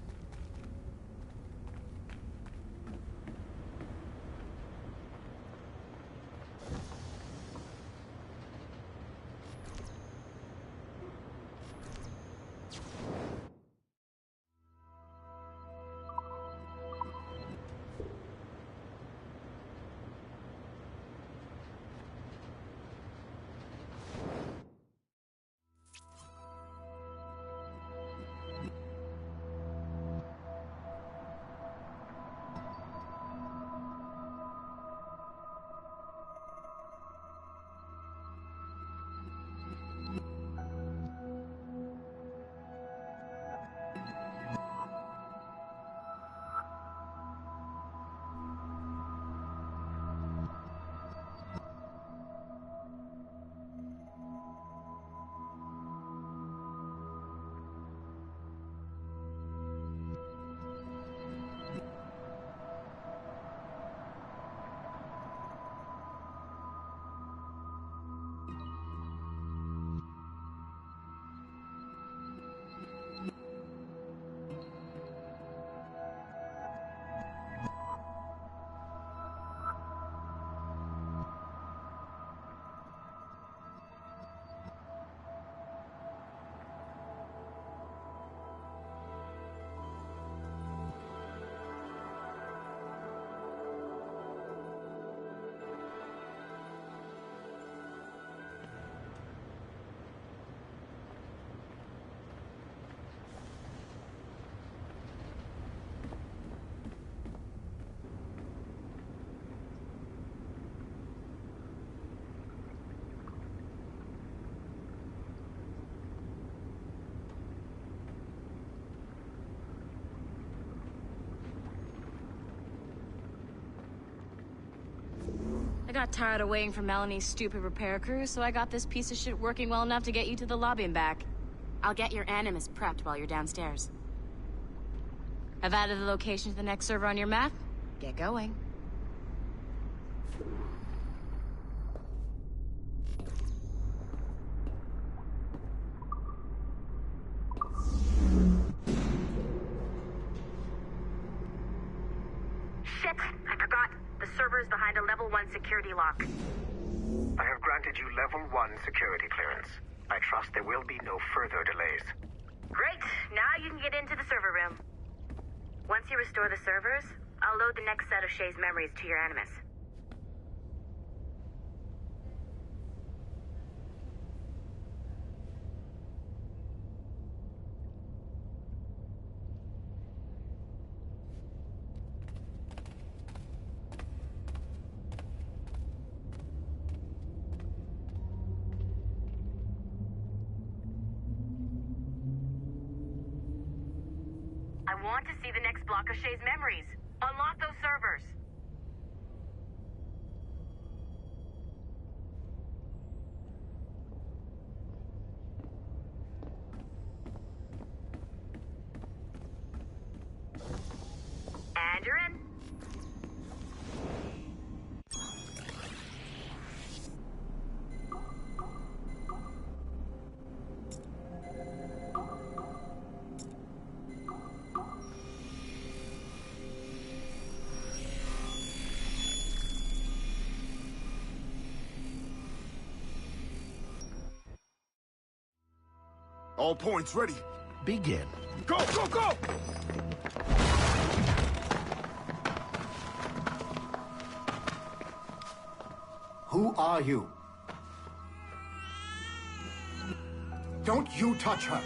I got tired of waiting for Melanie's stupid repair crew, so I got this piece of shit working well enough to get you to the lobby and back. I'll get your Animus prepped while you're downstairs. I've added the location to the next server on your map. Get going. Shit! I forgot. The server is behind a level 1 security lock. I have granted you level 1 security clearance. I trust there will be no further delays. Great! Now you can get into the server room. Once you restore the servers, I'll load the next set of Shay's memories to your Animus. I want to see the next block of Shay's memories. Unlock those servers. And you're in. All points ready. Begin. Go, go, go! Who are you? Don't you touch her!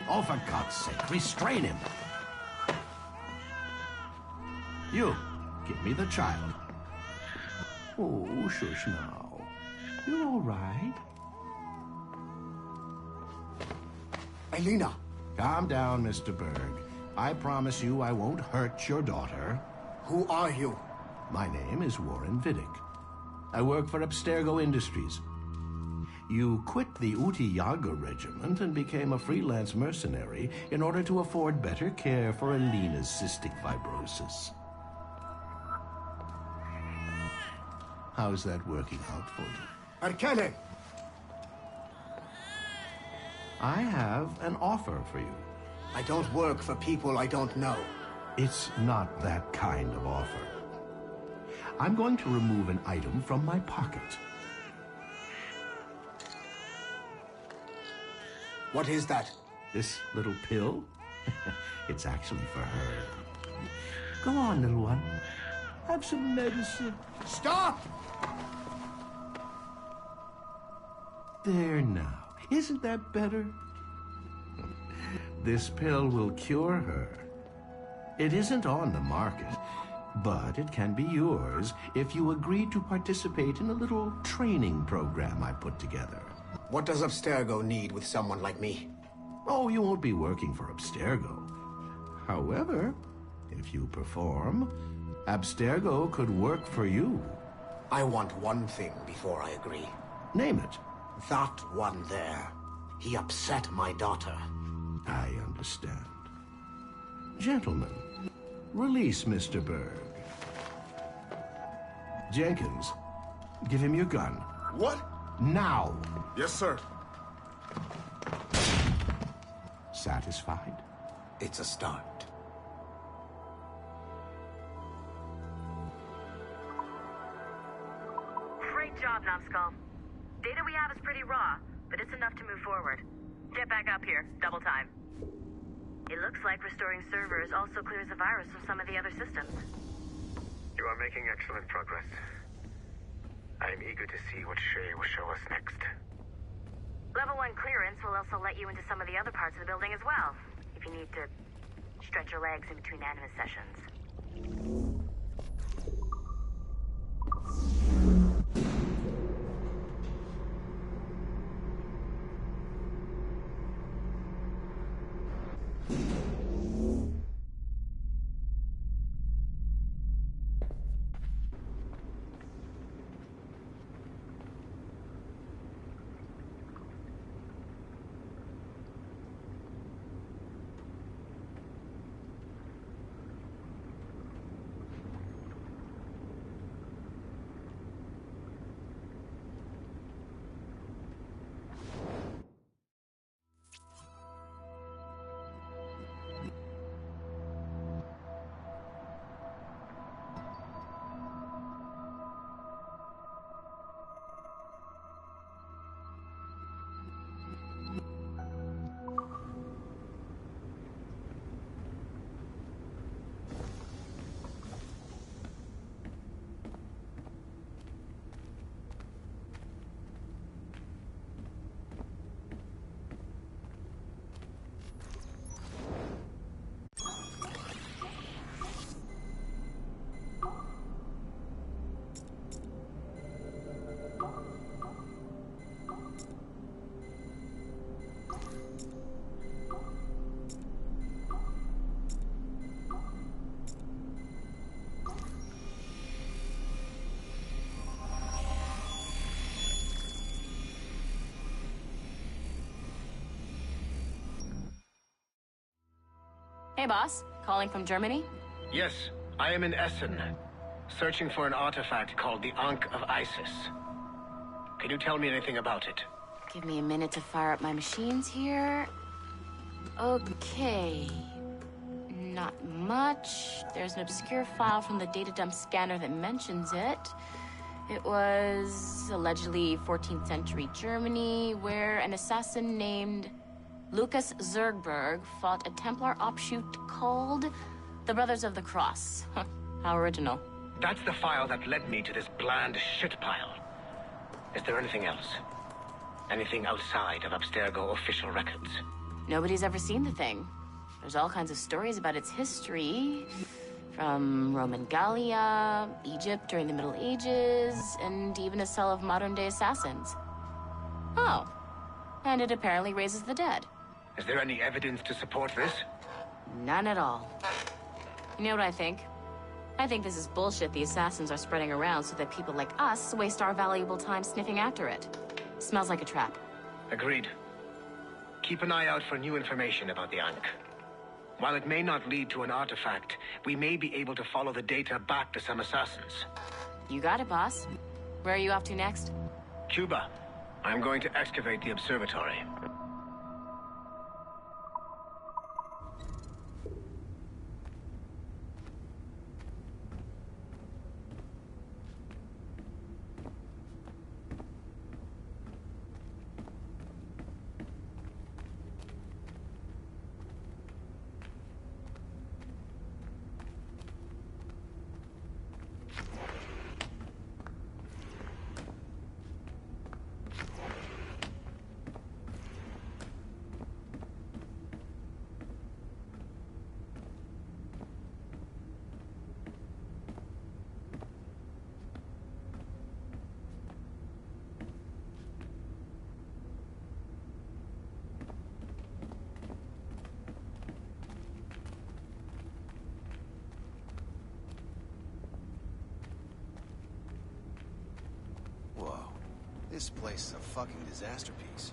Oh, for God's sake, restrain him! You, give me the child. Oh, shush now. You're all right. Elena! Calm down, Mr. Berg. I promise you I won't hurt your daughter. Who are you? My name is Warren Vidic. I work for Abstergo Industries. You quit the Uti Yaga regiment and became a freelance mercenary in order to afford better care for Elena's cystic fibrosis. How's that working out for you? Arkele! I have an offer for you. I don't work for people I don't know. It's not that kind of offer. I'm going to remove an item from my pocket. What is that? This little pill? It's actually for her. Go on, little one. Have some medicine. Stop! There now. Isn't that better? This pill will cure her. It isn't on the market, but it can be yours if you agree to participate in a little training program I put together. What does Abstergo need with someone like me? Oh, you won't be working for Abstergo. However, if you perform, Abstergo could work for you. I want one thing before I agree. Name it. That one there. He upset my daughter. I understand. Gentlemen, release Mr. Berg. Jenkins, give him your gun. What? Now! Yes, sir. Satisfied? It's a start. Great job, Numbskull. Data we have is pretty raw, but it's enough to move forward. Get back up here. Double time. It looks like restoring servers also clears the virus from some of the other systems. You are making excellent progress. I am eager to see what Shay will show us next. Level 1 clearance will also let you into some of the other parts of the building as well, if you need to stretch your legs in between Animus sessions. Hey, boss. Calling from Germany? Yes, I am in Essen, searching for an artifact called the Ankh of Isis. Can you tell me anything about it? Give me a minute to fire up my machines here. Okay. Not much. There's an obscure file from the data dump scanner that mentions it. It was allegedly 14th century Germany, where an assassin named Lucas Zergberg fought a Templar offshoot called the Brothers of the Cross. How original. That's the file that led me to this bland shit pile. Is there anything else? Anything outside of Abstergo official records? Nobody's ever seen the thing. There's all kinds of stories about its history. From Roman Gallia, Egypt during the Middle Ages, and even a cell of modern-day assassins. Oh. And it apparently raises the dead. Is there any evidence to support this? None at all. You know what I think? I think this is bullshit the assassins are spreading around so that people like us waste our valuable time sniffing after it. Smells like a trap. Agreed. Keep an eye out for new information about the Ankh. While it may not lead to an artifact, we may be able to follow the data back to some assassins. You got it, boss. Where are you off to next? Cuba. I'm going to excavate the observatory. This place is a fucking disaster piece.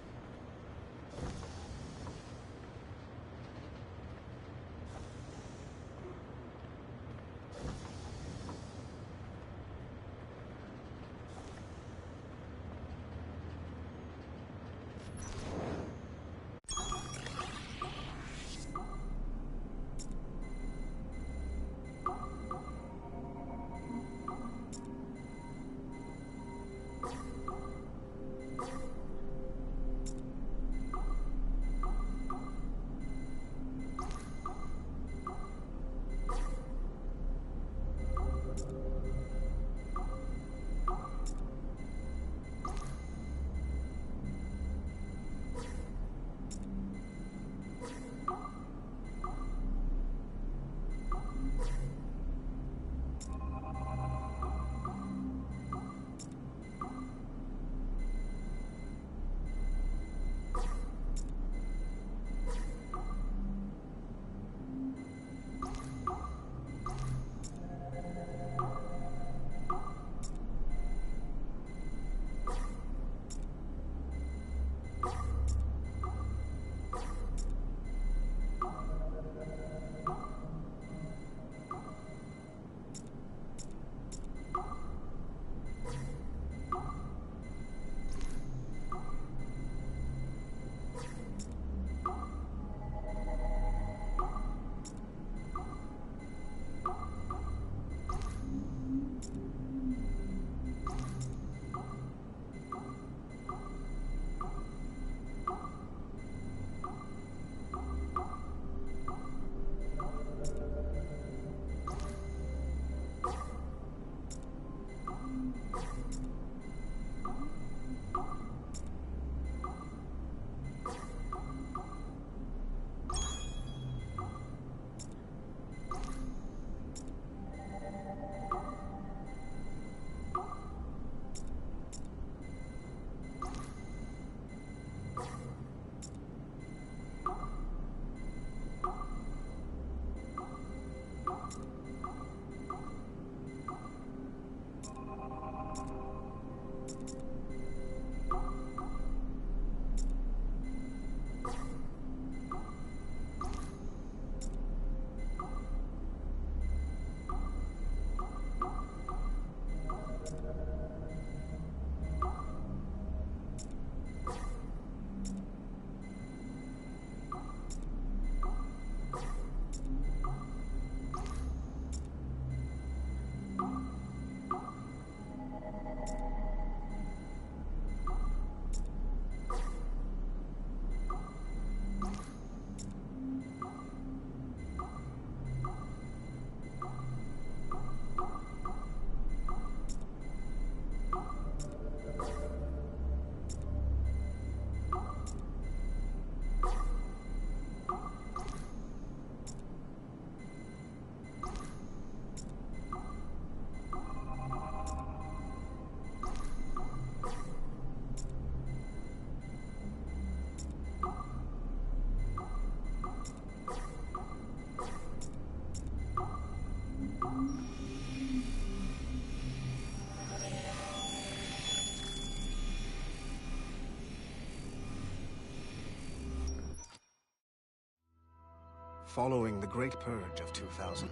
Following the Great Purge of 2000,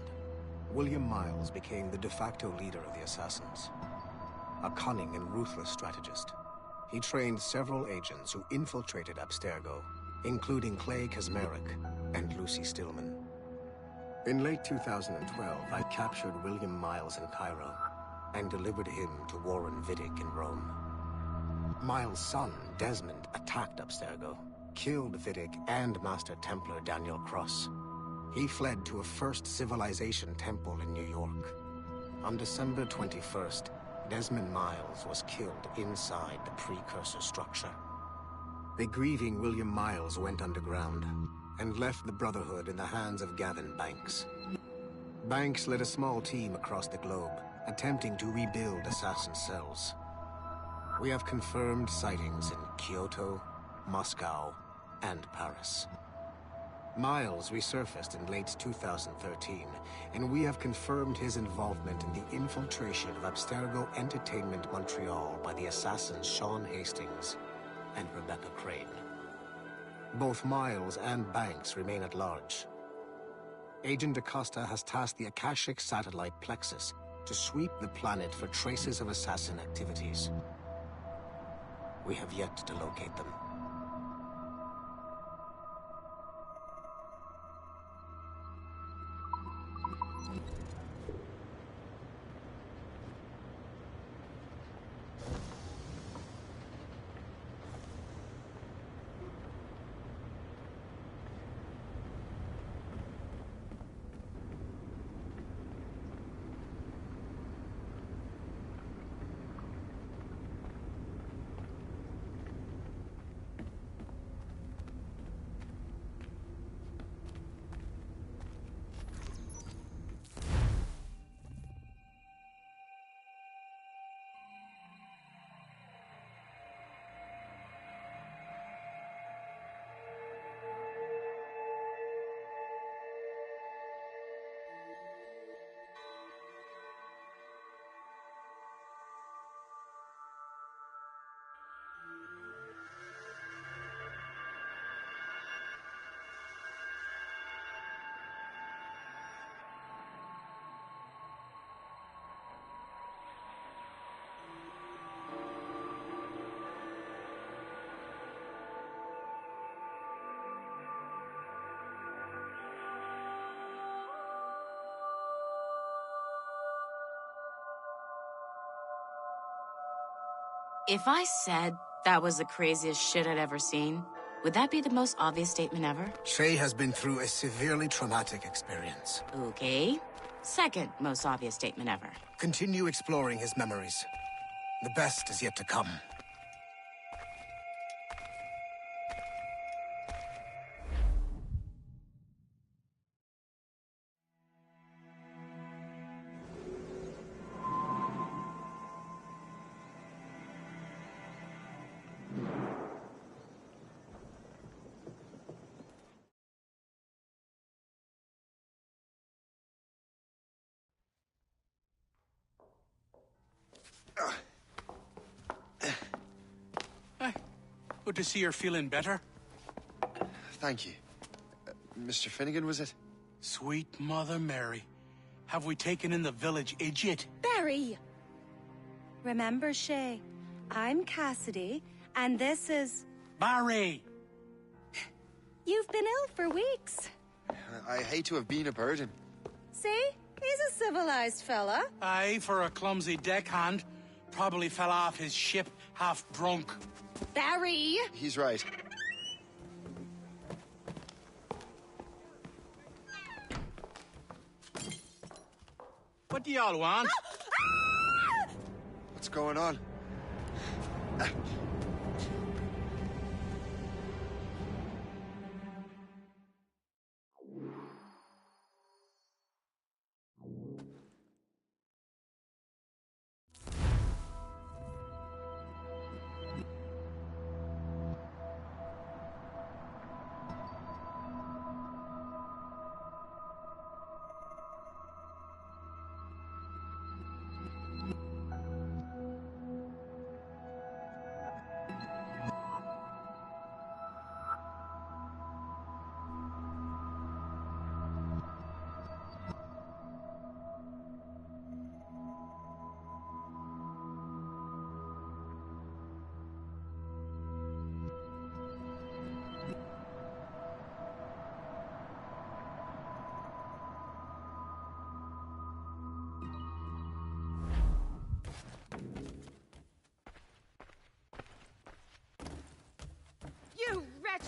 William Miles became the de facto leader of the Assassins. A cunning and ruthless strategist, he trained several agents who infiltrated Abstergo, including Clay Kazmarek and Lucy Stillman. In late 2012, I captured William Miles in Cairo and delivered him to Warren Vidic in Rome. Miles' son, Desmond, attacked Abstergo, killed Vidic and Master Templar Daniel Cross. He fled to a First Civilization temple in New York. On December 21st, Desmond Miles was killed inside the precursor structure. The grieving William Miles went underground and left the Brotherhood in the hands of Gavin Banks. Banks led a small team across the globe, attempting to rebuild assassin cells. We have confirmed sightings in Kyoto, Moscow, and Paris. Miles resurfaced in late 2013, and we have confirmed his involvement in the infiltration of Abstergo Entertainment Montreal by the assassins Sean Hastings and Rebecca Crane. Both Miles and Banks remain at large. Agent Acosta has tasked the Akashic satellite Plexus to sweep the planet for traces of assassin activities. We have yet to locate them. If I said that was the craziest shit I'd ever seen, would that be the most obvious statement ever? Shay has been through a severely traumatic experience. Okay. Second most obvious statement ever. Continue exploring his memories. The best is yet to come. Good to see you're feeling better. Thank you. Mr. Finnegan, was it? Sweet Mother Mary. Have we taken in the village idiot? Barry! Remember, Shay, I'm Cassidy, and this is... Barry! You've been ill for weeks. I hate to have been a burden. See? He's a civilized fella. Aye, for a clumsy deckhand. Probably fell off his ship half drunk. Barry! He's right. What do y'all want? What's going on?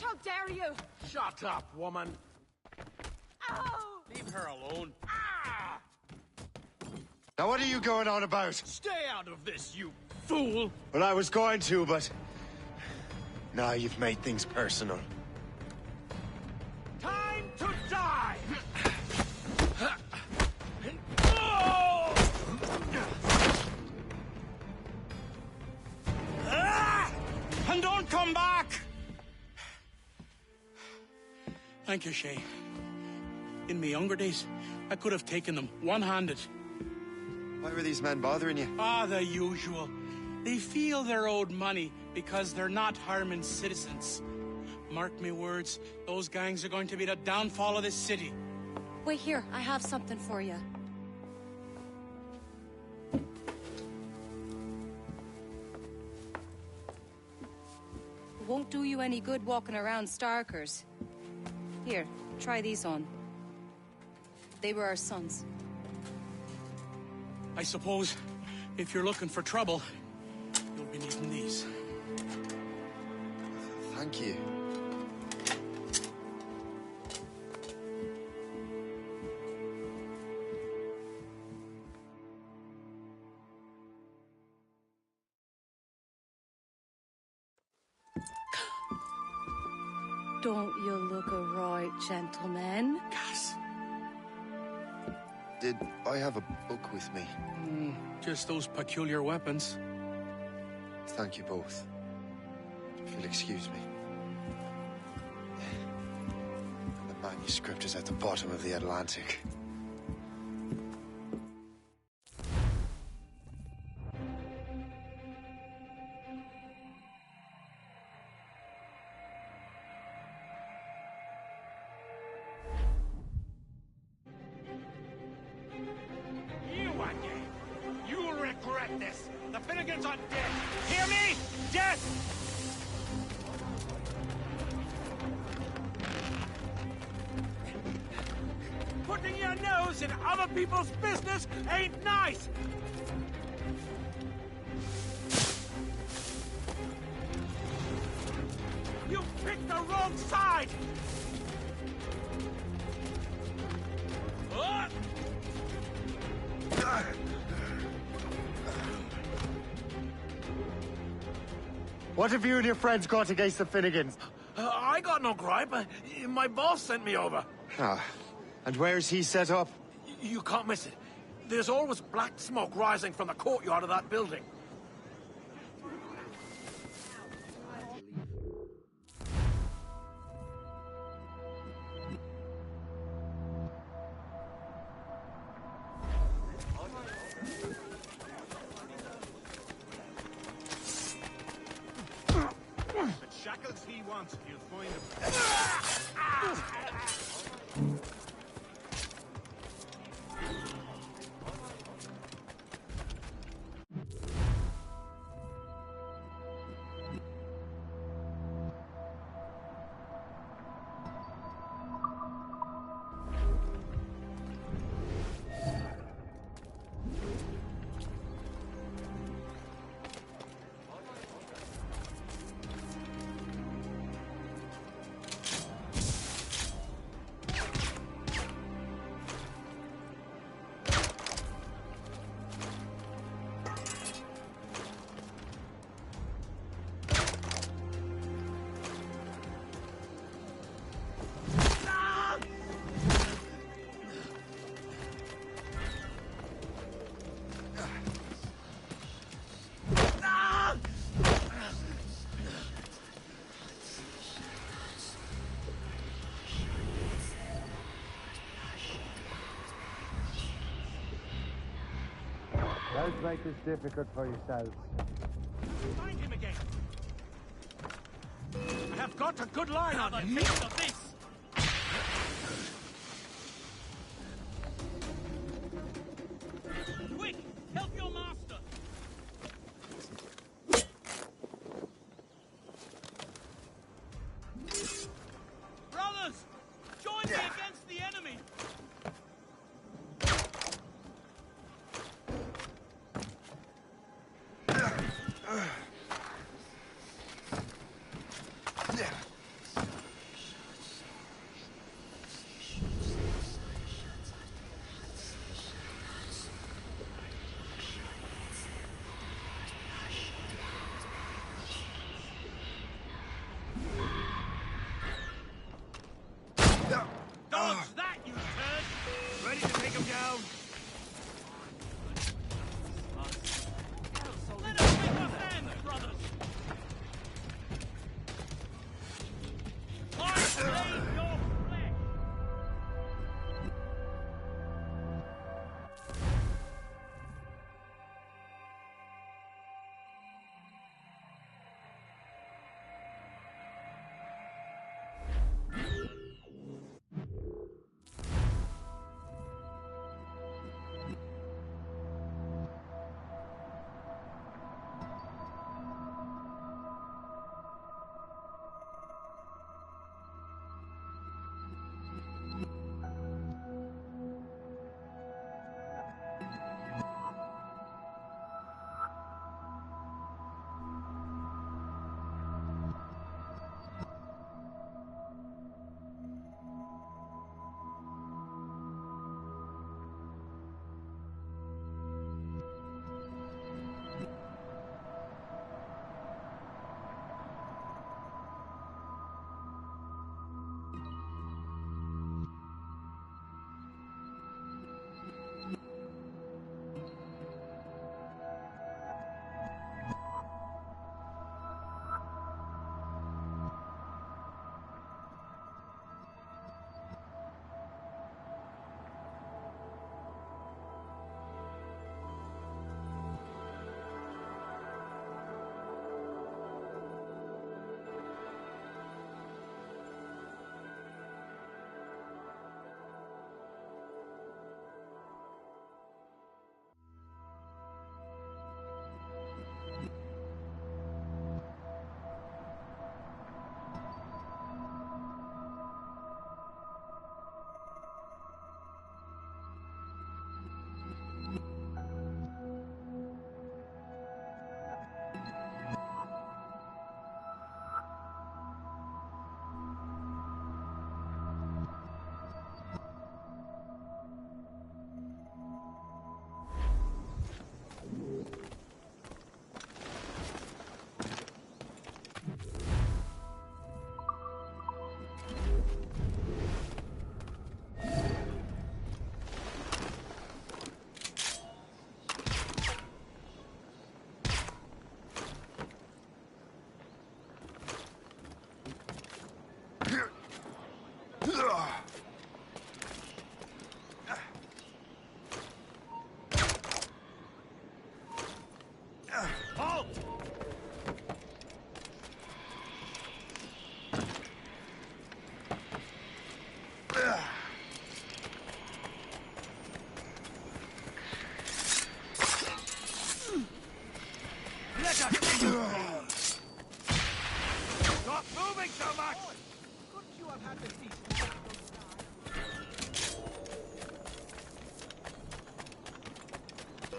How dare you! Shut up, woman. Ow! Leave her alone. Now what are you going on about? Stay out of this, you fool! Well, I was going to, but... Now you've made things personal. Time to die! And don't come back! Thank you, Shay. In my younger days, I could have taken them one-handed. Why were these men bothering you? Ah, the usual. They feel they're owed money because they're not harming citizens. Mark me words, those gangs are going to be the downfall of this city. Wait here, I have something for you. It won't do you any good walking around Starkers. Here, try these on. They were our sons. I suppose, if you're looking for trouble, you'll be needing these. Thank you. Don't you look a right, gentlemen? Cass. Did I have a book with me? Just those peculiar weapons. Thank you both. If you'll excuse me. The manuscript is at the bottom of the Atlantic. You again! You'll regret this! The Finnegans are dead! Hear me? Dead! Putting your nose in other people's business ain't nice! You picked the wrong side! What have you and your friends got against the Finnegans? I got no gripe. My boss sent me over. Ah, and where's he set up? You can't miss it. There's always black smoke rising from the courtyard of that building. The shackles he wants, you'll find him. Don't make this difficult for yourselves. Find him again. I have got a good line on him. Taste of this. Quick, help your master. Brothers, join me against the enemy.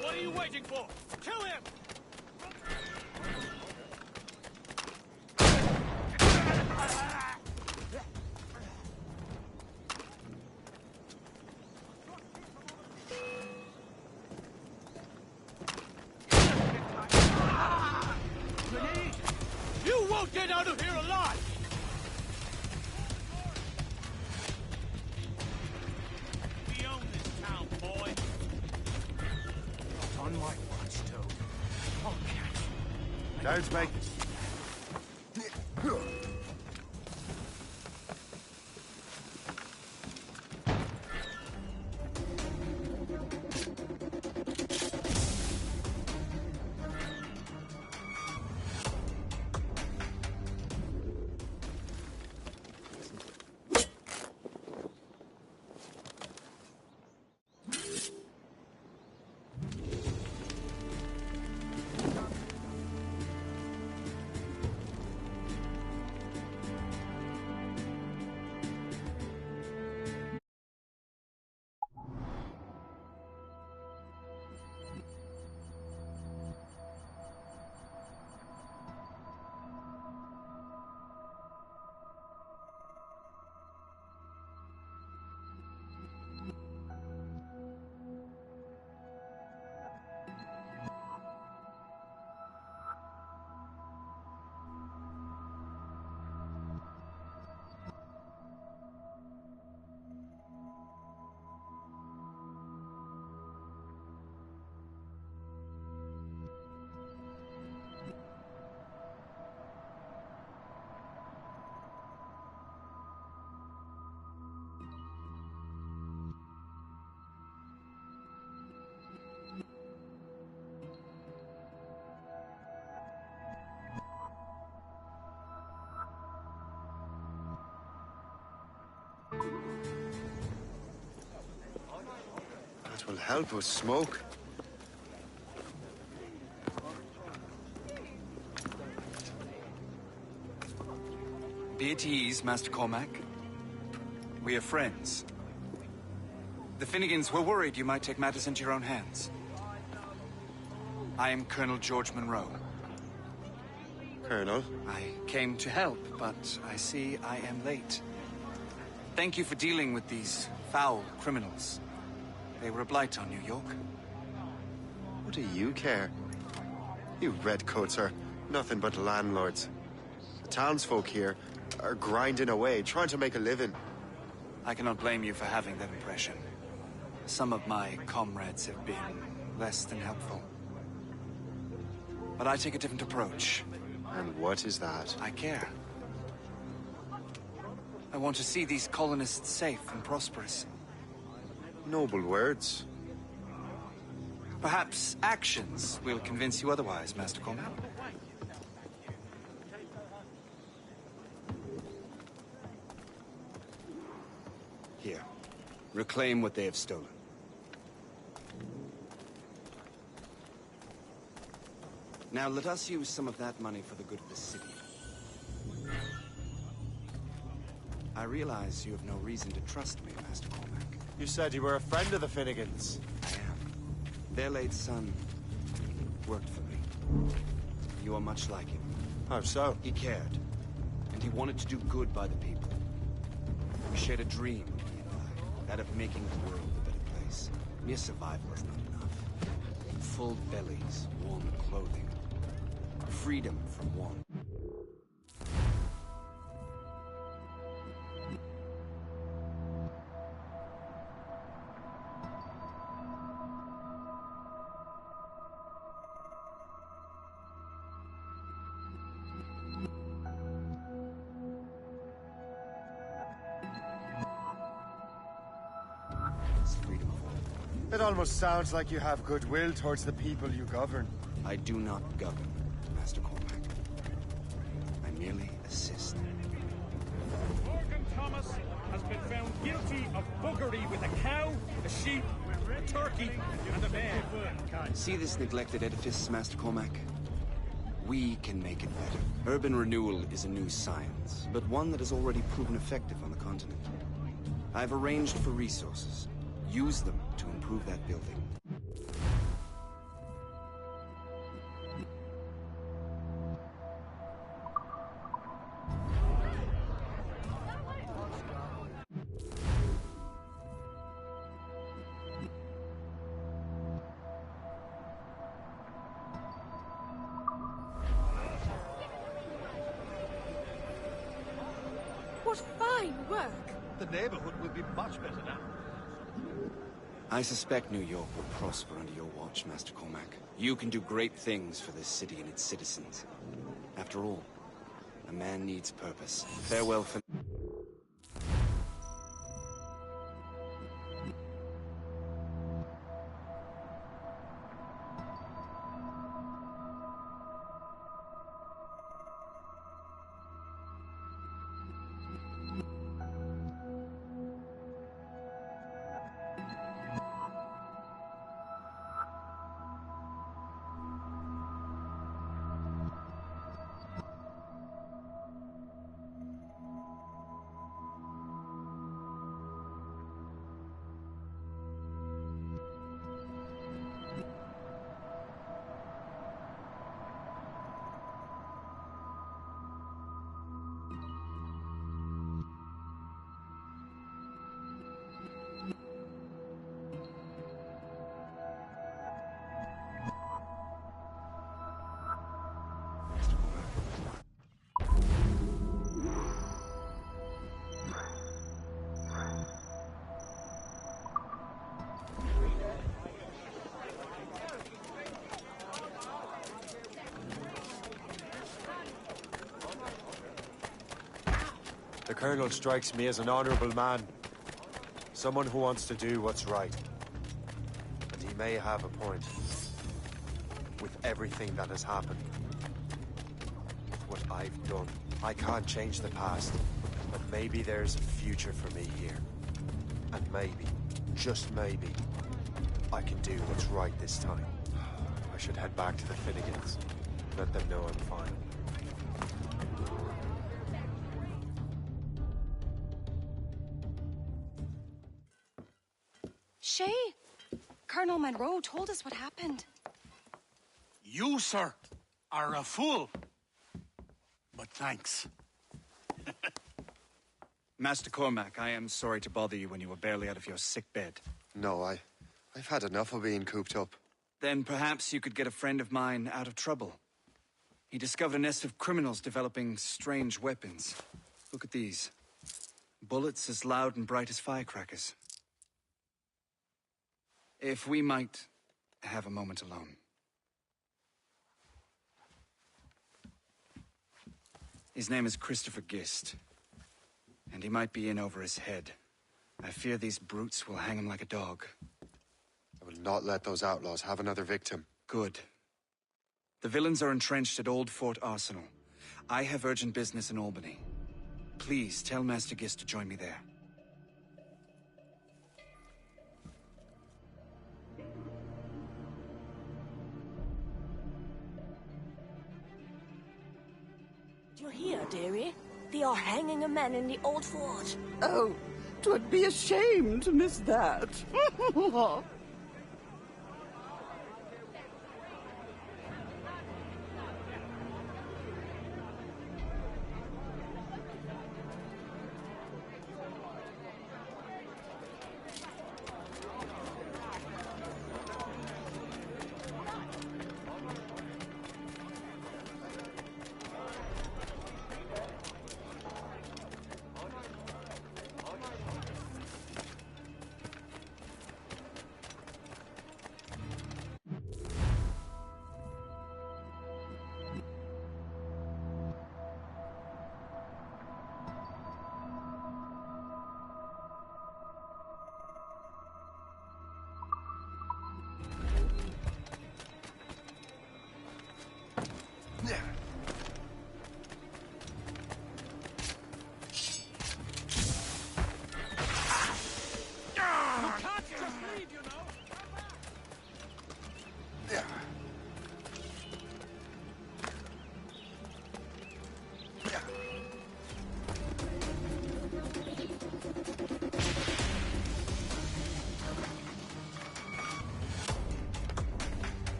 What are you waiting for? Kill him! You won't get out of here alive! We own this town, boy. On my watch, Toad. I'll catch you. Don't make... That will help with smoke. Be at ease, Master Cormac. We are friends. The Finnegans were worried you might take matters into your own hands. I am Colonel George Monroe. Colonel? I came to help, but I see I am late. Thank you for dealing with these foul criminals. They were a blight on New York. What do you care? You redcoats are nothing but landlords. The townsfolk here are grinding away, trying to make a living. I cannot blame you for having that impression. Some of my comrades have been less than helpful. But I take a different approach. And what is that? I care. I want to see these colonists safe and prosperous. Noble words. Perhaps actions will convince you otherwise, Master Cormac. Here. Reclaim what they have stolen. Now let us use some of that money for the good of the city. I realize you have no reason to trust me, Master Cormac. You said you were a friend of the Finnegans. I am. Their late son worked for me. You are much like him. How so? He cared, and he wanted to do good by the people. We shared a dream, he and I, that of making the world a better place. Mere survival is not enough. Full bellies, warm clothing, freedom from want. It almost sounds like you have goodwill towards the people you govern. I do not govern, Master Cormac. I merely assist. Morgan Thomas has been found guilty of buggery with a cow, a sheep, a turkey, and a man. See this neglected edifice, Master Cormac? We can make it better. Urban renewal is a new science, but one that has already proven effective on the continent. I've arranged for resources. Use them to improve that building. What fine work! The neighborhood will be much better now. I suspect New York will prosper under your watch, Master Cormac. You can do great things for this city and its citizens. After all, a man needs purpose. Farewell for... The Colonel strikes me as an honorable man. Someone who wants to do what's right. And he may have a point. With everything that has happened. With what I've done. I can't change the past. But maybe there's a future for me here. And maybe, just maybe, I can do what's right this time. I should head back to the Finnegans. Let them know I'm fine. Shay, Colonel Monroe told us what happened. You, sir, are a fool. But thanks. Master Cormac, I am sorry to bother you when you were barely out of your sick bed. No, I've had enough of being cooped up. Then perhaps you could get a friend of mine out of trouble. He discovered a nest of criminals developing strange weapons. Look at these. Bullets as loud and bright as firecrackers. If we might have a moment alone. His name is Christopher Gist. And he might be in over his head. I fear these brutes will hang him like a dog. I will not let those outlaws have another victim. Good. The villains are entrenched at Old Fort Arsenal. I have urgent business in Albany. Please tell Master Gist to join me there. Do you hear, dearie? They are hanging a man in the old fort. Oh, 'twould be a shame to miss that.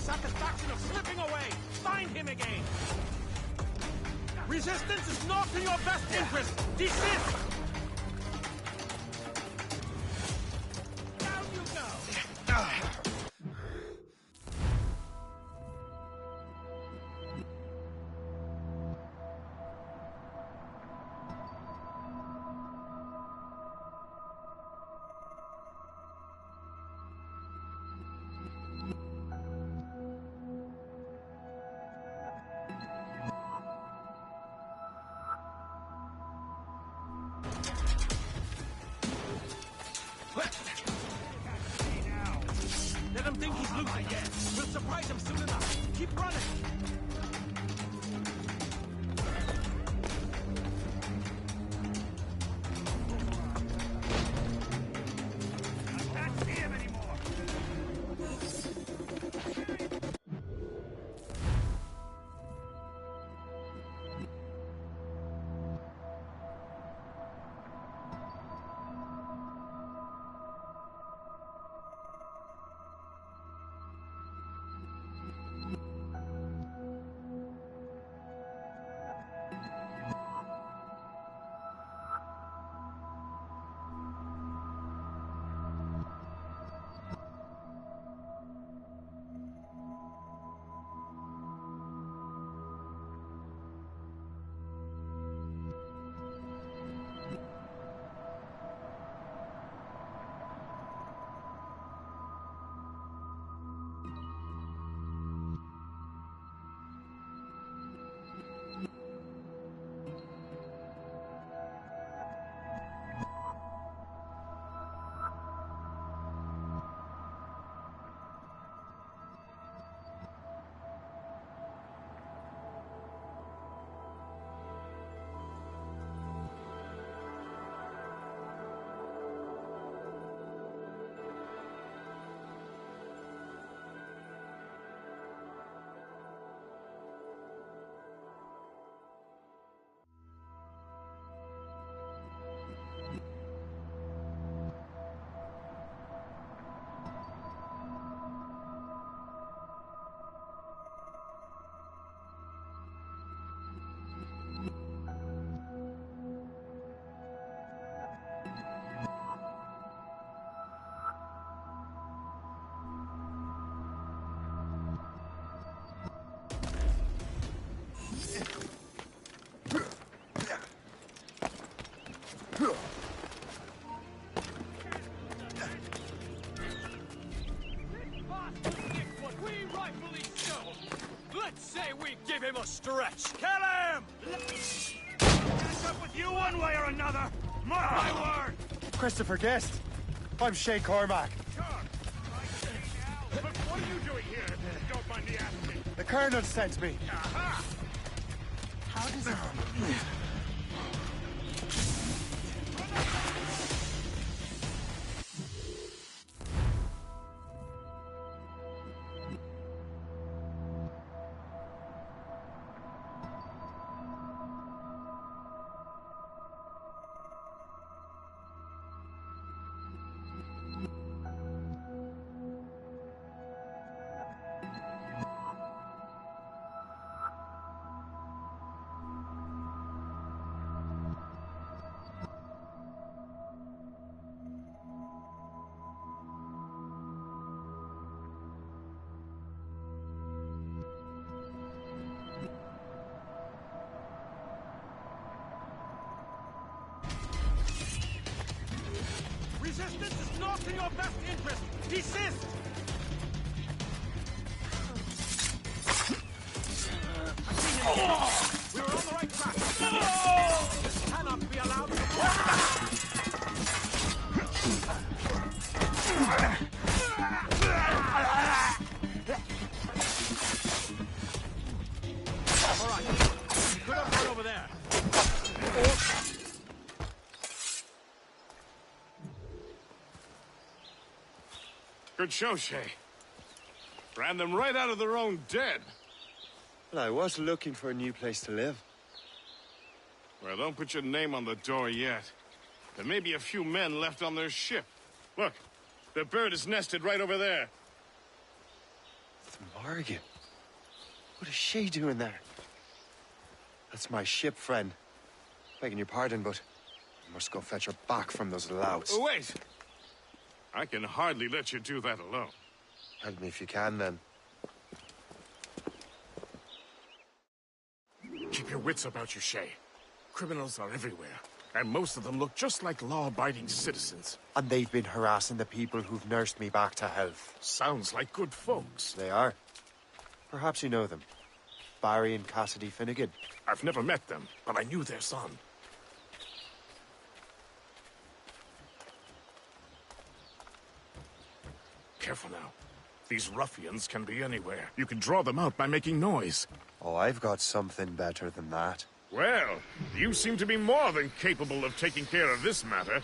satisfaction of slipping away. Find him again. Resistance is not in your best interest. Desist! Down you go! Let him think he's losing again. We'll surprise him soon enough. Keep running. I can't see him anymore. Let's say we give him a stretch. Kill him! Catch up with you one way or another. Mark my word. Christopher Guest. I'm Shay Cormac. But what are you doing here? Don't mind me asking. The Colonel sent me. Aha! How does it... Resistance is not in your best interest. Desist! I see him again. We're on the right track. This cannot be allowed to go. All right. You could have gone over there. Good show, Shay. Ran them right out of their own den. Well, I was looking for a new place to live. Well, don't put your name on the door yet. There may be a few men left on their ship. Look, the bird is nested right over there. Morgan. What is she doing there? That's my ship, friend. Begging your pardon, but I must go fetch her back from those louts. Oh, wait! I can hardly let you do that alone. Help me if you can, then. Keep your wits about you, Shay. Criminals are everywhere, and most of them look just like law-abiding citizens. And they've been harassing the people who've nursed me back to health. Sounds like good folks. They are. Perhaps you know them. Barry and Cassidy Finnegan. I've never met them, but I knew their son. Careful now. These ruffians can be anywhere. You can draw them out by making noise. Oh, I've got something better than that. Well, you seem to be more than capable of taking care of this matter.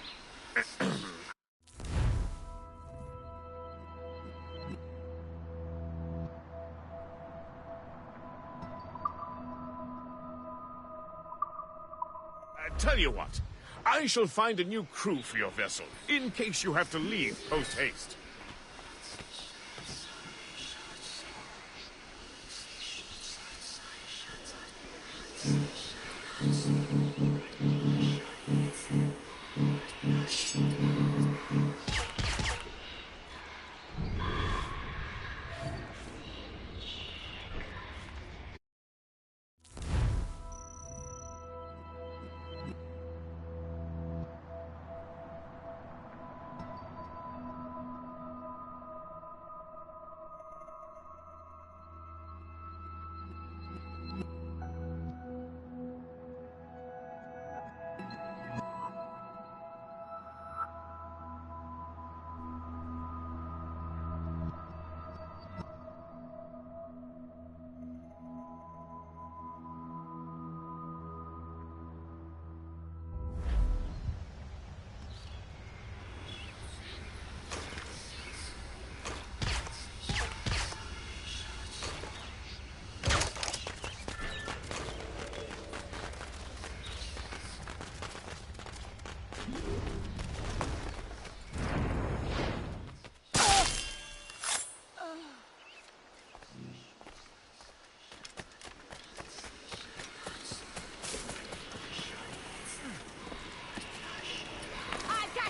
Tell you what, I shall find a new crew for your vessel, in case you have to leave post-haste.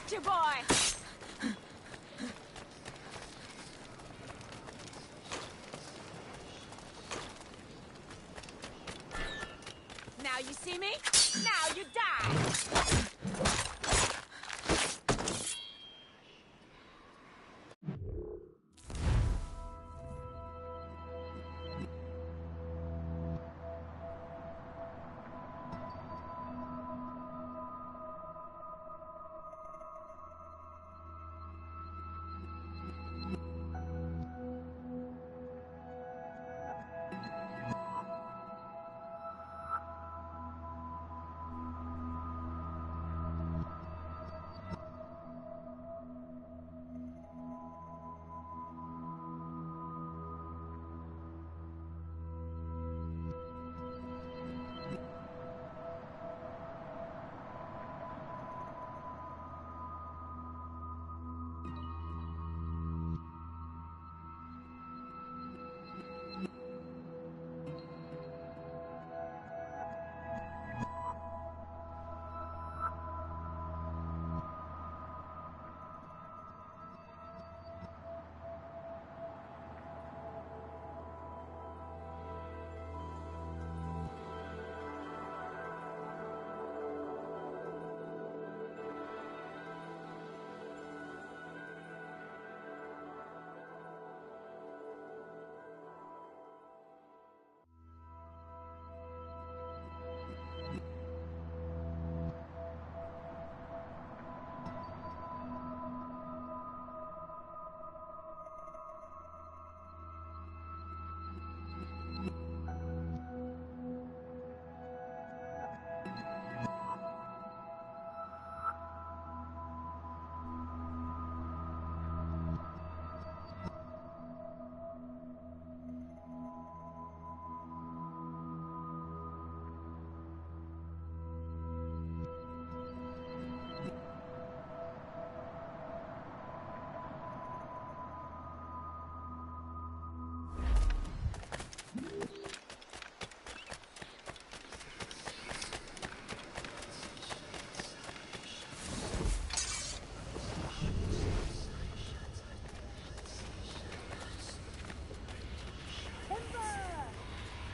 Your boy! Now you see me? Now you die!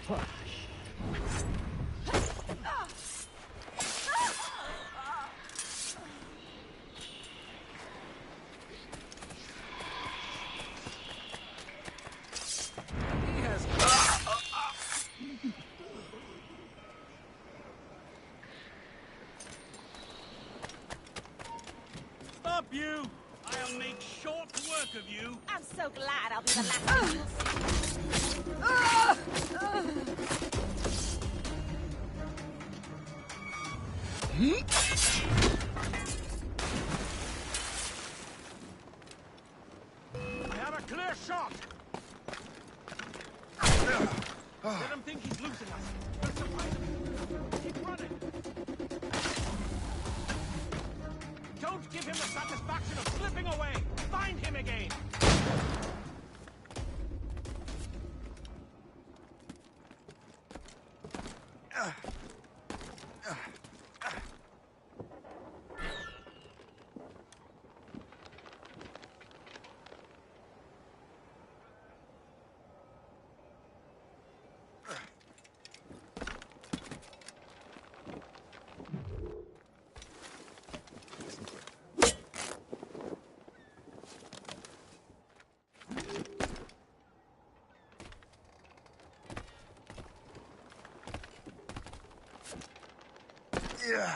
Stop you! I'll make short work of you. I'm so glad I'll be the last thing you'll see. I have a clear shot. Let him think he's losing us. We'll surprise him. Keep running. Don't give him the satisfaction of slipping away. Find him again. Yeah.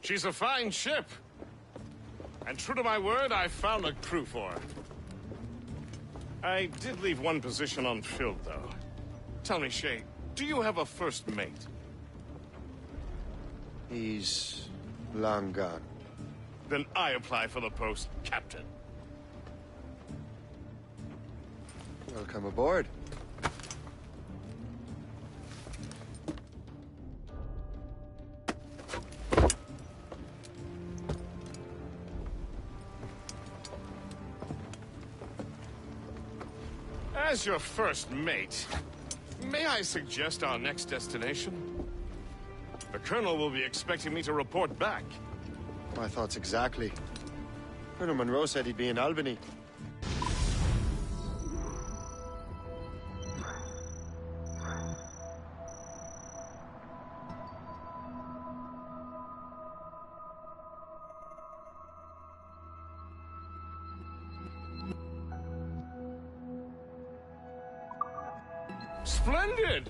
She's a fine ship. And true to my word, I found a crew for her. I did leave one position unfilled, though. Tell me, Shay, do you have a first mate? He's long gone. Then I apply for the post, Captain. Welcome aboard. As your first mate, may I suggest our next destination? The Colonel will be expecting me to report back. My thoughts exactly. Colonel Monroe said he'd be in Albany. Splendid!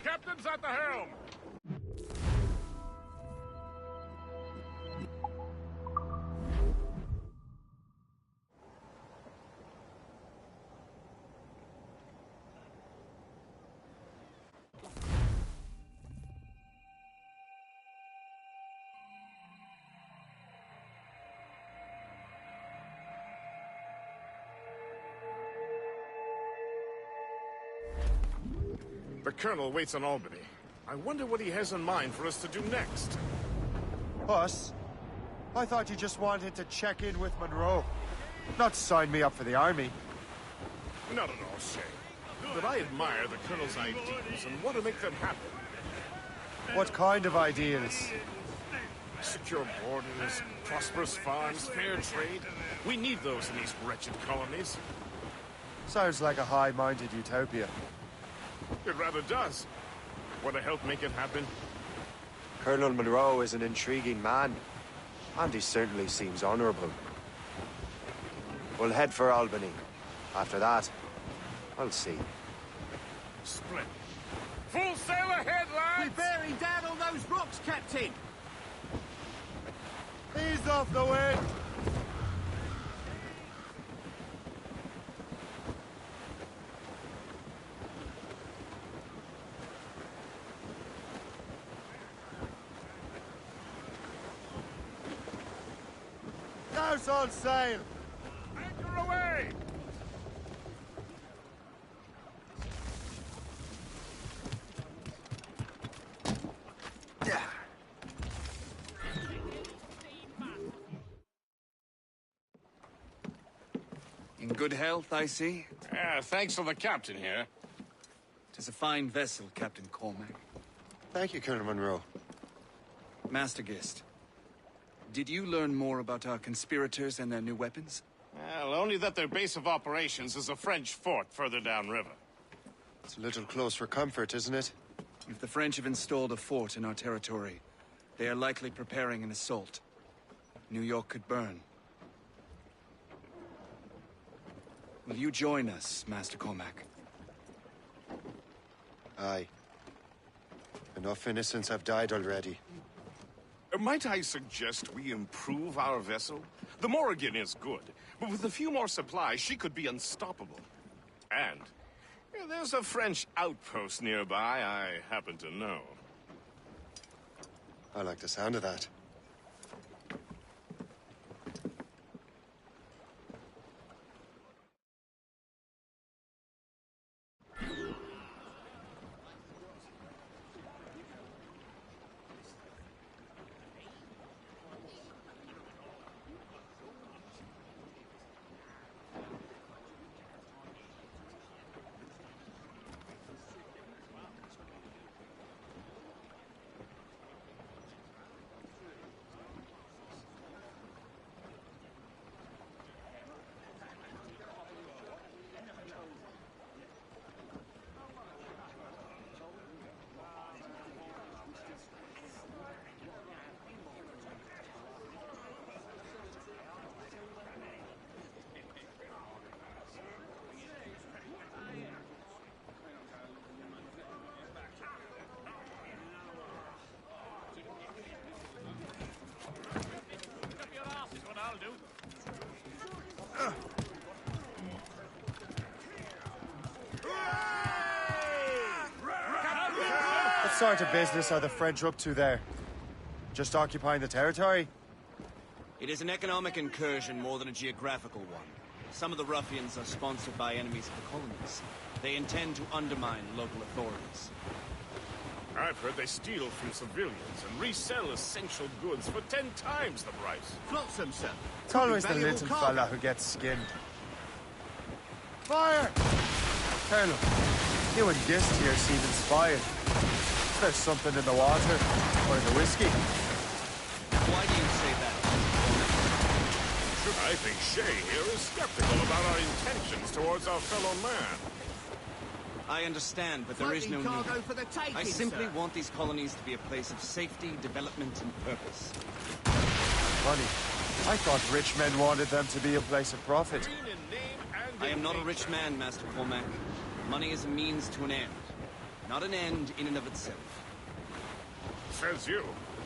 Captain's at the helm! The Colonel waits in Albany. I wonder what he has in mind for us to do next. Us? I thought you just wanted to check in with Monroe. Not sign me up for the army. Not at all, Shay. But I admire the Colonel's ideals and want to make them happen. What kind of ideals? Secure borders, prosperous farms, fair trade. We need those in these wretched colonies. Sounds like a high-minded utopia. It rather does. Want to help make it happen? Colonel Monroe is an intriguing man, and he certainly seems honorable. We'll head for Albany. After that, I'll see. Split. Full sail ahead, lads! We're bearing down on those rocks, Captain! Ease off the wind! Now's all sail! Anchor away! Yeah. good health, I see. Thanks to the captain here. 'Tis a fine vessel, Captain Cormac. Thank you, Colonel Monroe. Master Gist, did you learn more about our conspirators and their new weapons? Well, only that their base of operations is a French fort further downriver. It's a little close for comfort, isn't it? If the French have installed a fort in our territory, they are likely preparing an assault. New York could burn. Will you join us, Master Cormac? Aye. Enough innocents have died already. Might I suggest we improve our vessel? The Morrigan is good, but with a few more supplies, she could be unstoppable. And there's a French outpost nearby I happen to know. I like the sound of that. What sort of business are the French up to there? Just occupying the territory? It is an economic incursion more than a geographical one. Some of the ruffians are sponsored by enemies of the colonies. They intend to undermine local authorities. I've heard they steal from civilians and resell essential goods for 10 times the price. Flotsam, sir. It's always the little fella who gets skinned. Fire! Colonel, you and Gist here seem inspired. Is there something in the water? Or in the whiskey? Why do you say that? I think Shay here is skeptical about our intentions towards our fellow man. I understand, but there is no cargo need. for the taking, I simply sir. want these colonies to be a place of safety, development, and purpose. Funny. I thought rich men wanted them to be a place of profit. I am not a rich man, Master Cormac. Money is a means to an end, not an end in and of itself. Says you.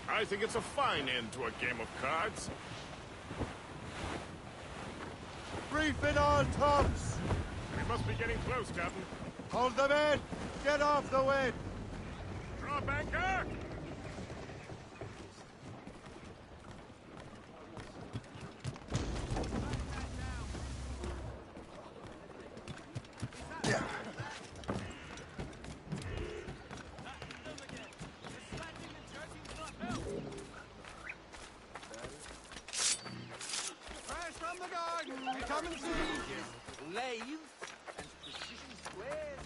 I think it's a fine end to a game of cards. Reef in all tops! We must be getting close, Captain. Hold them in! Get off the wind! Drop anchor! From the garden, come and see. Lathe and precision squares.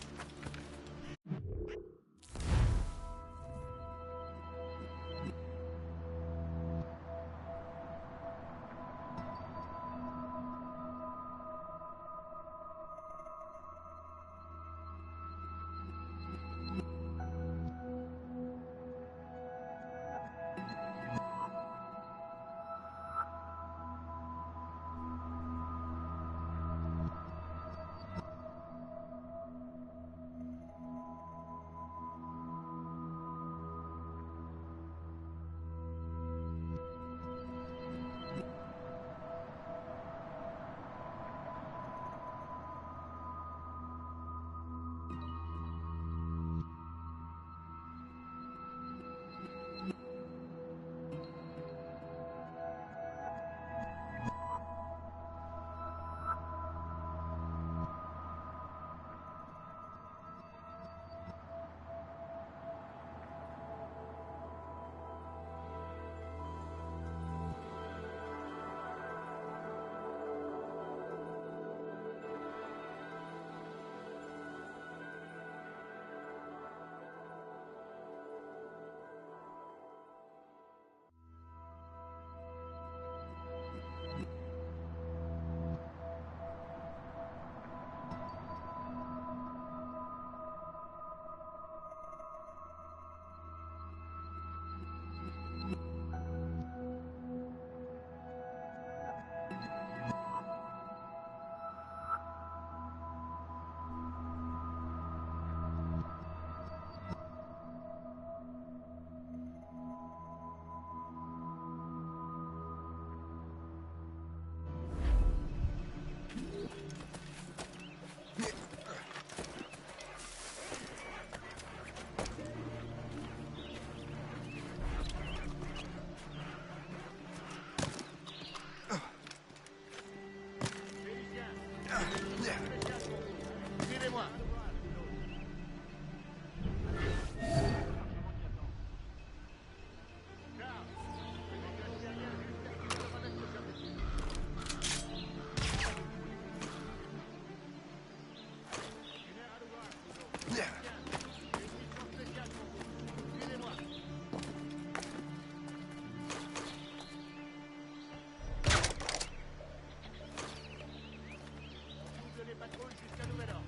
patrouille jusqu'à nouvel ordre.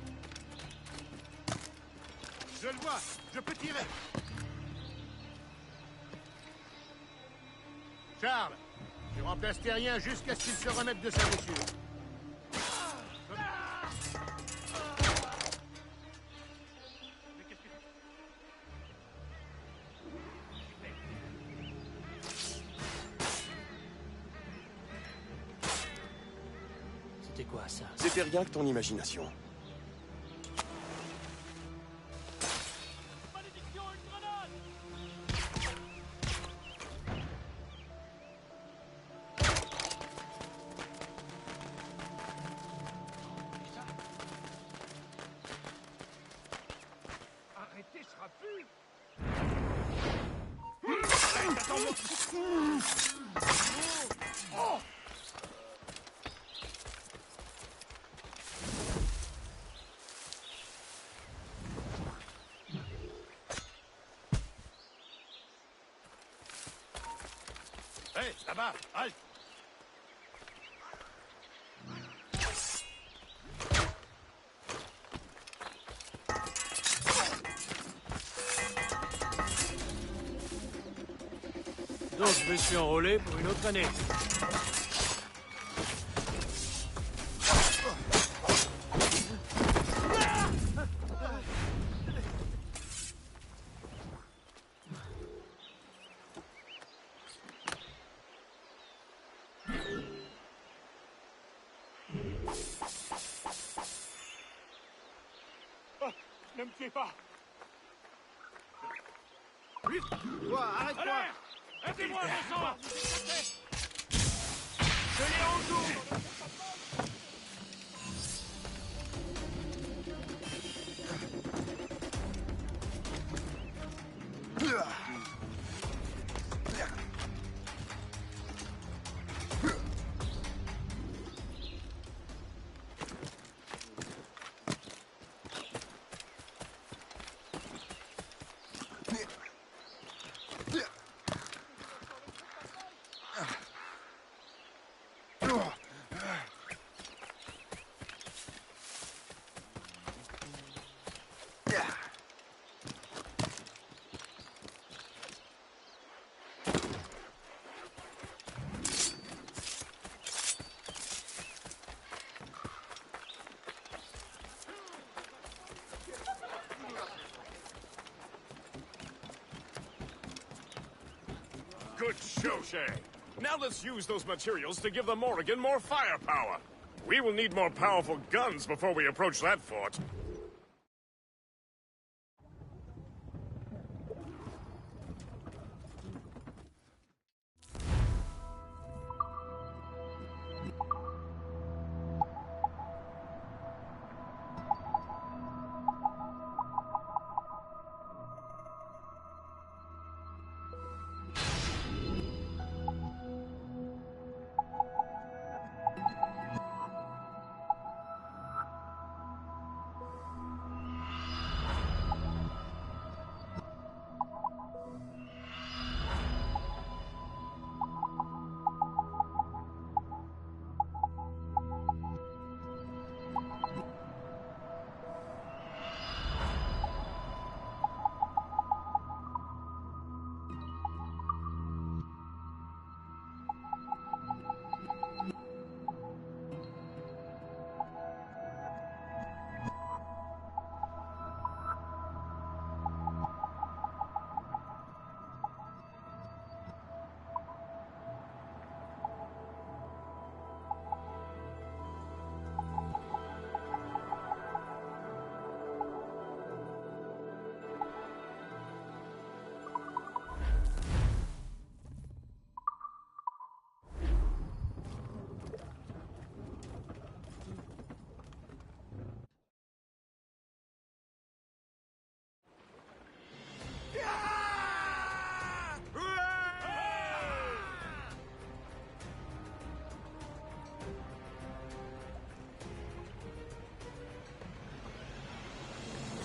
Je le vois, je peux tirer. Charles, tu remplaces Terrien jusqu'à ce qu'il se remette de sa blessure. C'était quoi ça? C'était rien que ton imagination. Arrêtez ce raffut! Oh! Hé, là-bas, halte! Donc je me suis enrôlé pour une autre année. Oh, ne me tuez pas! Vite! Toi, arrête-toi! Aidez-moi, bon sang! Je l'ai en joue! Good show, Shay. Now let's use those materials to give the Morrigan more firepower. We will need more powerful guns before we approach that fort.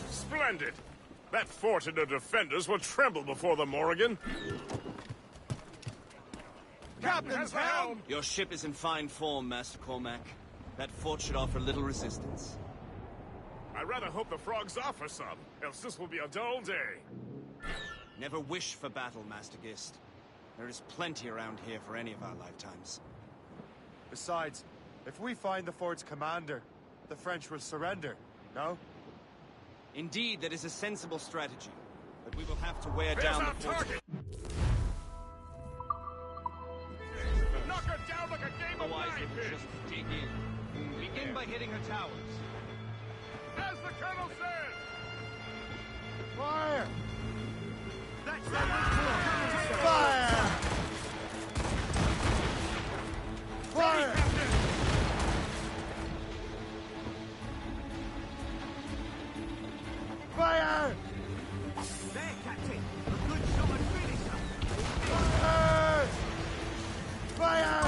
Splendid! That fort and the defenders will tremble before the Morrigan. Your ship is in fine form, Master Cormac. That fort should offer little resistance. I rather hope the frogs offer some, else this will be a dull day. Never wish for battle, Master Gist. There is plenty around here for any of our lifetimes. Besides, if we find the fort's commander, the French will surrender, no? Indeed, that is a sensible strategy. But we will have to wear down the fort's... Knock her down like a game of Otherwise, knife it will pitch. just dig in. Begin by hitting her towers. As the Colonel says! Fire! That's Fire! Fire! Fire! There, Captain. A good shot and finisher. Fire! Fire!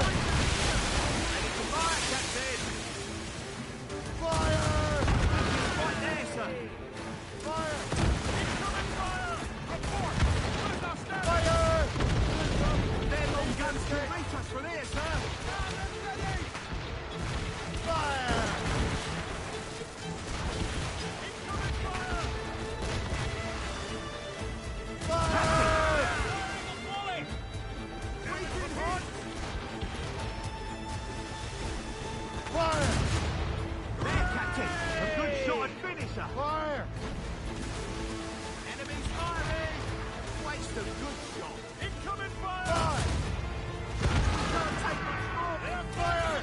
Ready to fire, Captain. Fire! Right there, sir. Fire! Incoming fire! Report! What is our status? Fire! Their long guns can reach us from here, sir. Fire! Incoming fire! Fire! Fire! There, Captain. A good shot and finisher. Fire! Enemies firing. Waste a good shot. Incoming fire! Fire! Can't take much more. Fire!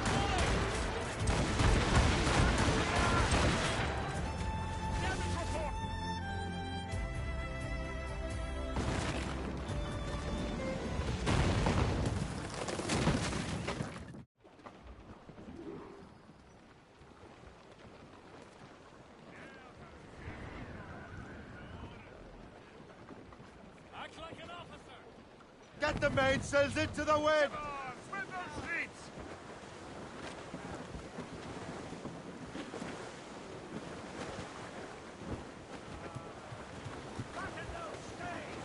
Damage report! Act like an officer! Get the mainsails into the wind! Come on, swim those sheets! Back in those stays!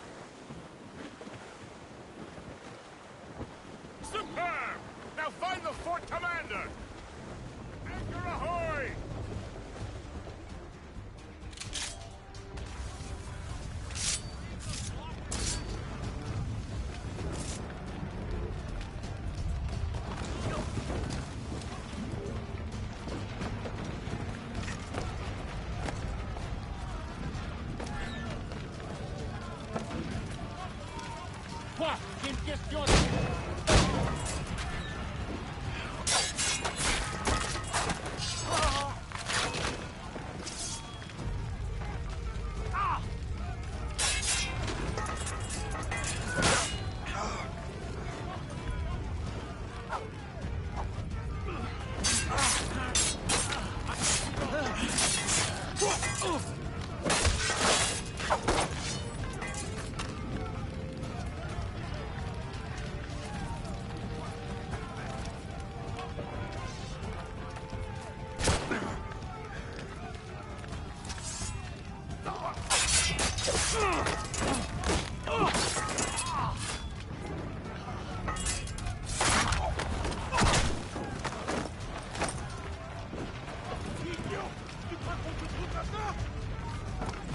Superb! Now find the fort commander! Anchor ahoy! Quoi? J'ai une question.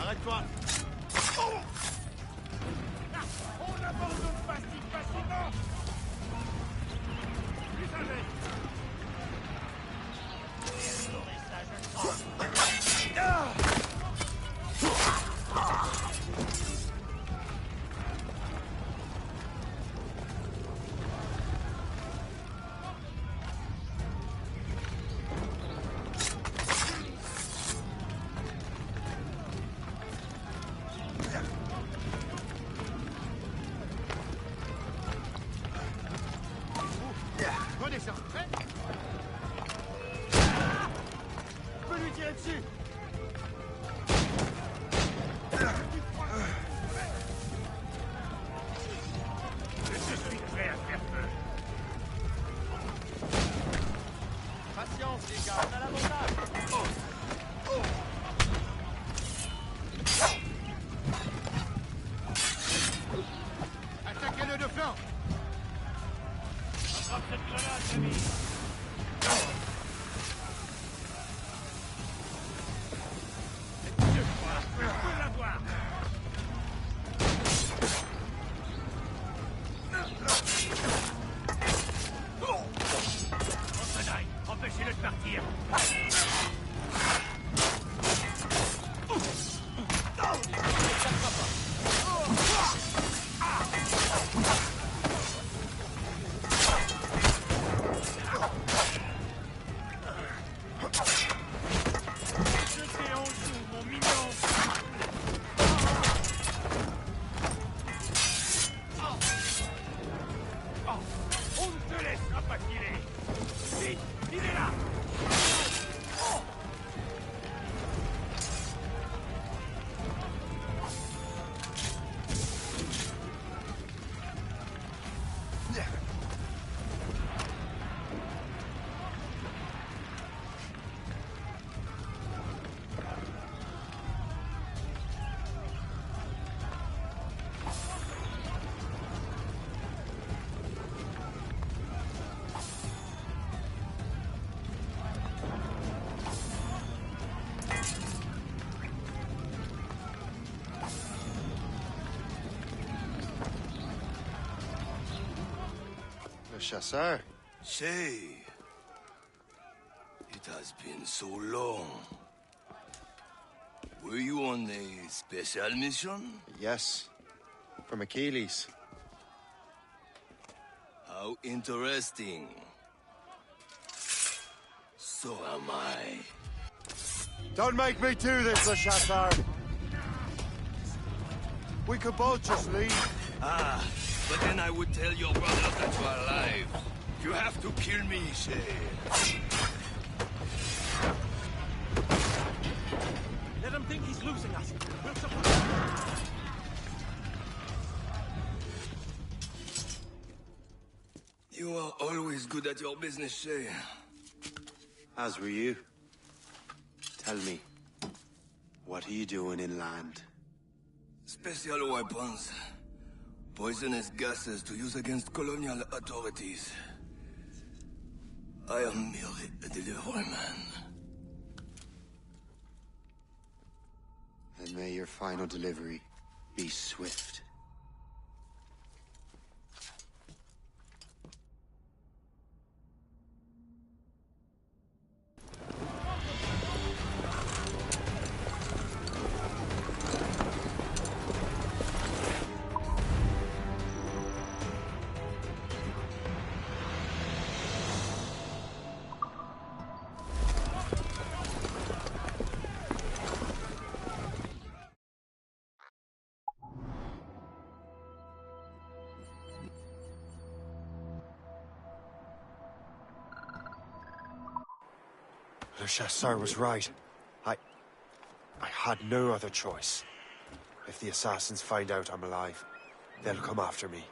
Arrête-toi! On abandonne pas si facilement! Usagez! Le Chasseur. Shay. It has been so long. Were you on a special mission? Yes. From Achilles. How interesting. So am I. Don't make me do this, Le Chasseur! We could both just leave. Ah, but then I would tell your brothers that you are alive. You have to kill me, Shay. Let him think he's losing us. We'll support. You are always good at your business, Shay. As were you. Tell me, what are you doing inland? Special weapons. Poisonous gases to use against colonial authorities. I am merely a deliveryman. And may your final delivery be swift. Le Chasseur was right. I had no other choice. If the assassins find out I'm alive, they'll come after me.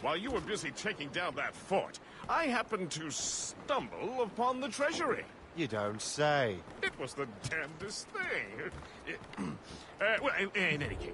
While you were busy taking down that fort, I happened to stumble upon the treasury. You don't say. It was the damnedest thing. Well, in any case.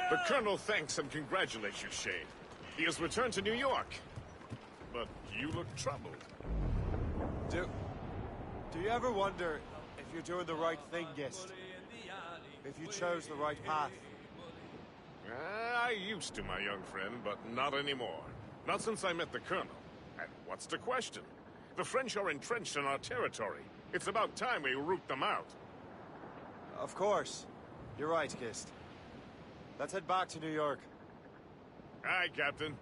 The Colonel thanks and congratulates you, Shay. He has returned to New York. But you look troubled. Do you ever wonder if you're doing the right thing, Gist? If you chose the right path? I used to, my young friend, but not anymore. Not since I met the Colonel. And what's the question? The French are entrenched in our territory. It's about time we root them out. Of course. You're right, Gist. Let's head back to New York. Aye, Captain.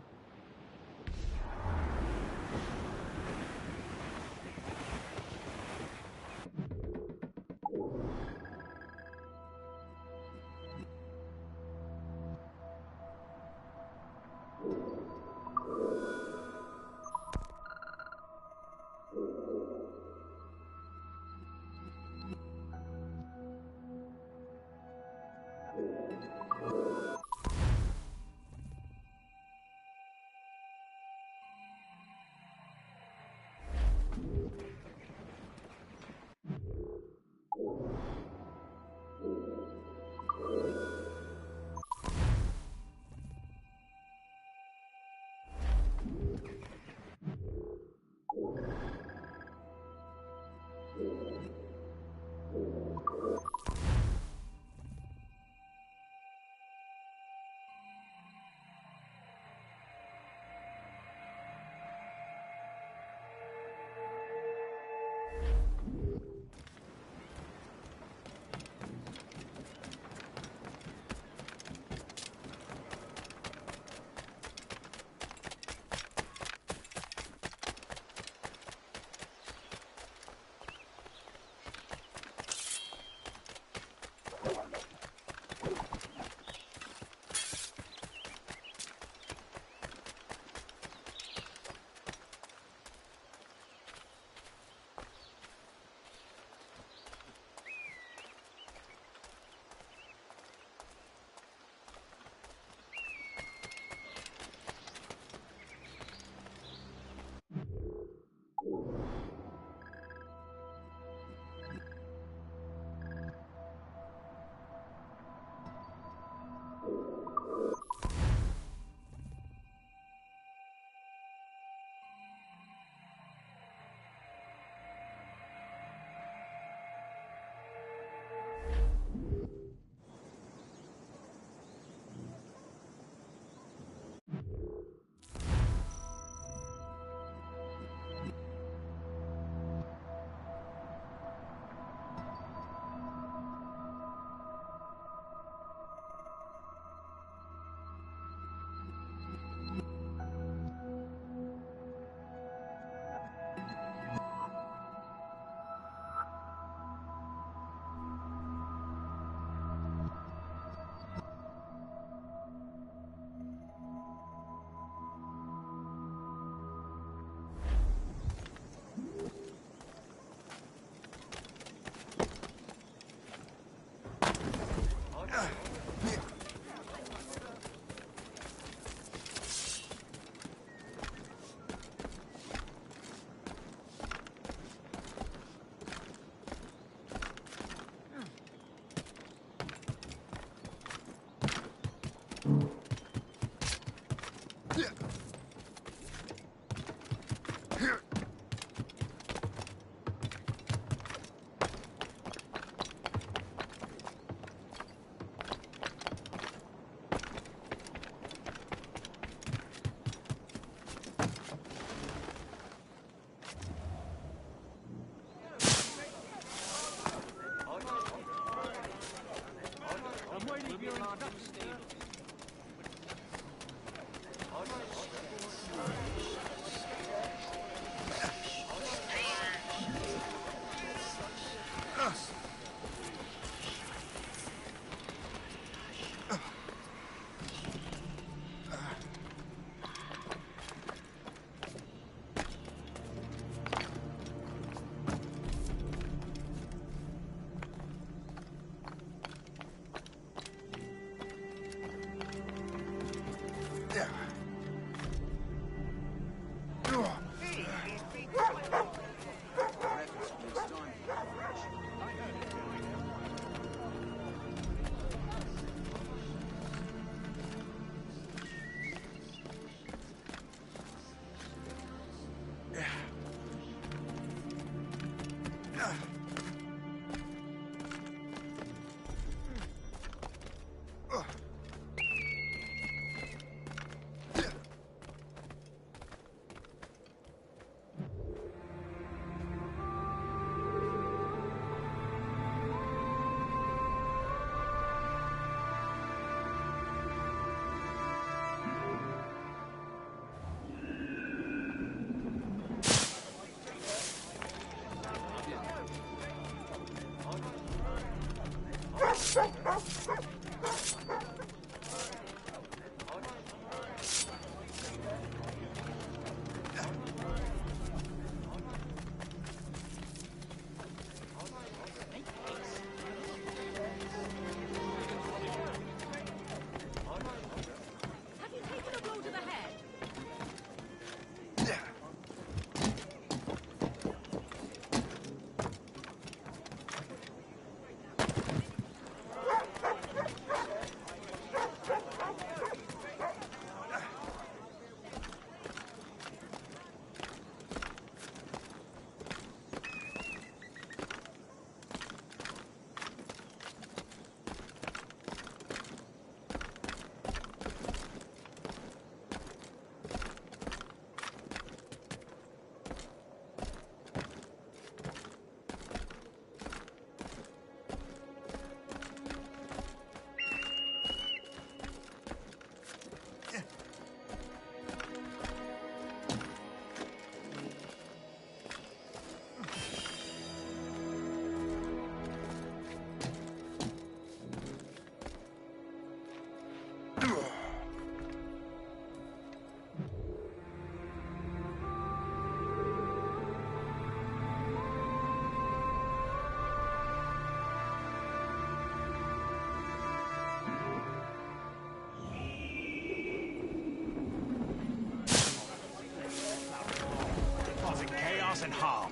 And harm.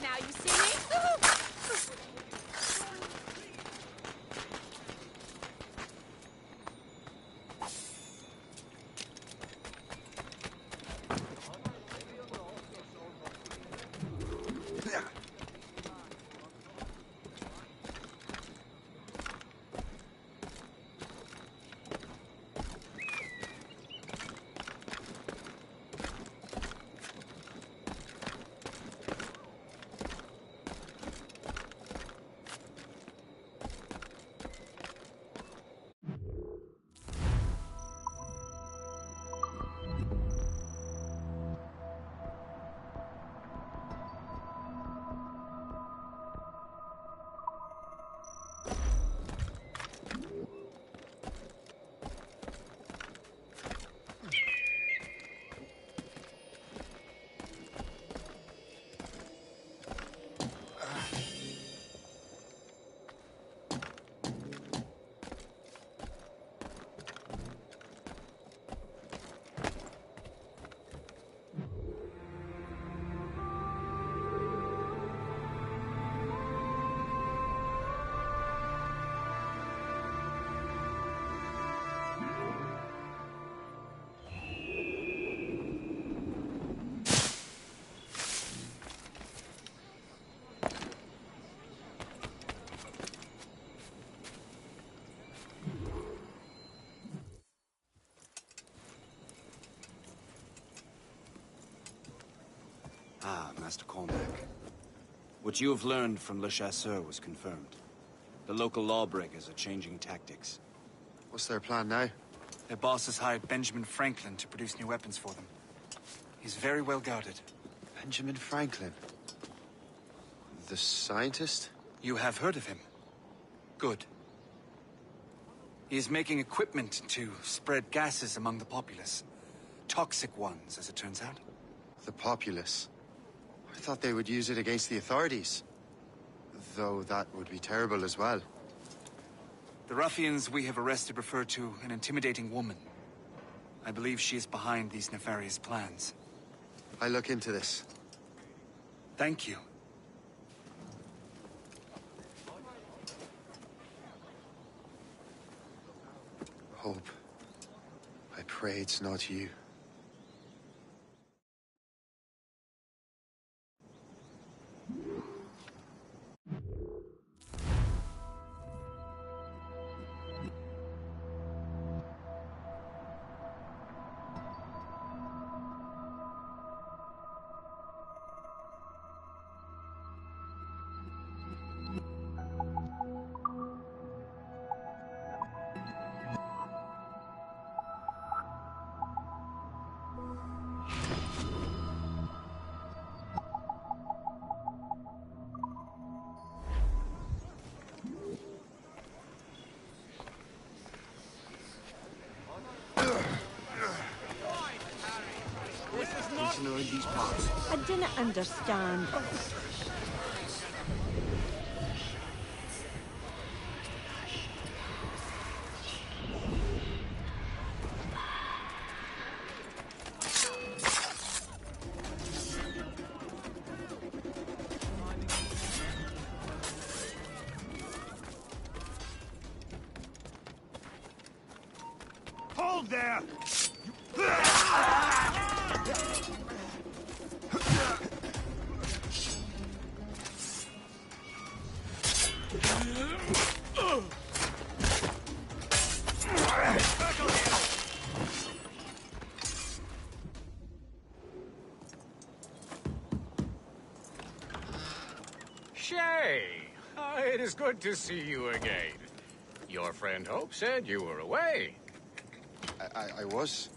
Now you see me? Master Cormac. What you have learned from Le Chasseur was confirmed. The local lawbreakers are changing tactics. What's their plan now? Their boss has hired Benjamin Franklin to produce new weapons for them. He's very well guarded. Benjamin Franklin? The scientist? You have heard of him? Good. He is making equipment to spread gases among the populace. Toxic ones, as it turns out. The populace? I thought they would use it against the authorities. Though that would be terrible as well. The ruffians we have arrested refer to an intimidating woman. I believe she is behind these nefarious plans. I'll look into this. Thank you. Hope. I pray it's not you. These parts. I didn't understand. Hold there! Shay! It is good to see you again. Your friend Hope said you were away. I was.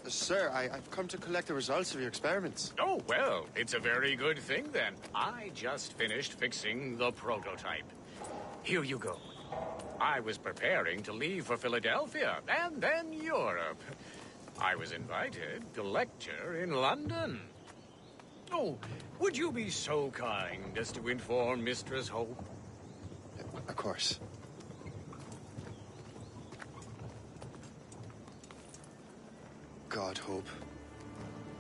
Sir, I've come to collect the results of your experiments. Oh, well, it's a very good thing then. I just finished fixing the prototype. Here you go. I was preparing to leave for Philadelphia and then Europe. I was invited to lecture in London. Oh, would you be so kind as to inform Mistress Hope? Of course. God, Hope.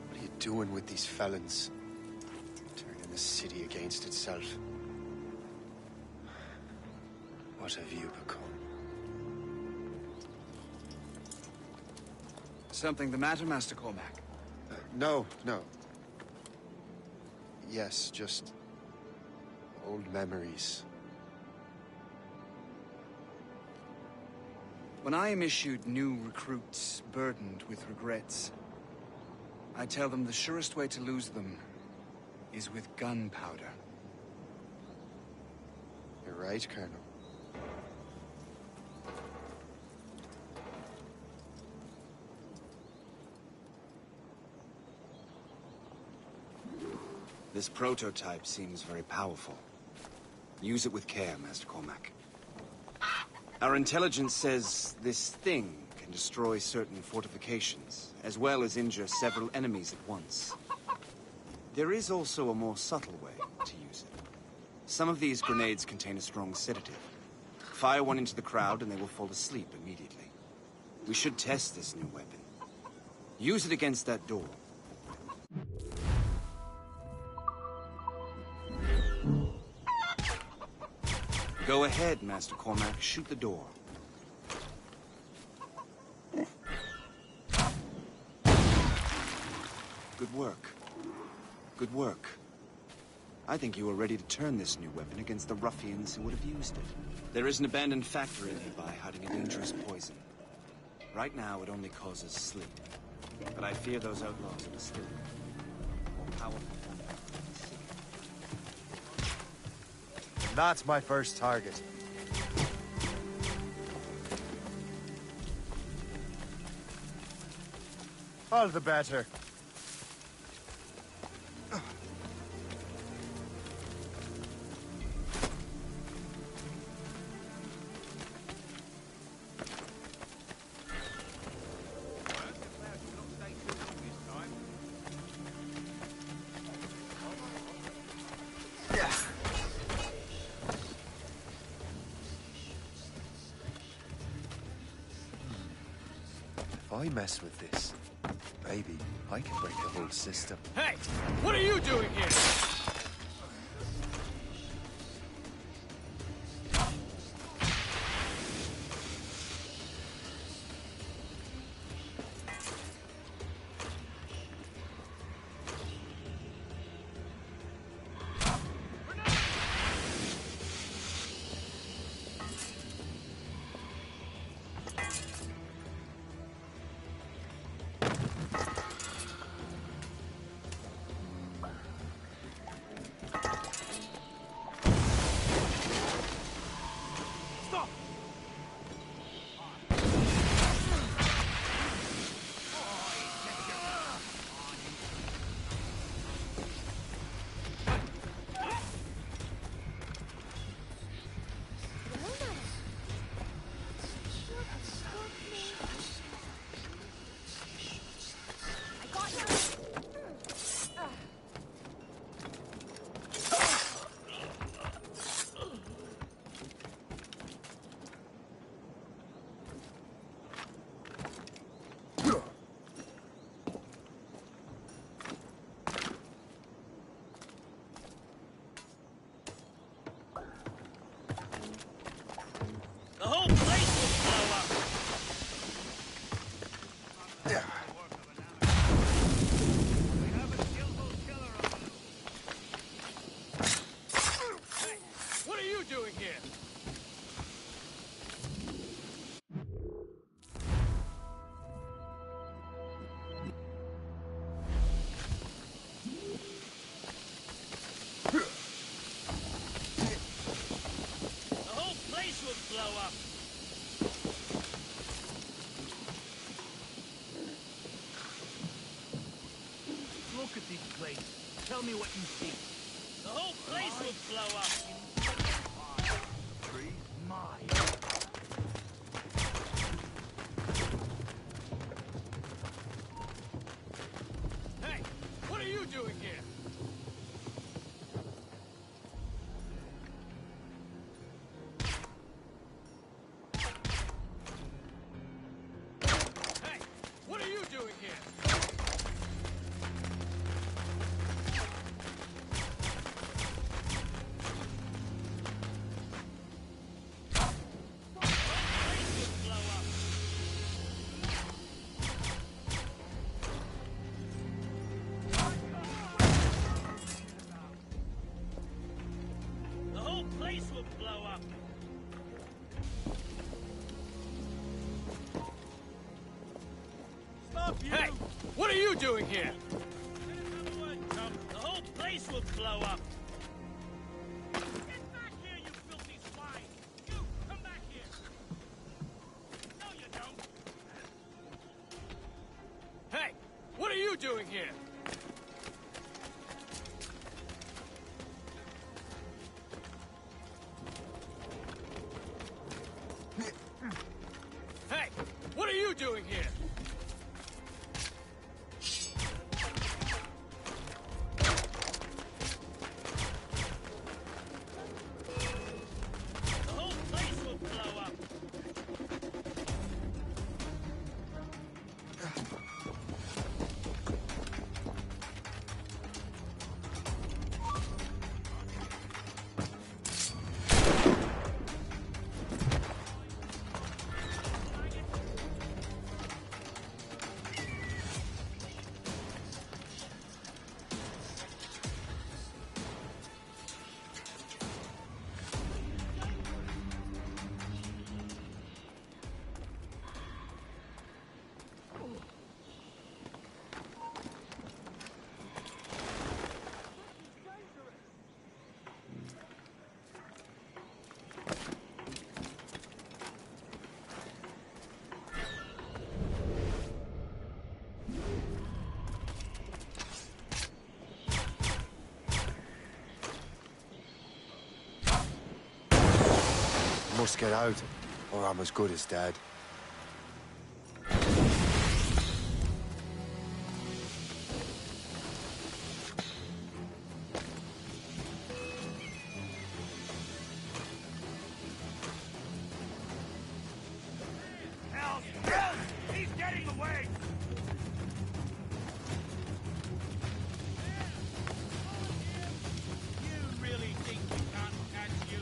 What are you doing with these felons? Turning the city against itself. What have you become? Something the matter, Master Cormac? No. Yes, just old memories. When I am issued new recruits burdened with regrets, I tell them the surest way to lose them is with gunpowder. You're right, Colonel. This prototype seems very powerful. Use it with care, Master Cormac. Our intelligence says this thing can destroy certain fortifications, as well as injure several enemies at once. There is also a more subtle way to use it. Some of these grenades contain a strong sedative. Fire one into the crowd and they will fall asleep immediately. We should test this new weapon. Use it against that door. Go ahead, Master Cormac. Shoot the door. Good work. Good work. I think you are ready to turn this new weapon against the ruffians who would have used it. There is an abandoned factory nearby hiding a dangerous poison. Right now, it only causes sleep. But I fear those outlaws are asleep. And that's my first target. All the better. If I mess with this, maybe I can break the whole system. Hey! What are you doing here? The whole place will blow up. Hey! What are you doing here? The whole place will blow up. Look at this place. Tell me what you see. The whole place will blow up. Hey! What are you doing here? Hey! What are you doing here? The whole place will blow up. Stop you! Hey! What are you doing here? The whole place will blow up. Get back here, you filthy swine! You, come back here! No, you don't. Hey! What are you doing here? Hey! What are you doing here? must get out, or I'm as good as dead. Help! He's getting away! You really think we can't catch you?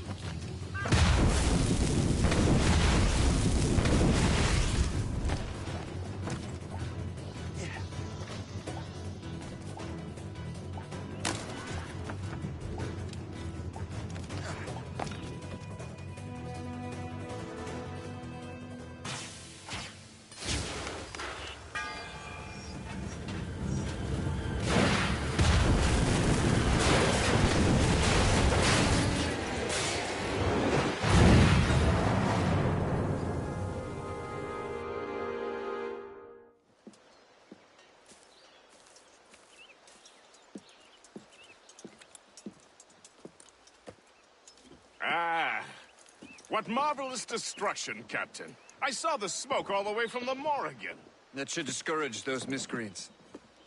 Ah, what marvelous destruction, Captain. I saw the smoke all the way from the Morrigan. That should discourage those miscreants.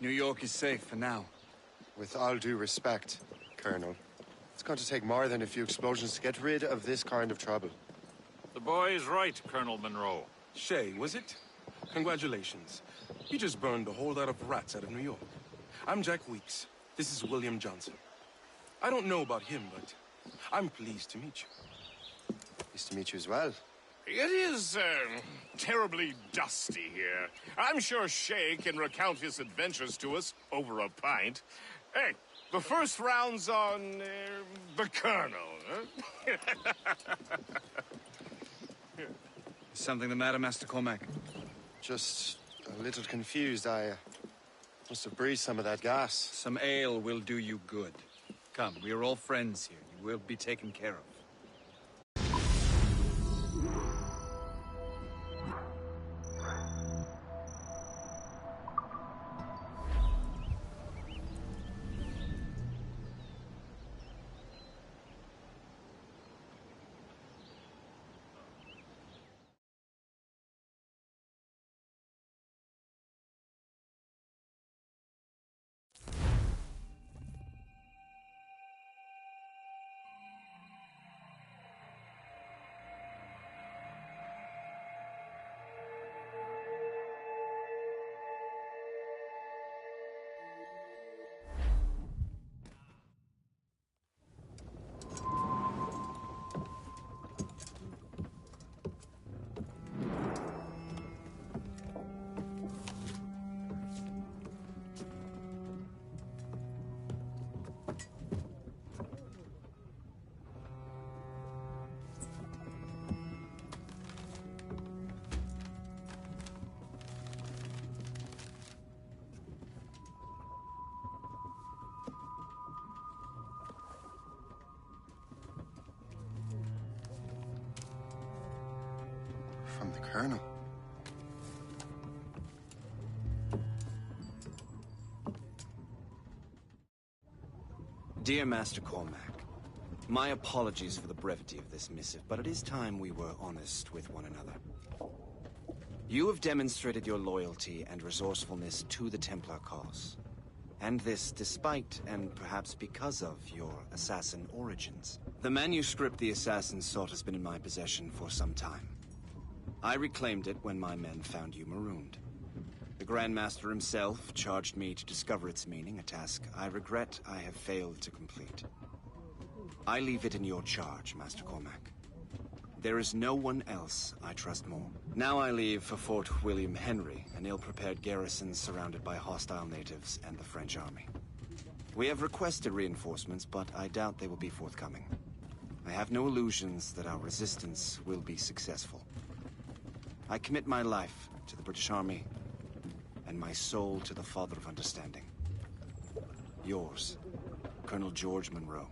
New York is safe for now. With all due respect, Colonel, it's going to take more than a few explosions to get rid of this kind of trouble. The boy is right, Colonel Monroe. Shay, was it? Congratulations. You just burned a whole lot of rats out of New York. I'm Jack Weeks. This is William Johnson. I don't know about him, but I'm pleased to meet you. Pleased to meet you as well. It is, terribly dusty here. I'm sure Shay can recount his adventures to us over a pint. Hey, the first round's on, the Colonel, huh? Something the matter, Master Cormac? Just a little confused. I must have breathed some of that gas. Some ale will do you good. Come, we are all friends here. You will be taken care of. From the Colonel. Dear Master Cormac, my apologies for the brevity of this missive, but it is time we were honest with one another. You have demonstrated your loyalty and resourcefulness to the Templar cause. And this despite, and perhaps because of, your assassin origins. The manuscript the assassins sought has been in my possession for some time. I reclaimed it when my men found you marooned. The Grand Master himself charged me to discover its meaning, a task I regret I have failed to complete. I leave it in your charge, Master Cormac. There is no one else I trust more. Now I leave for Fort William Henry, an ill-prepared garrison surrounded by hostile natives and the French army. We have requested reinforcements, but I doubt they will be forthcoming. I have no illusions that our resistance will be successful. I commit my life to the British Army, and my soul to the Father of Understanding. Yours, Colonel George Monroe.